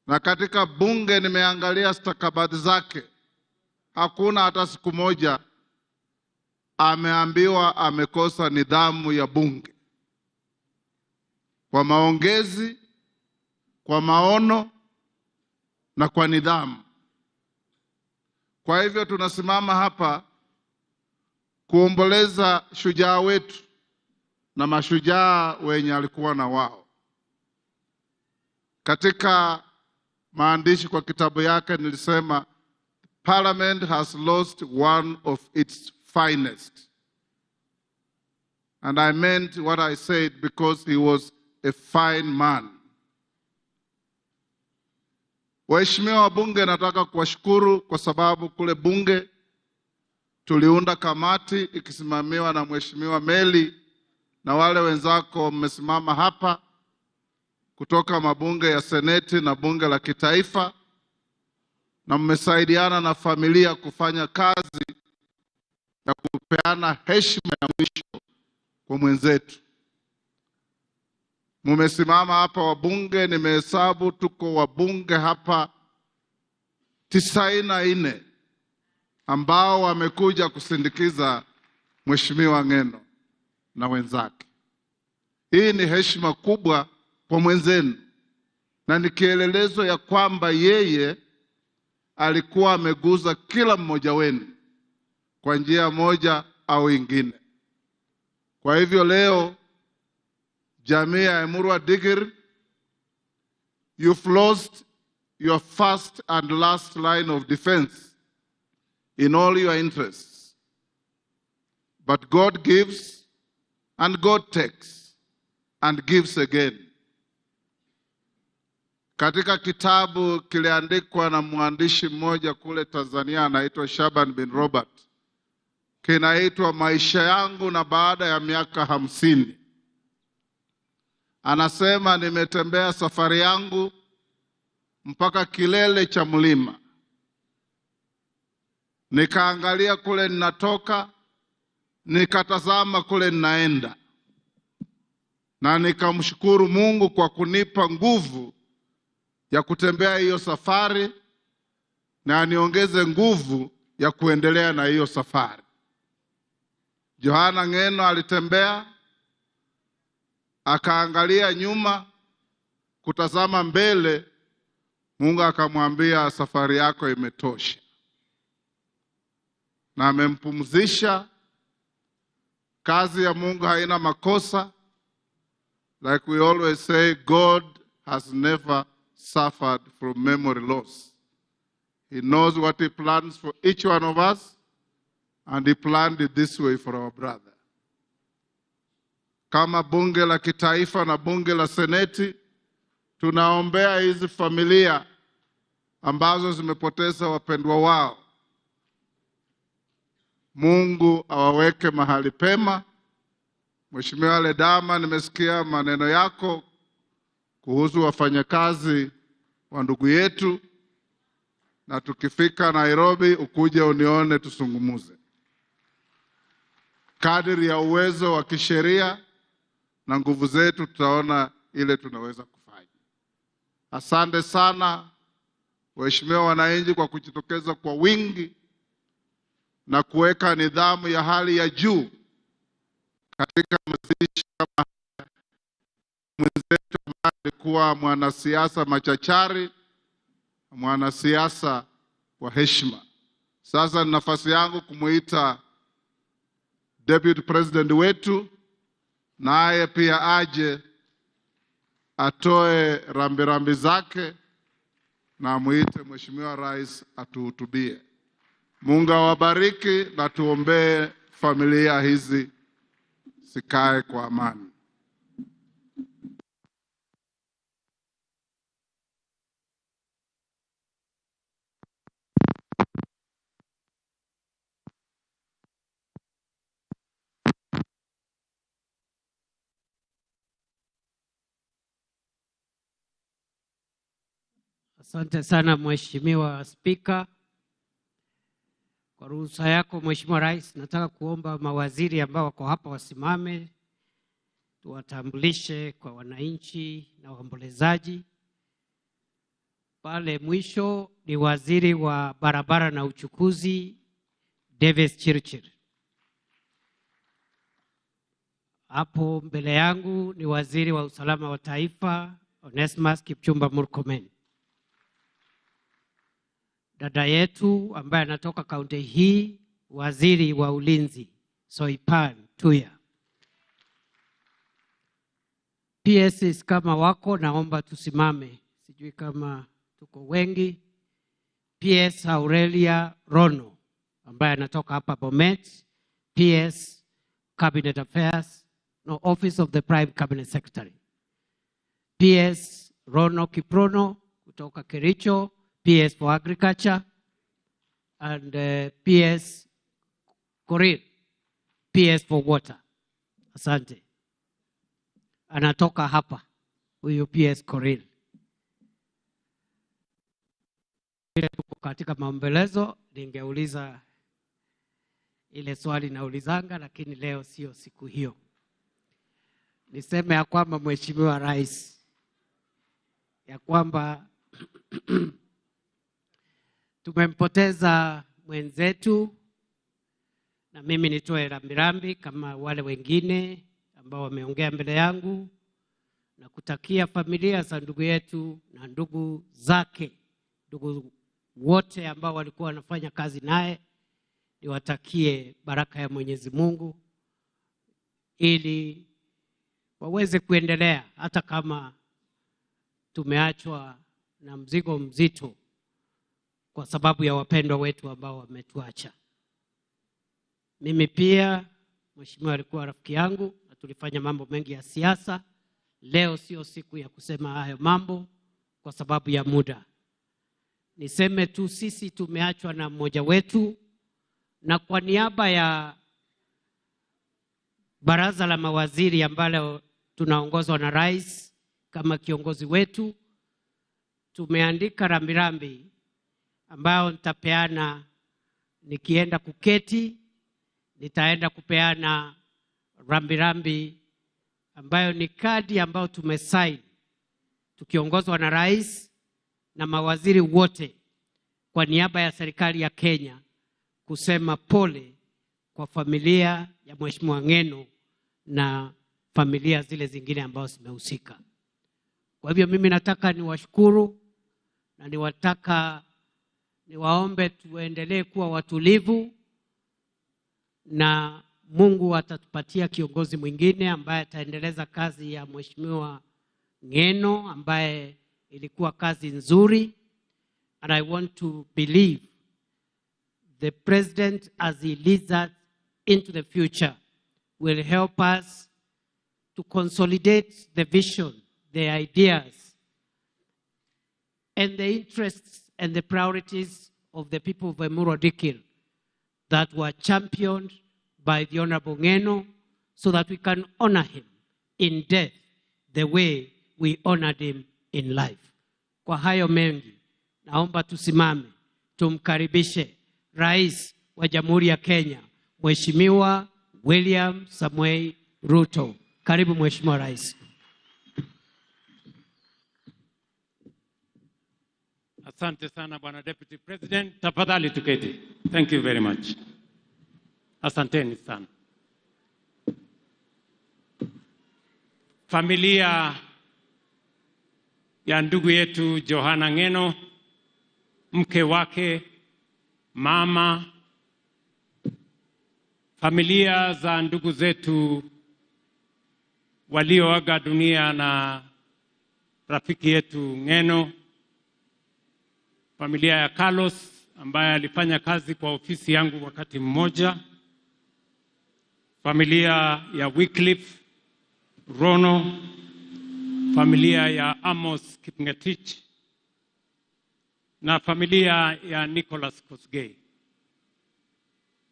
Na katika bunge nimeangalia stakabadhi zake, hakuna hata siku moja ameambiwa amekosa nidhamu ya bunge. Kwa maongezi, kwa maono na kwa nidhamu. Kwa hivyo tunasimama hapa kuomboleza shujaa wetu na mashujaa wenye alikuwa na wao. Katika maandishi kwa kitabu yake nilisema, Parliament has lost one of its finest. And I meant what I said because he was a fine man. Waheshimiwa wabunge, nataka kuwashukuru kwa sababu kule bunge tuliunda kamati ikisimamiwa na Mheshimiwa Meli na wale wenzako mmesimama hapa kutoka mabunge ya seneti na bunge la kitaifa, na mmesaidiana na familia kufanya kazi ya kupeana heshima ya mwisho kwa mwenzetu. Mmesimama hapa wabunge, nimehesabu tuko wabunge hapa 94 ambao wamekuja kusindikiza Mheshimiwa Ng'eno na wenzake. Hii ni heshima kubwa kwa mwenzenu na ni kielelezo ya kwamba yeye alikuwa ameguza kila mmoja wenu kwa njia moja au ingine. Kwa hivyo leo jamii ya Emurua Dikirr, you've lost your first and last line of defense in all your interests. But God gives and God takes and gives again. Katika kitabu kiliandikwa na mwandishi mmoja kule Tanzania anaitwa Shaban bin Robert, kinaitwa Maisha yangu na baada ya miaka 50. Anasema, nimetembea safari yangu mpaka kilele cha mlima. Nikaangalia kule ninatoka, nikatazama kule ninaenda. Na nikamshukuru Mungu kwa kunipa nguvu ya kutembea hiyo safari na aniongeze nguvu ya kuendelea na hiyo safari. Johana Ng'eno alitembea, akaangalia nyuma, kutazama mbele. Mungu akamwambia, safari yako imetosha. Na amempumzisha Kazi ya Mungu haina makosa. Like we always say, God has never suffered from memory loss. He knows what he plans for each one of us, and he planned it this way for our brother. Kama bunge la kitaifa na bunge la seneti, tunaombea hizi familia ambazo zimepoteza wapendwa wao. Mungu awaweke mahali pema. Mheshimiwa Ledama, nimesikia maneno yako kuhusu wafanyakazi wa ndugu yetu, na tukifika Nairobi ukuje unione tusungumuze. Kadiri ya uwezo wa kisheria na nguvu zetu tutaona ile tunaweza kufanya. Asante sana waheshimiwa wananchi kwa kujitokeza kwa wingi na kuweka nidhamu ya hali ya juu katika mazishi kama mwenzetu ambaye alikuwa mwanasiasa machachari, mwanasiasa wa heshima. Sasa ni nafasi yangu kumuita Deputy President wetu, naye pia aje atoe rambirambi zake na muite Mheshimiwa Rais atuhutubie. Mungu awabariki na tuombee familia hizi sikae kwa amani. Asante sana Mheshimiwa Spika. Kwa ruhusa yako Mheshimiwa Rais, nataka kuomba mawaziri ambao wako hapa wasimame tuwatambulishe kwa wananchi na waombolezaji. Pale mwisho ni waziri wa barabara na uchukuzi Davis Chirchir. Hapo mbele yangu ni waziri wa usalama wa taifa Onesmus Kipchumba Murkomen. Dada yetu ambaye anatoka kaunti hii, waziri wa ulinzi Soipan Tuya. PSs kama wako naomba tusimame, sijui kama tuko wengi. PS Aurelia Rono ambaye anatoka hapa Bomet, PS Cabinet Affairs, no, Office of the Prime Cabinet Secretary. PS Rono Kiprono kutoka Kericho, PS for Agriculture, and PS Korir, PS for Water. Asante. Anatoka hapa huyu PS Korir. Tuko katika maombelezo, ningeuliza ile swali naulizanga, lakini leo sio siku hiyo. Niseme ya kwamba Mheshimiwa Rais, ya kwamba tumempoteza mwenzetu, na mimi nitoe rambirambi kama wale wengine ambao wameongea mbele yangu, na kutakia familia za ndugu yetu na ndugu zake, ndugu wote ambao walikuwa wanafanya kazi naye, niwatakie baraka ya Mwenyezi Mungu ili waweze kuendelea hata kama tumeachwa na mzigo mzito kwa sababu ya wapendwa wetu ambao wametuacha. Mimi pia Mheshimiwa alikuwa rafiki yangu na tulifanya mambo mengi ya siasa. Leo sio siku ya kusema hayo mambo kwa sababu ya muda. Niseme tu sisi tumeachwa na mmoja wetu, na kwa niaba ya baraza la mawaziri ambalo tunaongozwa na Rais kama kiongozi wetu, tumeandika rambirambi ambao nitapeana nikienda kuketi. Nitaenda kupeana rambirambi ambayo ni kadi ambayo tumesign tukiongozwa na Rais na mawaziri wote kwa niaba ya serikali ya Kenya, kusema pole kwa familia ya Mheshimiwa Ng'eno na familia zile zingine ambazo zimehusika. Kwa hivyo mimi nataka niwashukuru na niwaombe tuendelee kuwa watulivu na Mungu atatupatia kiongozi mwingine ambaye ataendeleza kazi ya Mheshimiwa Ng'eno ambaye ilikuwa kazi nzuri. And I want to believe the president, as he leads us into the future, will help us to consolidate the vision, the ideas, and the interests and the priorities of the people of Emurua Dikir that were championed by the Honorable Ng'eno, so that we can honor him in death the way we honored him in life. Kwa hayo mengi, naomba tusimame, tumkaribishe Rais wa Jamhuri ya Kenya, Mheshimiwa William Samoei Ruto. Karibu Mheshimiwa Rais. Asante sana Bwana Deputy President. Tafadhali tuketi. Thank you very much. Asanteni sana. Familia ya ndugu yetu Johana Ng'eno, mke wake, mama, familia za ndugu zetu walioaga dunia na rafiki yetu Ng'eno, familia ya Carlos ambaye alifanya kazi kwa ofisi yangu wakati mmoja, familia ya Wycliffe Rono, familia ya Amos Kipngetich na familia ya Nicholas Kosgei.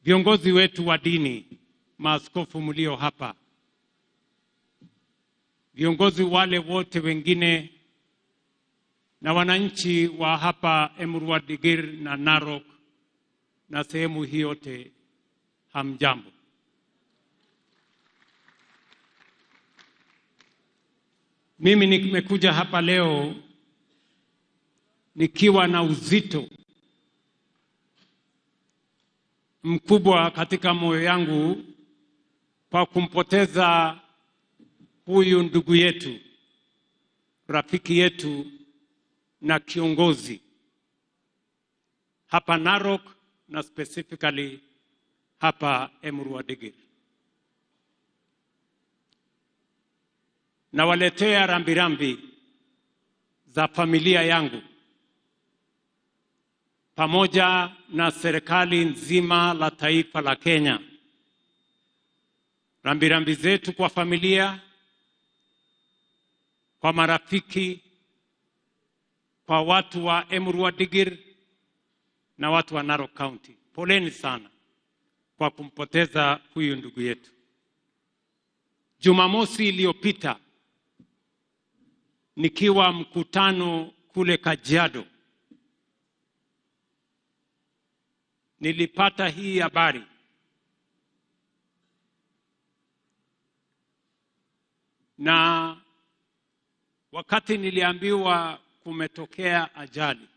Viongozi wetu wa dini, maaskofu mlio hapa, viongozi wale wote wengine na wananchi wa hapa Emurua Dikir na Narok na sehemu hii yote, hamjambo. Mimi nimekuja hapa leo nikiwa na uzito mkubwa katika moyo yangu kwa kumpoteza huyu ndugu yetu, rafiki yetu na kiongozi hapa Narok na specifically hapa Emurua Dikir. Na waletea rambirambi za familia yangu pamoja na serikali nzima la taifa la Kenya. Rambirambi zetu kwa familia, kwa marafiki, kwa watu wa Emurua Dikir na watu wa Narok County. Poleni sana kwa kumpoteza huyu ndugu yetu. Jumamosi iliyopita nikiwa mkutano kule Kajiado, nilipata hii habari. Na wakati niliambiwa kumetokea ajali,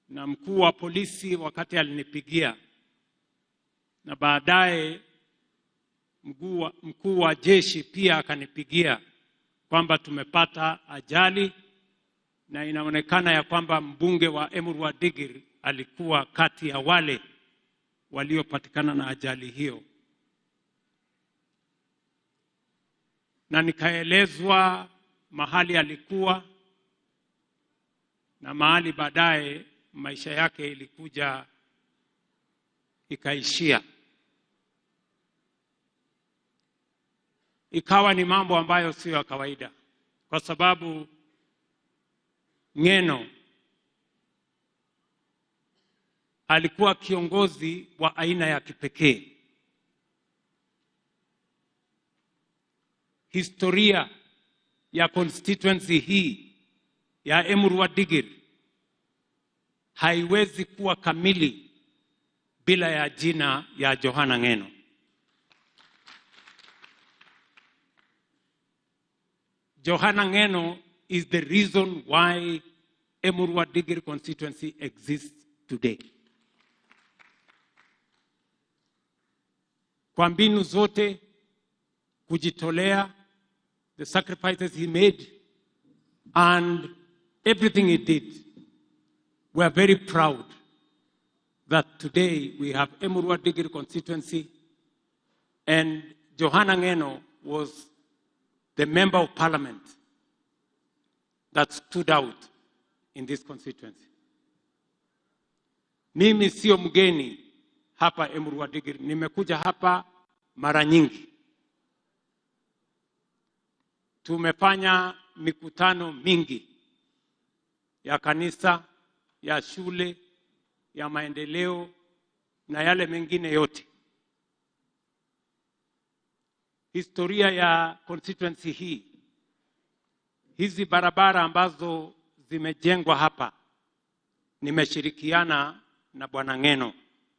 na mkuu wa polisi wakati alinipigia, na baadaye mkuu wa jeshi pia akanipigia kwamba tumepata ajali, na inaonekana ya kwamba mbunge wa Emurua Dikir alikuwa kati ya wale waliopatikana na ajali hiyo. Na nikaelezwa mahali alikuwa na mahali baadaye maisha yake ilikuja ikaishia. Ikawa ni mambo ambayo sio ya kawaida, kwa sababu Ng'eno alikuwa kiongozi wa aina ya kipekee. Historia ya constituency hii ya Emurua Dikir haiwezi kuwa kamili bila ya jina ya Johana Ng'eno. Johana Ng'eno is the reason why Emurua Dikir constituency exists today. Kwa mbinu zote, kujitolea, the sacrifices he made, and everything he did, we are very proud that today we have Emurua Digiri constituency, and Johanna Ngeno was the member of parliament that stood out in this constituency. Mimi sio mgeni hapa Emurua Digiri, nimekuja hapa mara nyingi. Tumefanya mikutano mingi ya kanisa, ya shule, ya maendeleo na yale mengine yote. Historia ya constituency hii, hizi barabara ambazo zimejengwa hapa, nimeshirikiana na Bwana Ngeno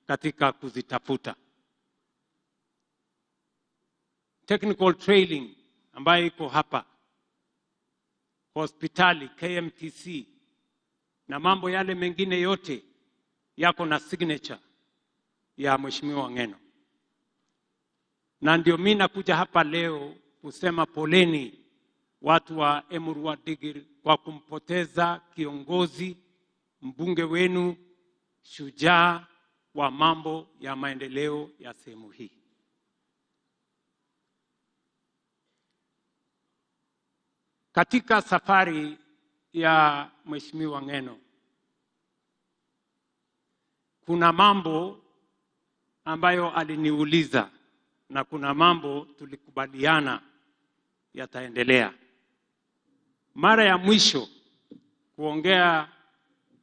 katika kuzitafuta. Technical training ambayo iko hapa, hospitali, KMTC na mambo yale mengine yote yako na signature ya Mheshimiwa Ngeno. Na ndio mimi nakuja hapa leo kusema poleni watu wa Emurua Digiri kwa kumpoteza kiongozi, mbunge wenu, shujaa wa mambo ya maendeleo ya sehemu hii. Katika safari ya Mheshimiwa Ngeno, kuna mambo ambayo aliniuliza na kuna mambo tulikubaliana yataendelea. Mara ya mwisho kuongea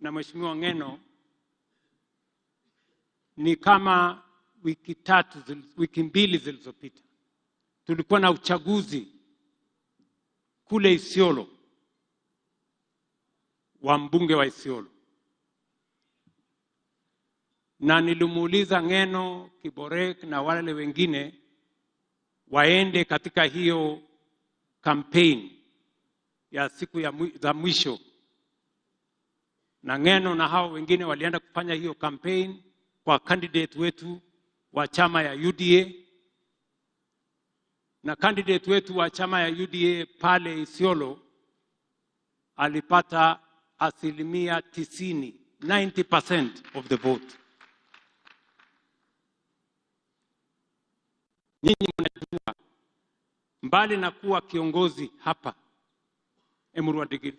na Mheshimiwa Ngeno ni kama wiki mbili zilizopita. Tulikuwa na uchaguzi kule Isiolo wa mbunge wa Isiolo. Na nilimuuliza Ngeno, Kiborek na wale wengine waende katika hiyo campaign ya siku za mwisho. Na Ngeno na hao wengine walienda kufanya hiyo campaign kwa candidate wetu wa chama ya UDA. Na candidate wetu wa chama ya UDA pale Isiolo alipata 90% of the vote. Nyinyi mnajua, mbali na kuwa kiongozi hapa Emurua Digiri,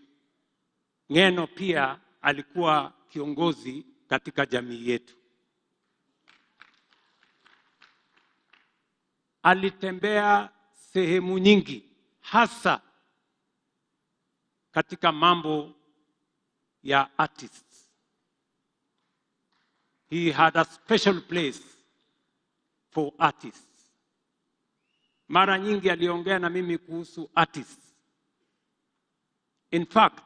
Ngeno pia alikuwa kiongozi katika jamii yetu. Alitembea sehemu nyingi, hasa katika mambo ya artists. He had a special place for artists. Mara nyingi aliongea na mimi kuhusu artists. In fact,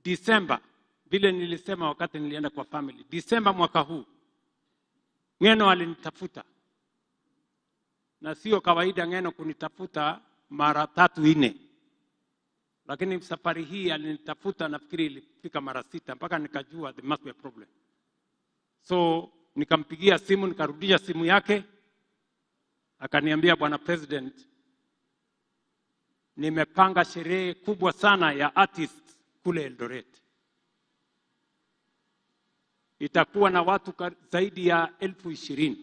December, vile nilisema wakati nilienda kwa family, December mwaka huu, Ngeno alinitafuta. Na sio kawaida Ngeno kunitafuta mara 3-4. Lakini safari hii alinitafuta, nafikiri ilifika mara 6 mpaka nikajua there must be a problem. So nikampigia simu, nikarudisha simu yake, akaniambia, Bwana President, nimepanga sherehe kubwa sana ya artists kule Eldoret. Itakuwa na watu zaidi ya 20,000.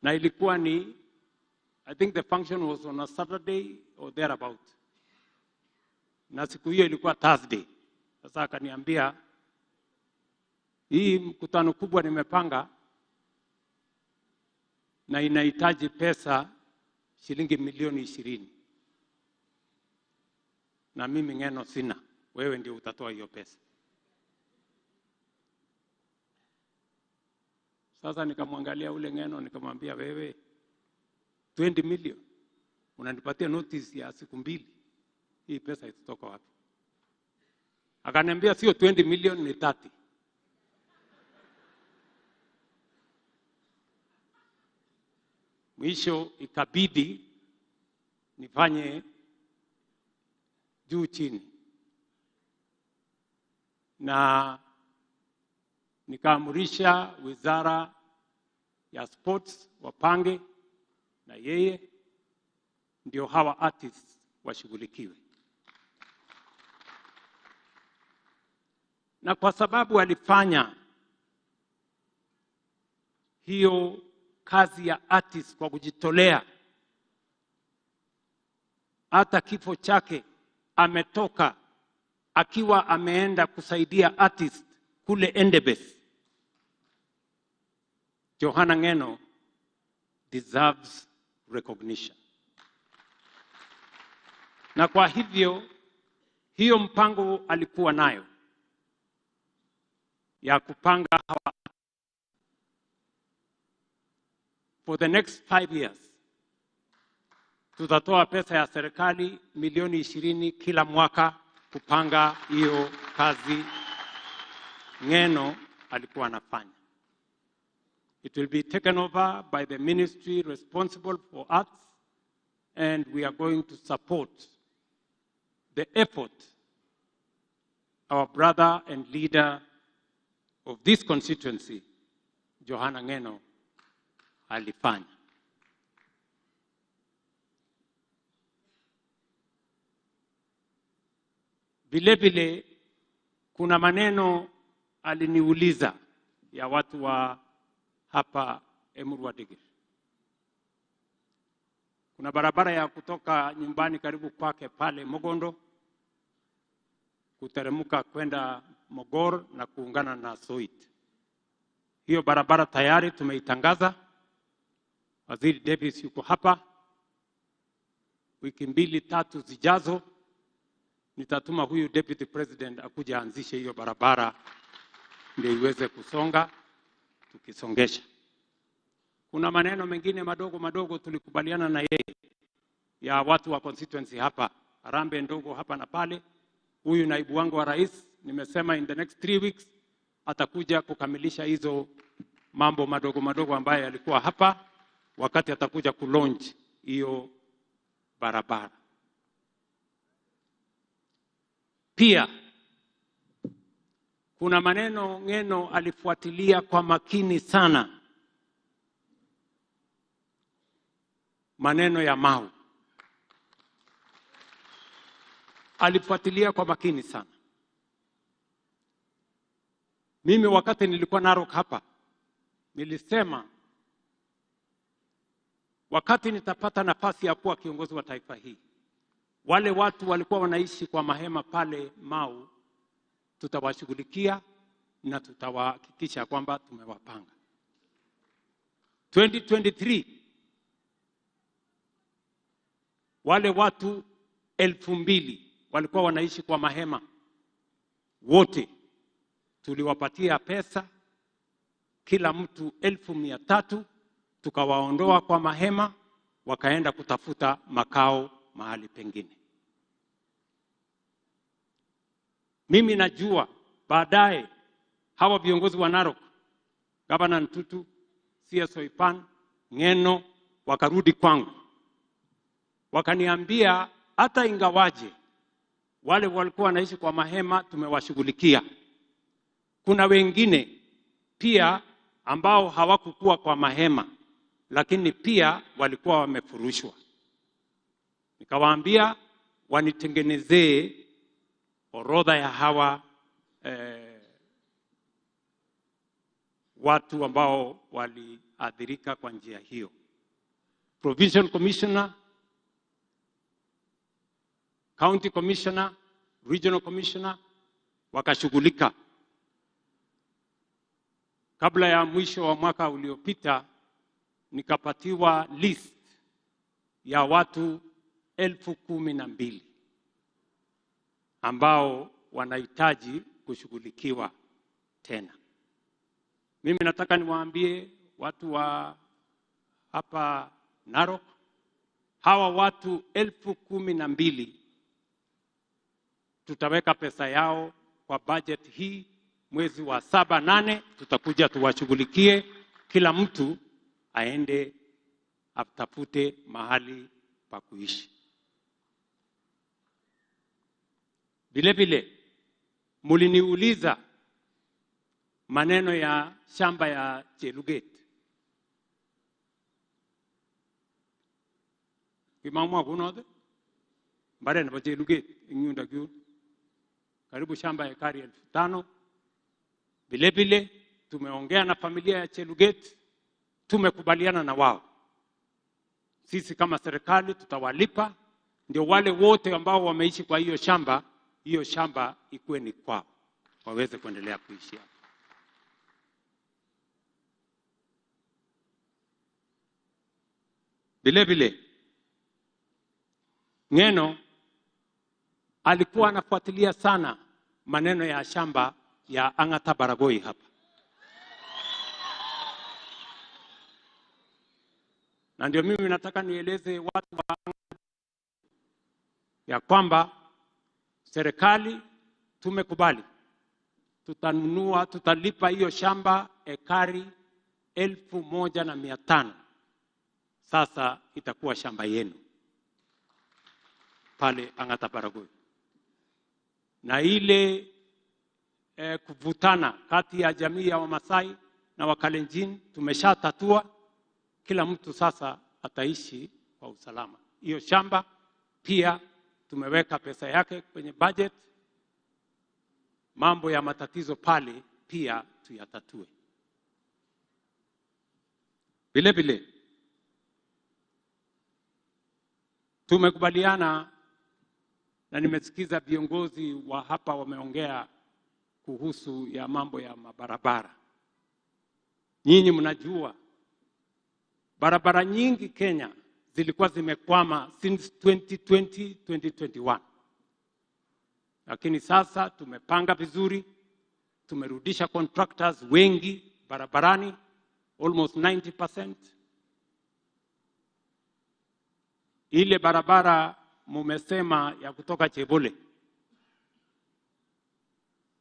Na ilikuwa ni, I think the function was on a Saturday or thereabout. Na siku hiyo ilikuwa Thursday. Sasa akaniambia, hii mkutano kubwa nimepanga na inahitaji pesa shilingi milioni 20. Na mimi Ngeno sina, wewe ndio utatoa hiyo pesa. Sasa nikamwangalia ule Ngeno, nikamwambia, wewe 20 million unanipatia notice ya siku 2, hii pesa itatoka wapi? Akaniambia sio 20 million, ni 30. Mwisho ikabidi nifanye juu chini, na nikaamurisha wizara ya sports wapange na yeye ndio hawa artists washughulikiwe. na kwa sababu alifanya hiyo kazi ya artist kwa kujitolea, hata kifo chake ametoka akiwa ameenda kusaidia artist kule Endebess. Johana Ng'eno deserves recognition. Na kwa hivyo hiyo mpango alikuwa nayo ya kupanga hawa for the next 5 years. Tutatoa pesa ya serikali milioni 20 kila mwaka kupanga hiyo kazi Ng'eno alikuwa anafanya. It will be taken over by the ministry responsible for arts, and we are going to support the effort our brother and leader of this constituency, Johana Ng'eno, alifanya. Vile vile kuna maneno aliniuliza ya watu wa hapa Emurua Dikirr. Kuna barabara ya kutoka nyumbani karibu kwake pale Mogondo kuteremka kwenda Mogor na kuungana na Soit. Hiyo barabara tayari tumeitangaza. Waziri Davis yuko hapa. Wiki 2-3 zijazo nitatuma huyu deputy president akuja anzishe hiyo barabara ndio iweze kusonga tukisongesha. Kuna maneno mengine madogo madogo tulikubaliana na yeye ya watu wa constituency hapa, Harambee ndogo hapa na pale. Huyu naibu wangu wa rais nimesema in the next 3 weeks atakuja kukamilisha hizo mambo madogo madogo ambayo yalikuwa hapa wakati atakuja kulaunch hiyo barabara. Pia kuna maneno Ng'eno alifuatilia kwa makini sana, maneno ya Mau. Alifuatilia kwa makini sana. Mimi wakati nilikuwa Narok hapa, nilisema wakati nitapata nafasi ya kuwa kiongozi wa taifa hii, wale watu walikuwa wanaishi kwa mahema pale Mau, tutawashughulikia na tutawahakikisha kwamba tumewapanga. 2023 wale watu 2,000 walikuwa wanaishi kwa mahema, wote tuliwapatia pesa, kila mtu 1,300, tukawaondoa kwa mahema wakaenda kutafuta makao mahali pengine. Mimi najua baadaye hawa viongozi wa Narok, Gavana Ntutu, CS Oipan, Ng'eno, wakarudi kwangu. Wakaniambia hata ingawaje wale walikuwa wanaishi kwa mahema tumewashughulikia, kuna wengine pia ambao hawakukuwa kwa mahema lakini pia walikuwa wamefurushwa. Nikawaambia wanitengenezee orodha ya hawa watu ambao waliathirika kwa njia hiyo. Provincial Commissioner, County Commissioner, Regional Commissioner wakashughulika. Kabla ya mwisho wa mwaka uliopita nikapatiwa list ya watu 12,000 ambao wanahitaji kushughulikiwa tena. Mimi nataka niwaambie watu wa hapa Narok, hawa watu 12,000 tutaweka pesa yao kwa budget hii mwezi wa 7-8, tutakuja tuwashughulikie, kila mtu aende atafute mahali pa kuishi. Vile vile muliniuliza maneno ya shamba ya Cheluget. Kimamwa kunode bare na Cheluget inyunda kyu karibu shamba ya ekari 5,000 Vile vile tumeongea na familia ya Cheluget, tumekubaliana na wao. Sisi kama serikali tutawalipa, ndio wale wote ambao wameishi kwa hiyo shamba ikuwe ni kwao, waweze kuendelea kuishi hapo. Vile vile Ng'eno alikuwa anafuatilia sana maneno ya shamba ya Ang'ata Baragoi hapa. Na ndio mimi nataka nieleze watu wa ya kwamba serikali tumekubali, tutalipa hiyo shamba ekari 1,500. Sasa itakuwa shamba yenu pale Ang'ata Baragoi. Na ile kuvutana kati ya jamii ya Wamasai na Wakalenjin tumeshatatua. Kila mtu sasa ataishi kwa usalama. Hiyo shamba pia tumeweka pesa yake kwenye budget. Mambo ya matatizo pale pia tuyatatue. Vile vile tumekubaliana, na nimesikiza viongozi wa hapa wameongea kuhusu ya mambo ya mabarabara. Nyinyi mnajua barabara nyingi Kenya zilikuwa zimekwama since 2020, 2021. Lakini sasa tumepanga vizuri, tumerudisha contractors wengi barabarani, almost 90%. Ile barabara mumesema ya kutoka Chebole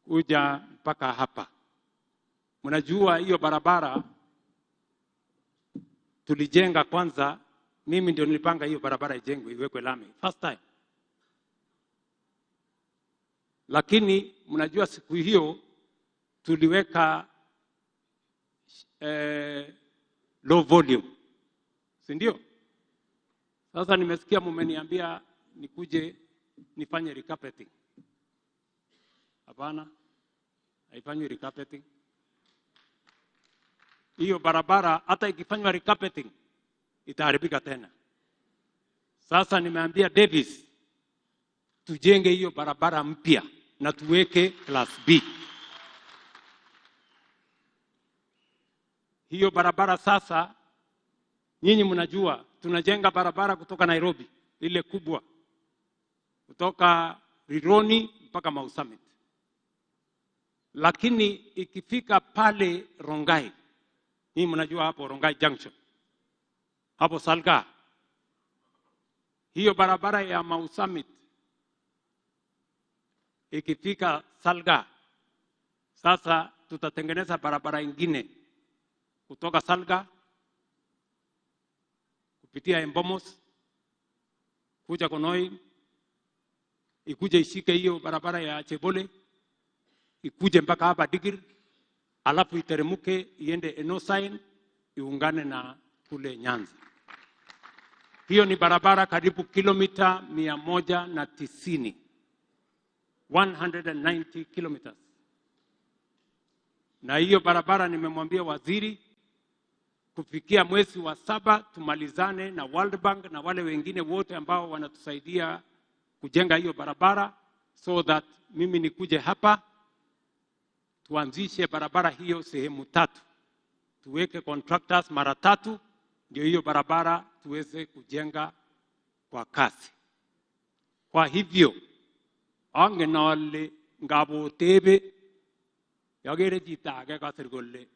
kuja mpaka hapa, mnajua hiyo barabara tulijenga kwanza. Mimi ndio nilipanga hiyo barabara ijengwe, iwekwe lami first time. Lakini mnajua siku hiyo tuliweka low volume, si ndio? Sasa nimesikia mumeniambia nikuje nifanye recarpeting. Hapana, haifanywi recarpeting. Hiyo barabara hata ikifanywa recarpeting itaharibika tena. Sasa nimeambia Davis tujenge hiyo barabara mpya na tuweke class B. Hiyo barabara sasa, nyinyi mnajua tunajenga barabara kutoka Nairobi, ile kubwa, kutoka Rironi mpaka Mau Summit. Lakini ikifika pale Rongai, nyinyi mnajua hapo Rongai Junction, hapo Salga, hiyo barabara ya Mau Summit ikifika Salga, sasa tutatengeneza barabara ingine kutoka Salga kupitia Embomos kuja Konoi, ikuje ishike hiyo barabara ya Chebole, ikuje mpaka hapa Digir, alafu iteremuke iende Enosain, iungane na kule Nyanza. Hiyo ni barabara karibu kilomita 190, 190 kilometers. Na hiyo barabara nimemwambia waziri kufikia mwezi wa 7 tumalizane na World Bank na wale wengine wote ambao wanatusaidia kujenga hiyo barabara, so that mimi nikuje hapa tuanzishe barabara hiyo sehemu 3. Tuweke contractors mara 3 ndio hiyo barabara tuweze kujenga kwa kasi. Kwa hivyo angenale ngabo tebe yagere jitage kasir golle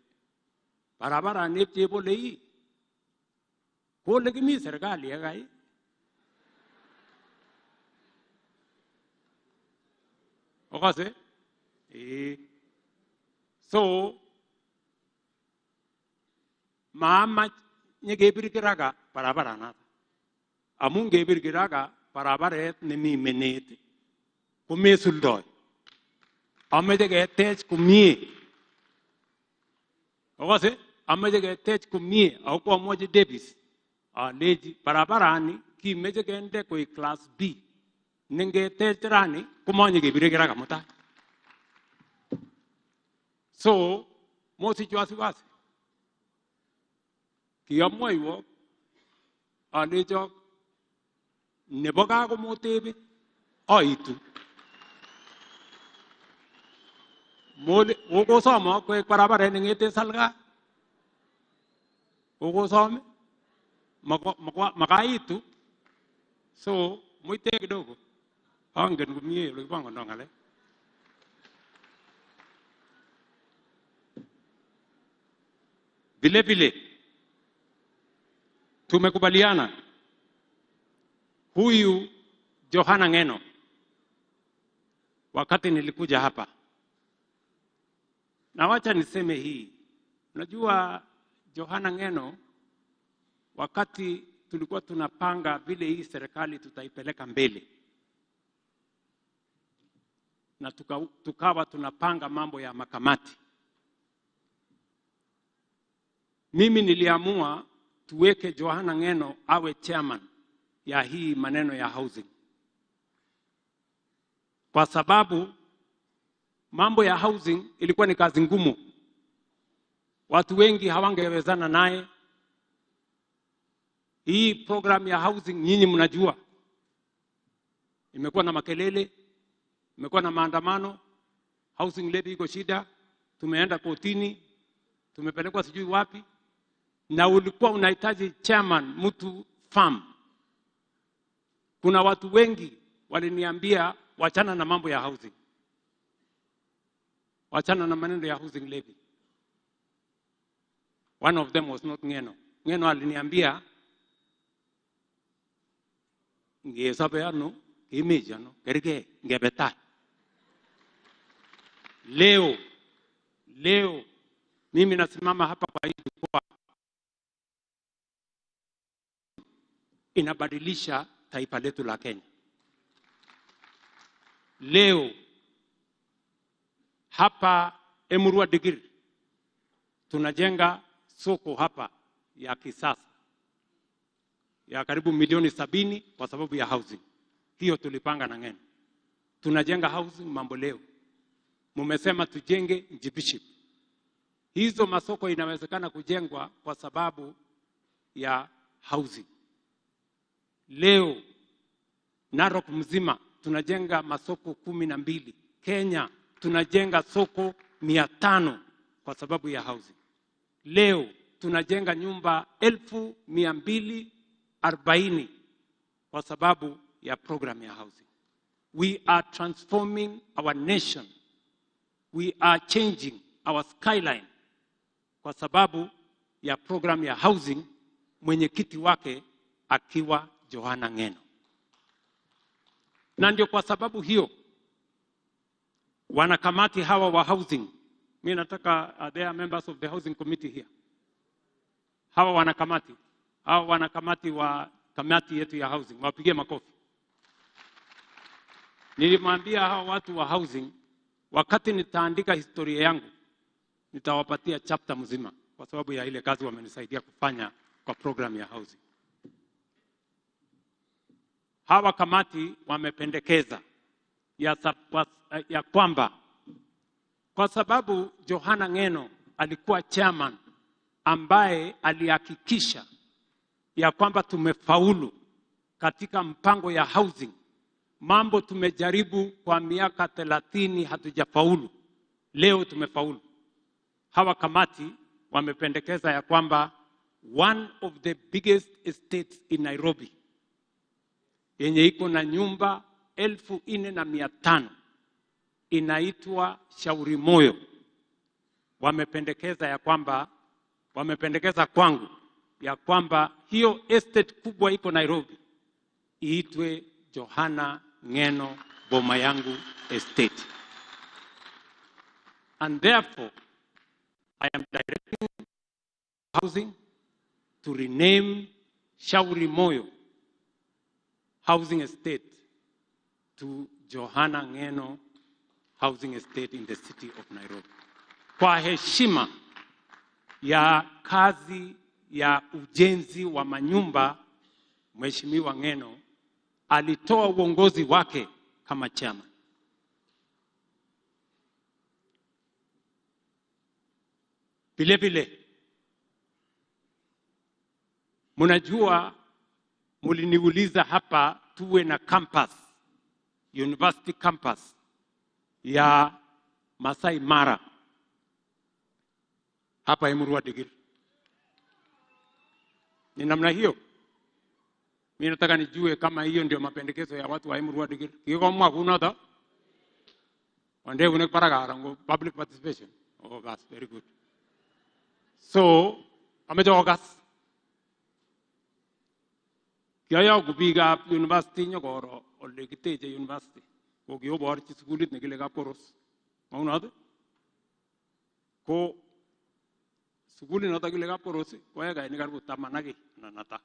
barabara ne Chebole hii kole kimi serikali ya gai okase so mama nyegebirgiraga barabara na amun gebirgiraga barabara ne mi menete kumesuldoy amede getech kumie okase amede getech kumie au kwa moja Davis leji barabara ni ki meje gende koi class B ninge tech rani kumanye gebirgiraga muta. So, mosi wasiwasi. Kiyamwa iwo, alejo, neboga ko motebi, aitu. Mole, ogo sama, kwe parabara nengete salga. Ogo sama, makaitu. So, muite kidogo. Angen kumie, lukipango ndongale. Vile vile tumekubaliana huyu Johana Ngeno, wakati nilikuja hapa, na wacha niseme hii, unajua Johana Ngeno, wakati tulikuwa tunapanga vile hii serikali tutaipeleka mbele, na tukawa tunapanga mambo ya makamati, mimi niliamua tuweke Johana Ngeno awe chairman ya hii maneno ya housing. Kwa sababu mambo ya housing ilikuwa ni kazi ngumu. Watu wengi hawangewezana naye. Hii program ya housing nyinyi mnajua. Imekuwa na makelele, imekuwa na maandamano, housing levy iko shida, tumeenda kotini, tumepelekwa sijui wapi. Na ulikuwa unahitaji chairman, mtu firm. Kuna watu wengi waliniambia wachana na mambo ya housing. Wachana na maneno ya housing levy. One of them was not Ngeno. Ngeno aliniambia ngesabe ano, image ano, kerike ngebeta. Leo mimi nasimama hapa kwa hii jukwaa, inabadilisha taifa letu la Kenya. Leo hapa Emurua Dikirr tunajenga soko hapa ya kisasa ya karibu milioni 70 kwa sababu ya housing. Hiyo tulipanga na Ngeno. Tunajenga housing mambo leo. Mumesema tujenge Njibiship. Hizo masoko inawezekana kujengwa kwa sababu ya housing. Leo Narok mzima tunajenga masoko 12. Kenya tunajenga soko 500 kwa sababu ya housing. Leo tunajenga nyumba 1240 kwa sababu ya program ya housing. We are transforming our nation. We are changing our skyline kwa sababu ya program ya housing, mwenyekiti wake akiwa Johana Ngeno. Na ndio kwa sababu hiyo wanakamati hawa wa housing, mimi nataka they are members of the housing committee here. Hawa wanakamati wa kamati yetu ya housing, wapigie makofi. Nilimwambia hawa watu wa housing, wakati nitaandika historia yangu, nitawapatia chapter mzima kwa sababu ya ile kazi wamenisaidia kufanya kwa program ya housing. Hawa kamati wamependekeza ya kwamba kwa sababu Johana Ngeno alikuwa chairman ambaye alihakikisha ya kwamba tumefaulu katika mpango ya housing. Mambo tumejaribu kwa miaka 30 hatujafaulu. Leo tumefaulu. Hawa kamati wamependekeza ya kwamba one of the biggest estates in Nairobi yenye iko na nyumba 4,500 inaitwa Shauri Moyo. Wamependekeza kwangu ya kwamba hiyo estate kubwa iko Nairobi iitwe Johana Ngeno Boma Yangu Estate. And therefore, I am directing housing to rename Shauri Moyo Housing Estate to Johana Ngeno Housing Estate in the city of Nairobi. Kwa heshima ya kazi ya ujenzi wa manyumba, Mheshimiwa Ngeno alitoa uongozi wake kama chairman. Vile vile mnajua, muliniuliza hapa tuwe na campus, university campus ya Masai Mara hapa Emurua Dikir. Ni namna hiyo. Mimi nataka nijue kama hiyo ndio mapendekezo ya watu wa Emurua Dikir. Kiko mwa kuna ta? Wande unek paragara public participation. Oh, that's very good. So, amejogas. Kaya kubiga university nyogoro ole kiteje university. Ko kiyo bor chi skulit ne kile kaporos. Maunade? Ko sukuli nata kile kaporos ko ya ga ni karbu tamanagi na nata.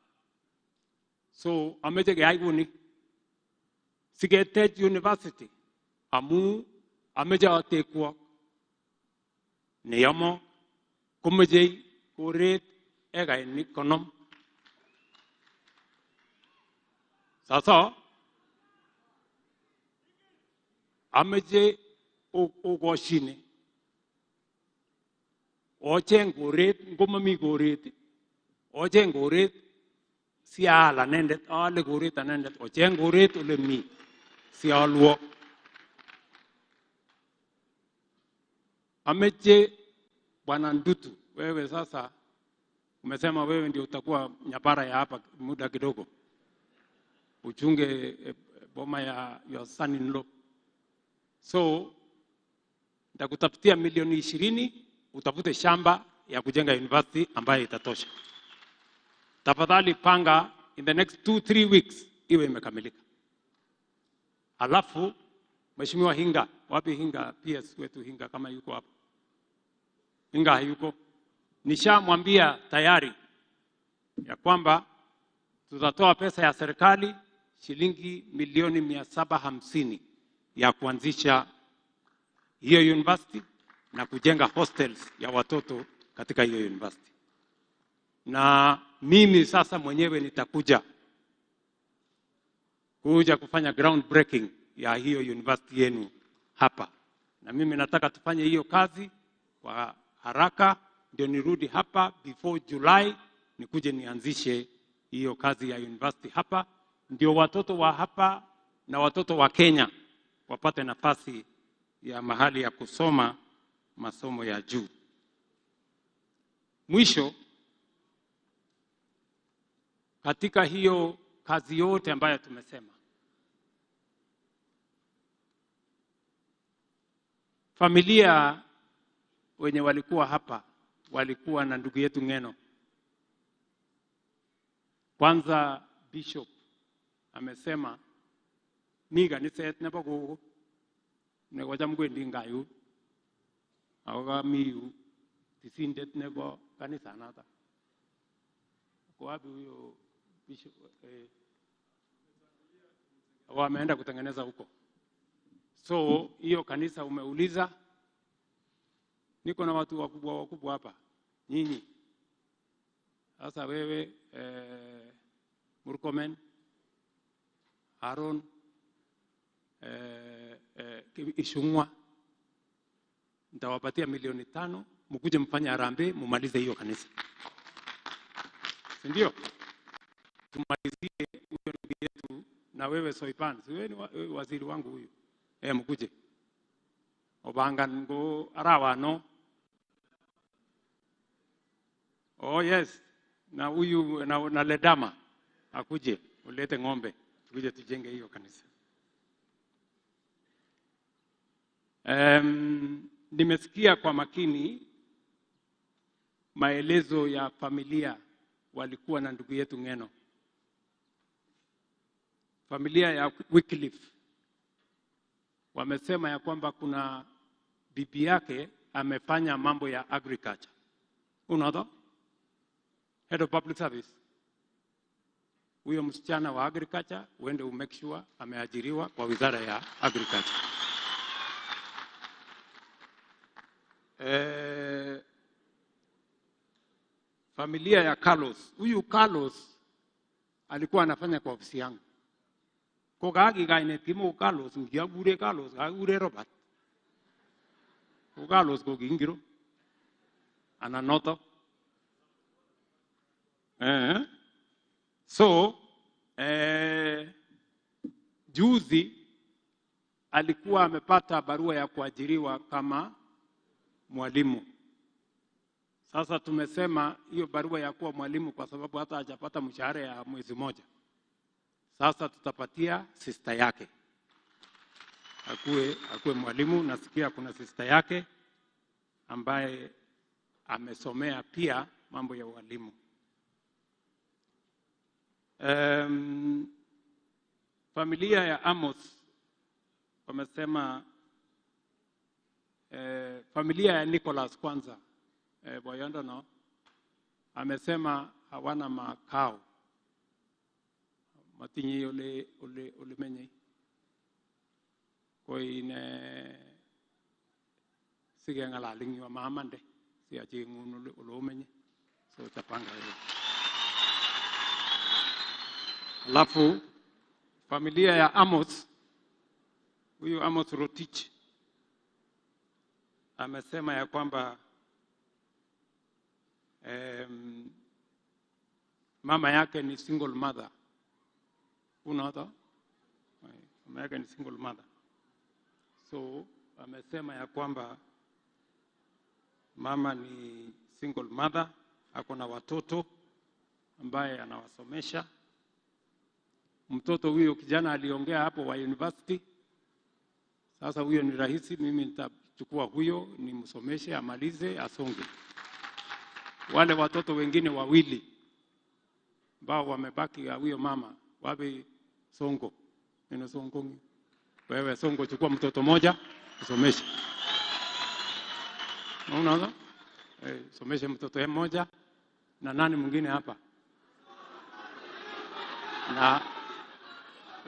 So ameje ke aiguni siketej university amu ameje atekwo ne yamo kumeje koret ega ni konom. Sasa ameje ogoshine ocheng koret ngomami koret ocheng koret siala nendet ale koret anendet ocheng koret ole mi sialwo. Ameje Bwana Ndutu, wewe sasa umesema wewe ndio utakuwa nyabara ya hapa muda kidogo, uchunge boma ya your son in law. So nitakutafutia milioni 20 utafute shamba ya kujenga university ambayo itatosha. Tafadhali panga in the next 2-3 weeks iwe imekamilika. Alafu Mheshimiwa Hinga, wapi Hinga? PS wetu Hinga kama yuko hapo. Hinga hayuko. Nishamwambia tayari ya kwamba tutatoa pesa ya serikali shilingi milioni 750 ya kuanzisha hiyo university na kujenga hostels ya watoto katika hiyo university. Na mimi sasa mwenyewe nitakuja kufanya ground breaking ya hiyo university yenu hapa. Na mimi nataka tufanye hiyo kazi kwa haraka ndio nirudi hapa before July nikuje nianzishe hiyo kazi ya university hapa, ndio watoto wa hapa na watoto wa Kenya wapate nafasi ya mahali ya kusoma masomo ya juu. Mwisho, katika hiyo kazi yote ambayo tumesema, familia wenye walikuwa hapa walikuwa na ndugu yetu Ngeno. Kwanza Bishop amesema niga niset nebo gogo ne wajam kwendi ngayu awoga miyu tisindet nebo kanisa nata. Kwa wapi huyo Bishop wameenda kutengeneza huko. So hiyo kanisa umeuliza, niko na watu wakubwa hapa nyinyi. Sasa wewe Murkomen, Aaron, Ishungwa, nitawapatia milioni 5 mkuje mfanye harambee mumalize hiyo kanisa. Ndio tumalizie huyo ndugu yetu. Na wewe Soipan, wewe ni waziri wangu huyu, mkuje obangan ngo arawa no. Oh yes, na huyu na Ledama akuje ulete ng'ombe tukuje tujenge hiyo kanisa. Nimesikia kwa makini maelezo ya familia walikuwa na ndugu yetu Ngeno. Familia ya Wycliffe wamesema ya kwamba kuna bibi yake amefanya mambo ya agriculture. Unaona? Head of Public Service. Huyo msichana wa agriculture uende umake sure ameajiriwa kwa wizara ya agriculture. Familia ya Carlos. Huyu Carlos alikuwa anafanya kwa ofisi yangu. Ko gagi gaine timo Carlos ngiagure Carlos agure Robert. Ko Carlos ko gingiro. ananoto. So juzi alikuwa amepata barua ya kuajiriwa kama mwalimu. Sasa tumesema hiyo barua ya kuwa mwalimu, kwa sababu hata hajapata mshahara ya mwezi moja, sasa tutapatia sister yake akuwe mwalimu. Nasikia kuna sister yake ambaye amesomea pia mambo ya walimu. Familia ya Amos wamesema, familia ya Nicholas kwanza, Boyondono amesema hawana makao. Matinyi ole menye koine sige ngalaling wa mamande si achi ngunu ole menye so tapanga hiyo. Alafu familia ya Amos, huyu Amos Rotich amesema ya kwamba mama yake ni single mother. Unaona? Mama yake ni single mother. So amesema ya kwamba mama ni single mother, ako na watoto ambaye anawasomesha. Mtoto huyo kijana aliongea hapo wa university. Sasa huyo ni rahisi, mimi nitachukua huyo nimsomeshe amalize asonge. Wale watoto wengine wawili ambao wamebaki ya huyo mama, wapi Songo? Nina Songo. Wewe Songo, chukua mtoto moja usomeshe. Unaona? Someshe mtoto mmoja na nani mwingine hapa?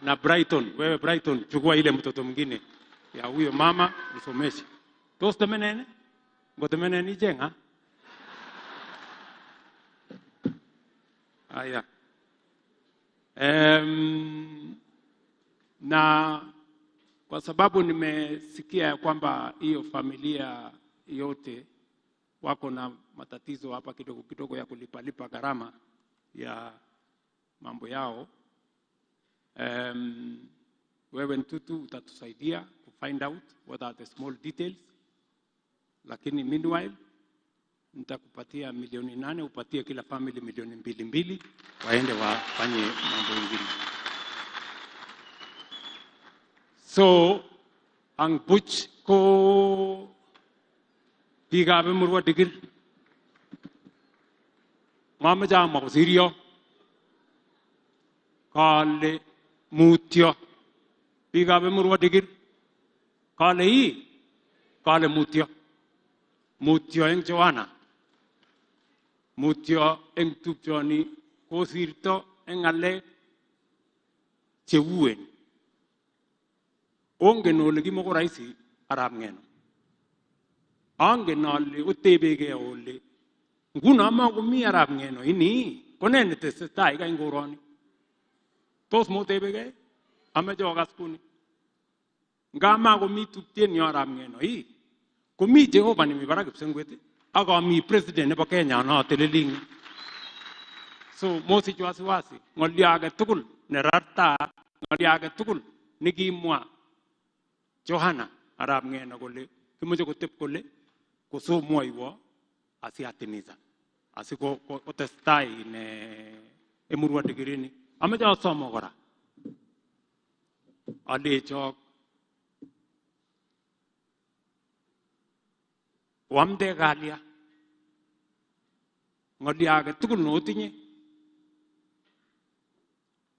Na Brighton, wewe Brighton chukua ile mtoto mwingine ya huyo mama usomeshe. Toste menene? Ngote menene jenga? Aya. Na kwa sababu nimesikia ya kwamba hiyo familia yote wako na matatizo hapa kidogo kidogo ya kulipa gharama ya mambo yao, wewe Ntutu utatusaidia to find out what are the small details, lakini meanwhile nitakupatia 8 milioni, upatie kila family 2 milioni waende wafanye mambo mengine. So ang buch ko bigabe murwa digir mama jama ko sirio kale mutyo bigabe murwa digir kale mutyo eng Joanna, mutyo eng tupchoni kosirto eng ng'alek cheuen. Ongen ole kimoko rahisi arap Ng'eno. Angen ale otebege ole nguno makomi arap Ng'eno ini kone netesetai ka ing koroni. Tos motebege ameche okas kuni. Nga makomi tupchen yo arap Ng'eno komi Jehova nemi barak kipsengwet ak ami president nebo Kenya natelelin. So mosich wasiwasi, ng'olyo age tugul nerarta, ng'olyo age tugul nekimwa Johanna arap Ng'eno kole kimoche kotep kole kosomwoiwo asiatimiza asikotestai ne Emurua Digirini. Ameche asomo kora alechok wamde galia ng'olyo age tugul notinye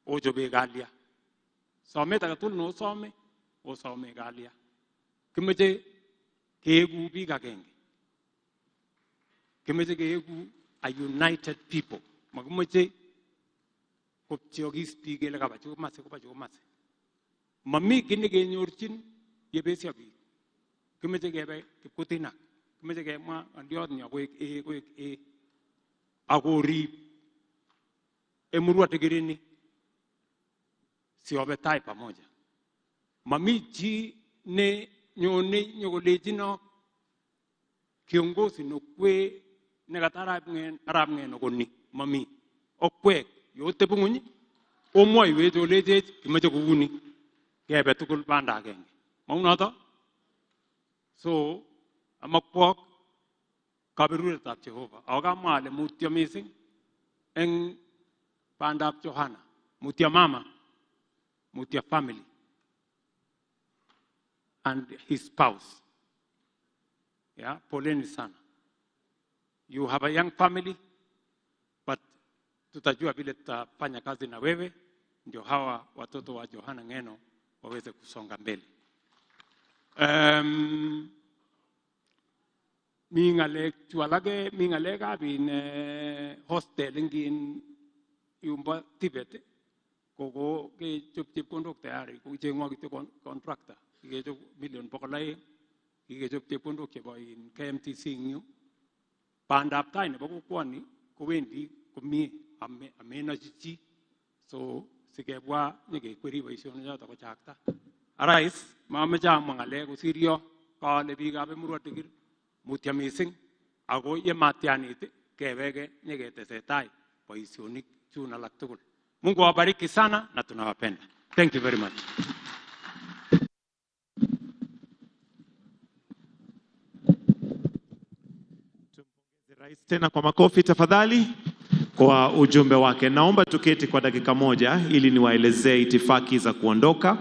ochobe galia. Somet age tugul nosome osome galia. Kimeche keegu biik agenge, kimeche keegu a united people. Makimeche kopcheokis biik kele kaba chukomase koba chukomase. Mami kiy nekenyorchin yebesyo biik. Kimeche kebe Kipkutinak, kimeche kemwa ng'olyot nyo koek akorib Emurua Digirini siobe tai pamoja. Mami chi ne nyone nyokolechino kiongozi nokwe arab ngen ogoni mami okwek yo tepungunyi omoi wet olechech kimache kuguni kebe tugul banda agenge maunoto so amakwok kaberuretab Jehova ako kamwa ale mutyo mising eng bandab Johana mutyo mama mutyo family and his spouse. Yeah, poleni sana. You have a young family, but tutajua vile tutafanya kazi na wewe ndio hawa watoto wa Johana Ngeno waweze kusonga mbele. Mingalek chualage mingaleka bin hostel ngin yumba Tibet kogo ke chop kondok tayari ko jengwa kito contractor ke chop million pokolai ke chop kondok ke boy KMTC nyu pandap tai ne bako kwani ko wendi ko mi amena chichi so sikebwa nyeke kweri boisiono yoto ko chakta arais mamecha mangale ko sirio kale biikab Emurua Dikir mutya mising ako ye matianit keweke nyeketesetai boisionik chun alak tugul. Mungu awabariki sana na tunawapenda. Thank you very much. Rais tena kwa makofi tafadhali kwa ujumbe wake. Naomba tuketi kwa dakika moja ili niwaelezee itifaki za kuondoka.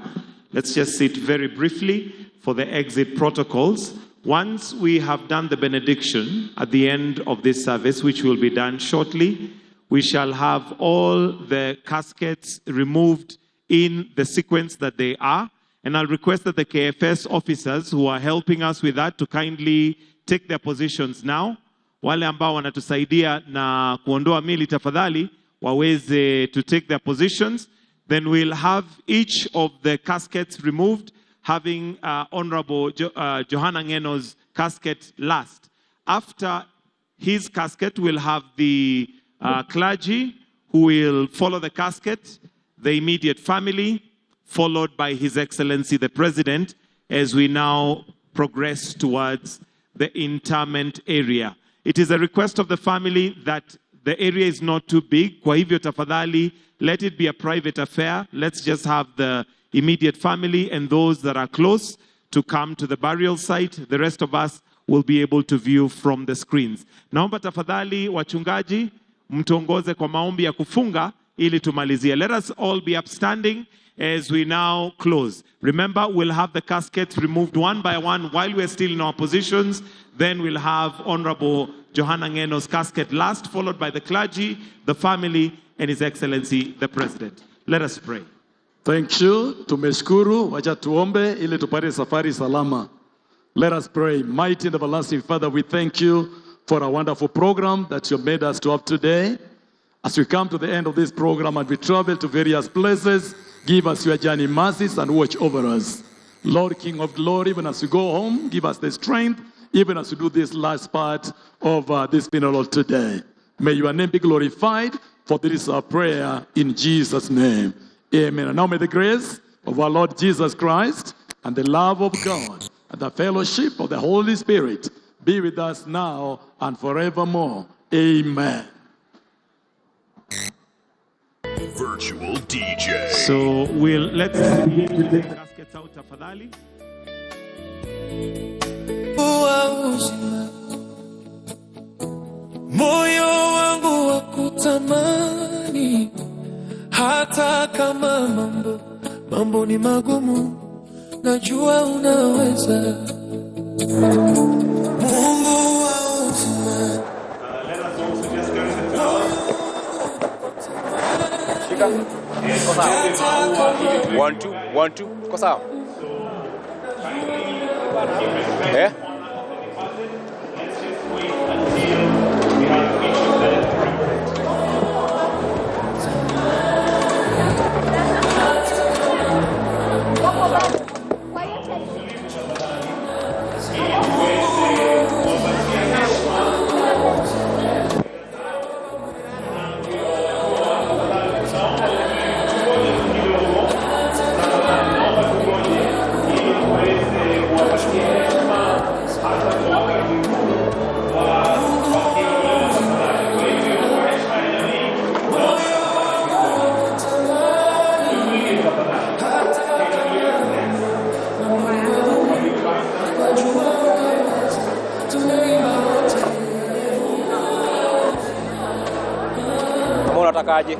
Let's just sit very briefly for the exit protocols. Once we have done the benediction at the end of this service, which will be done shortly, we shall have all the caskets removed in the sequence that they are. And I'll request that the KFS officers who are helping us with that to kindly take their positions now. Wale ambao wanatusaidia na kuondoa mili tafadhali waweze to take their positions. Then we'll have each of the caskets removed, having Honorable Johana Ngeno's casket last. After his casket, we'll have the clergy who will follow the casket, the immediate family, followed by His Excellency the President, as we now progress towards the interment area. It is a request of the family that the area is not too big. Kwa hivyo tafadhali, let it be a private affair. Let's just have the immediate family and those that are close to come to the burial site. The rest of us will be able to view from the screens. Naomba tafadhali wachungaji mtuongoze kwa maombi ya kufunga ili tumalizie. Let us all be upstanding as we now close. Remember, we'll have the caskets removed one by one while we're still in our positions. Then we'll have Honorable Johana Ngeno's casket last, followed by the clergy, the family, and His Excellency the President. Let us pray. Thank you. Tumeshukuru. Wacha tuombe ili tupate safari salama. Let us pray. Mighty and everlasting Father, we thank you for a wonderful program that you made us to have today. As we come to the end of this program and we travel to various places, give us your journey mercies and watch over us. Lord, King of glory, even as we go home, give us the strength, even as we do this last part of this funeral today. May your name be glorified, for this is our prayer in Jesus' name. Amen. And now may the grace of our Lord Jesus Christ and the love of God and the fellowship of the Holy Spirit be with us now and forevermore. Amen. Virtual DJ. So let's begin to take the caskets out tafadhali. Moyo wangu wa kutamani, hata kama mambo ni magumu, najua unaweza. Mungu wa uzima. Shika. One, two. Tuko sawa? Eh? inakaje?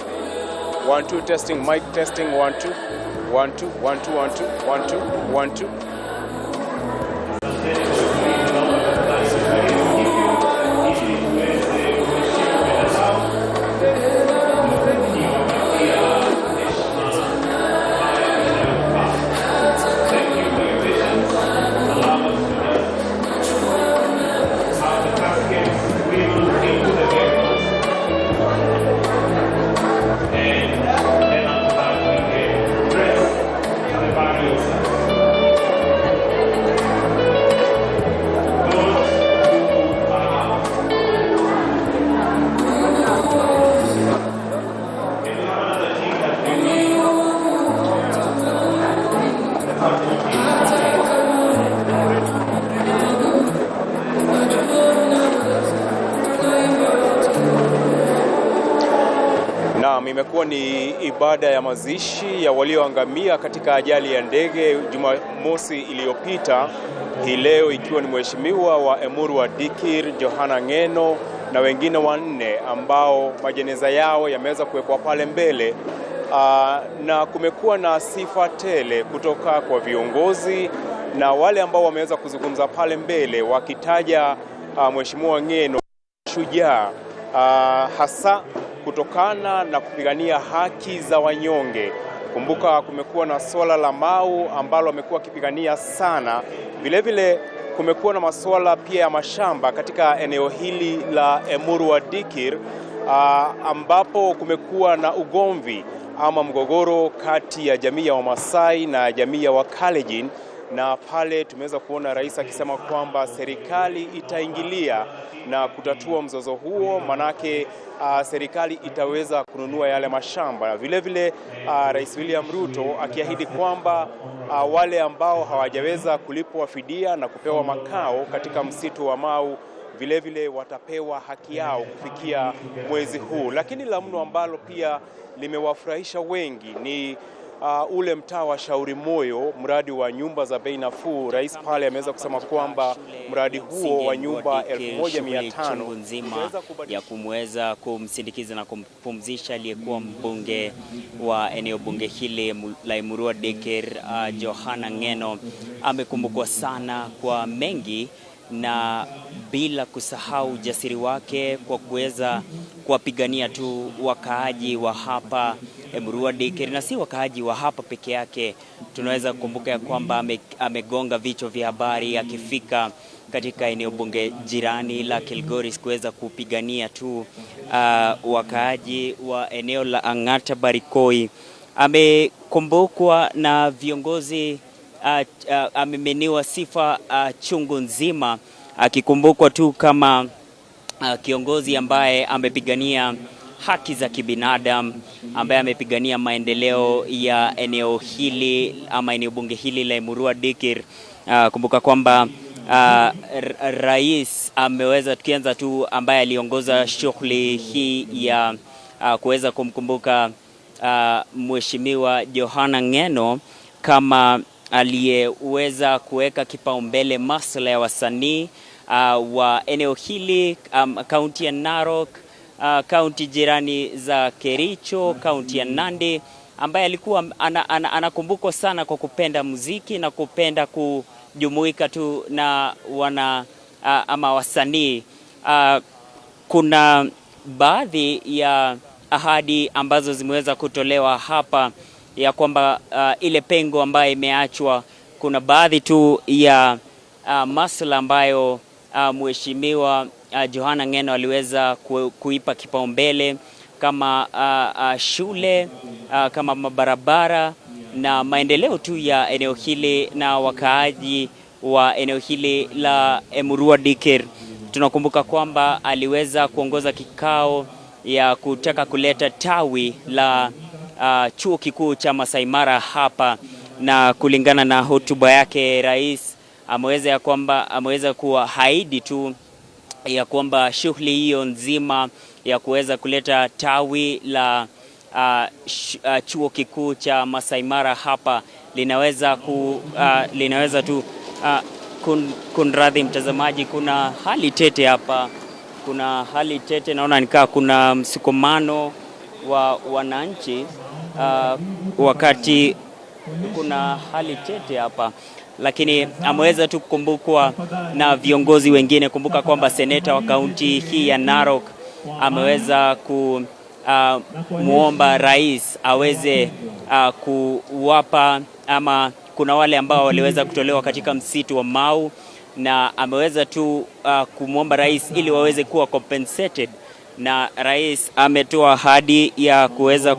1 2 testing, mic testing, 1 2 1 2 1 2 1 2 1 2 1 2. Imekuwa ni ibada ya mazishi ya walioangamia katika ajali ya ndege Jumamosi iliyopita. Hii leo ikiwa ni mheshimiwa wa Emuru wa Dikir, Johana Ngeno na wengine 4 ambao majeneza yao yameweza kuwekwa pale mbele. Na kumekuwa na sifa tele kutoka kwa viongozi na wale ambao wameweza kuzungumza pale mbele wakitaja mheshimiwa Ngeno shujaa, hasa kutokana na kupigania haki za wanyonge. Kumbuka kumekuwa na swala la Mau ambalo amekuwa akipigania sana. Vile vile kumekuwa na masuala pia ya mashamba katika eneo hili la Emuru wa Dikir, ambapo kumekuwa na ugomvi ama mgogoro kati ya jamii ya Wamasai na jamii ya Wakalenjin, na pale tumeweza kuona rais akisema kwamba serikali itaingilia na kutatua mzozo huo, manake serikali itaweza kununua yale mashamba. Na vile vile Rais William Ruto akiahidi kwamba wale ambao hawajaweza kulipwa fidia na kupewa makao katika msitu wa Mau vile vile watapewa haki yao kufikia mwezi huu. Lakini la mno ambalo pia limewafurahisha wengi ni ule mtaa wa Shauri Moyo, mradi wa nyumba za bei nafuu. Rais pale ameweza kusema kwamba mradi huo wa nyumba 1500 nzima ya kumweza kumsindikiza na kumpumzisha aliyekuwa mbunge wa eneo bunge hili la Emuru wa Dikir, Johana Ngeno, amekumbukwa sana kwa mengi, na bila kusahau ujasiri wake kwa kuweza kuwapigania tu wakaaji wa hapa Emuru wa Dikir, na si wakaaji wa hapa peke yake. Tunaweza kukumbuka ya kwamba amegonga vichwa vya habari akifika katika eneo bunge jirani la Kilgoris kuweza kupigania tu wakaaji wa eneo la Ang'ata Barikoi. Amekumbukwa na viongozi, amemeniwa sifa chungu nzima, akikumbukwa tu kama kiongozi ambaye amepigania haki za kibinadamu, ambaye amepigania maendeleo ya eneo hili ama eneo bunge hili la Emuru wa Dikir. Kumbuka kwamba rais ameweza, tukianza tu, ambaye aliongoza shughuli hii ya kuweza kumkumbuka mheshimiwa Johana Ngeno kama aliyeweza kuweka kipaumbele masuala ya wasanii wa eneo hili, kaunti ya Narok, kaunti jirani za Kericho, kaunti ya Nandi, ambaye alikuwa anakumbukwa sana kwa kupenda muziki na kupenda kujumuika tu na ama wasanii. Kuna baadhi ya ahadi ambazo zimeweza kutolewa hapa ya kwamba ile pengo ambayo imeachwa, kuna baadhi tu ya masuala ambayo mheshimiwa Johana Ngeno aliweza kuipa kipaumbele, kama shule, kama mabarabara na maendeleo tu ya eneo hili na wakaaji wa eneo hili la Emuru wa Dikir. Tunakumbuka kwamba aliweza kuongoza kikao ya kutaka kuleta tawi la chuo kikuu cha Masai Mara hapa, na kulingana na hotuba yake rais ameweza kuahidi tu ya kwamba shughuli hiyo nzima ya kuweza kuleta tawi la chuo kikuu cha Masai Mara hapa linaweza tu kunradhi mtazamaji, kuna hali tete hapa, kuna hali tete, naona nikaa kuna msukumano wa wananchi wakati kuna hali tete hapa, lakini ameweza tu kukumbukwa na viongozi wengine. Kumbuka kwamba seneta wa kaunti hii ya Narok ameweza muomba rais aweze kuwapa, ama kuna wale ambao waliweza kutolewa katika msitu wa Mau, na ameweza tu kumwomba rais ili waweze kuwa compensated, na rais ametoa ahadi ya kuweza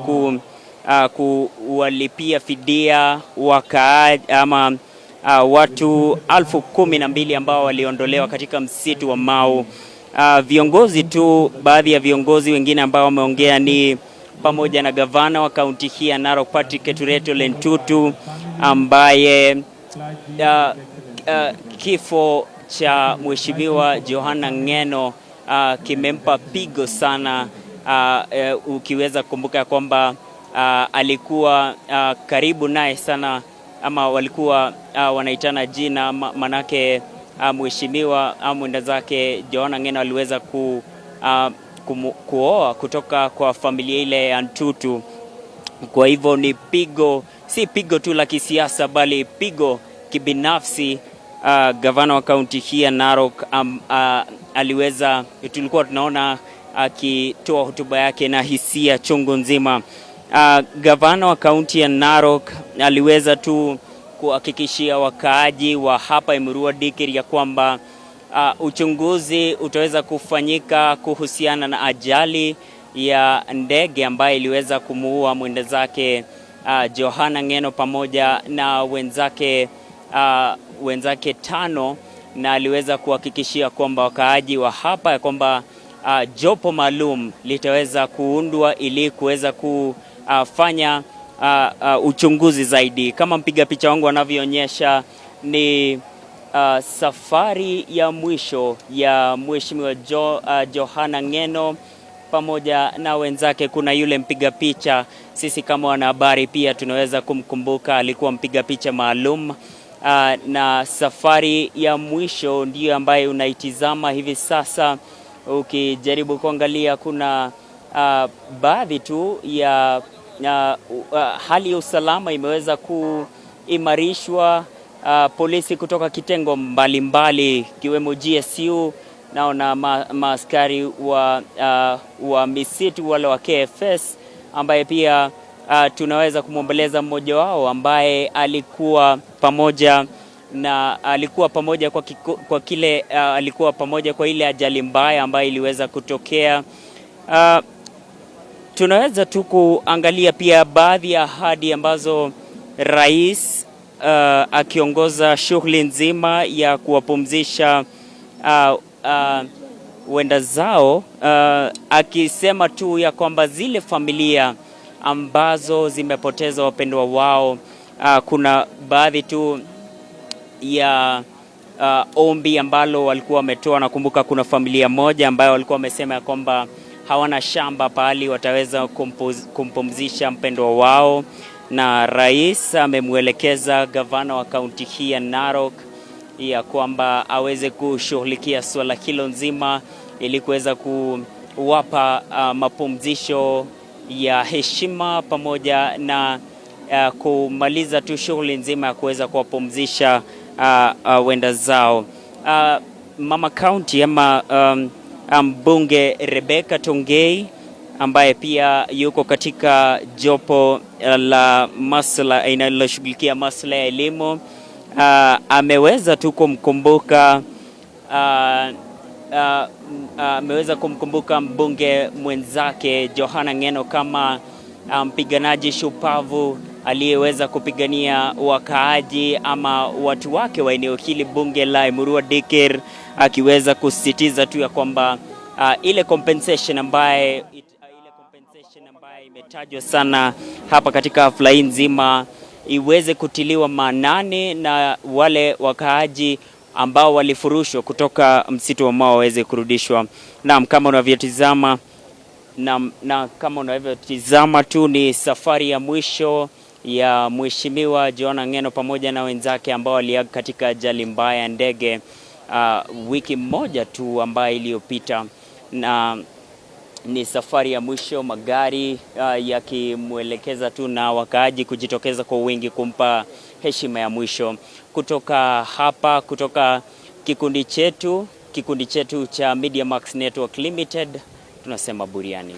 kuwalipia fidia wakaaji ama watu 12,000 ambao waliondolewa katika msitu wa Mau. Viongozi tu, baadhi ya viongozi wengine ambao wameongea ni pamoja na gavana wa kaunti hii ya Narok Patrick Ketureto Lentutu, ambaye kifo cha Mheshimiwa Johana Ngeno kimempa pigo sana, ukiweza kukumbuka kwamba alikuwa karibu naye sana, ama walikuwa wanaitana jina, manake mheshimiwa mwenda zake Johana Ngeno aliweza kuoa kutoka kwa familia ile ya Ntutu. Kwa hivyo ni pigo, si pigo tu la kisiasa, bali pigo kibinafsi. Gavana wa kaunti hii ya Narok aliweza, tulikuwa tunaona akitoa hotuba yake na hisia chungu nzima. Gavana wa kaunti ya Narok aliweza tu kuhakikishia wakaaji wa hapa Emurua Dikir ya kwamba uchunguzi utaweza kufanyika kuhusiana na ajali ya ndege ambayo iliweza kumuua mwenda zake Johana Ngeno pamoja na wenzake 5, na aliweza kuhakikishia kwamba wakaaji wa hapa ya kwamba jopo maalum litaweza kuundwa ili kuweza kufanya uchunguzi zaidi. Kama mpiga picha wangu wanavyoonyesha, ni safari ya mwisho ya Mheshimiwa Johana Ngeno pamoja na wenzake. Kuna yule mpiga picha, sisi kama wanahabari pia tunaweza kumkumbuka, alikuwa mpiga picha maalum. Na safari ya mwisho ndiyo ambayo unaitizama hivi sasa. Ukijaribu kuangalia, kuna baadhi tu ya hali ya usalama imeweza kuimarishwa. Polisi kutoka kitengo mbalimbali kiwemo GSU na maaskari wa misitu wale wa KFS, ambaye pia tunaweza kumwombeleza mmoja wao ambaye alikuwa pamoja kwa ile ajali mbaya ambayo iliweza kutokea. Tunaweza tu kuangalia pia baadhi ya ahadi ambazo rais akiongoza shughuli nzima ya kuwapumzisha wenda zao, akisema tu ya kwamba zile familia ambazo zimepoteza wapendwa wao, kuna baadhi tu ya ombi ambalo walikuwa wametoa. Nakumbuka kuna familia moja ambayo walikuwa wamesema ya kwamba hawana shamba pahali wataweza kumpumzisha mpendwa wao, na rais amemwelekeza gavana wa kaunti hii ya Narok ya kwamba aweze kushughulikia swala hilo nzima ili kuweza kuwapa mapumzisho ya heshima pamoja na kumaliza tu shughuli nzima ya kuweza kuwapumzisha wenda zao. Mama County ama mbunge Rebecca Tongei, ambaye pia yuko katika jopo la masuala inaloshughulikia masuala ya elimu, ameweza tu kumkumbuka mbunge mwenzake Johana Ngeno kama mpiganaji shupavu aliyeweza kupigania wakaaji ama watu wake wa eneo hili bunge la Emurua Dikir, akiweza kusisitiza tu ya kwamba ile compensation ambaye imetajwa sana hapa katika hafla hii nzima iweze kutiliwa maanani na wale wakaaji ambao walifurushwa kutoka msitu wa Mau waweze kurudishwa. Naam, kama unavyotizama kama unavyotizama tu ni safari ya mwisho ya Mheshimiwa Johana Ngeno pamoja na wenzake ambao waliaga katika ajali mbaya ya ndege wiki moja tu ambayo iliyopita. Na ni safari ya mwisho, magari yakimwelekeza tu na wakaaji kujitokeza kwa wingi kumpa heshima ya mwisho. Kutoka hapa, kutoka kikundi chetu cha Media Max Network Limited, tunasema buriani.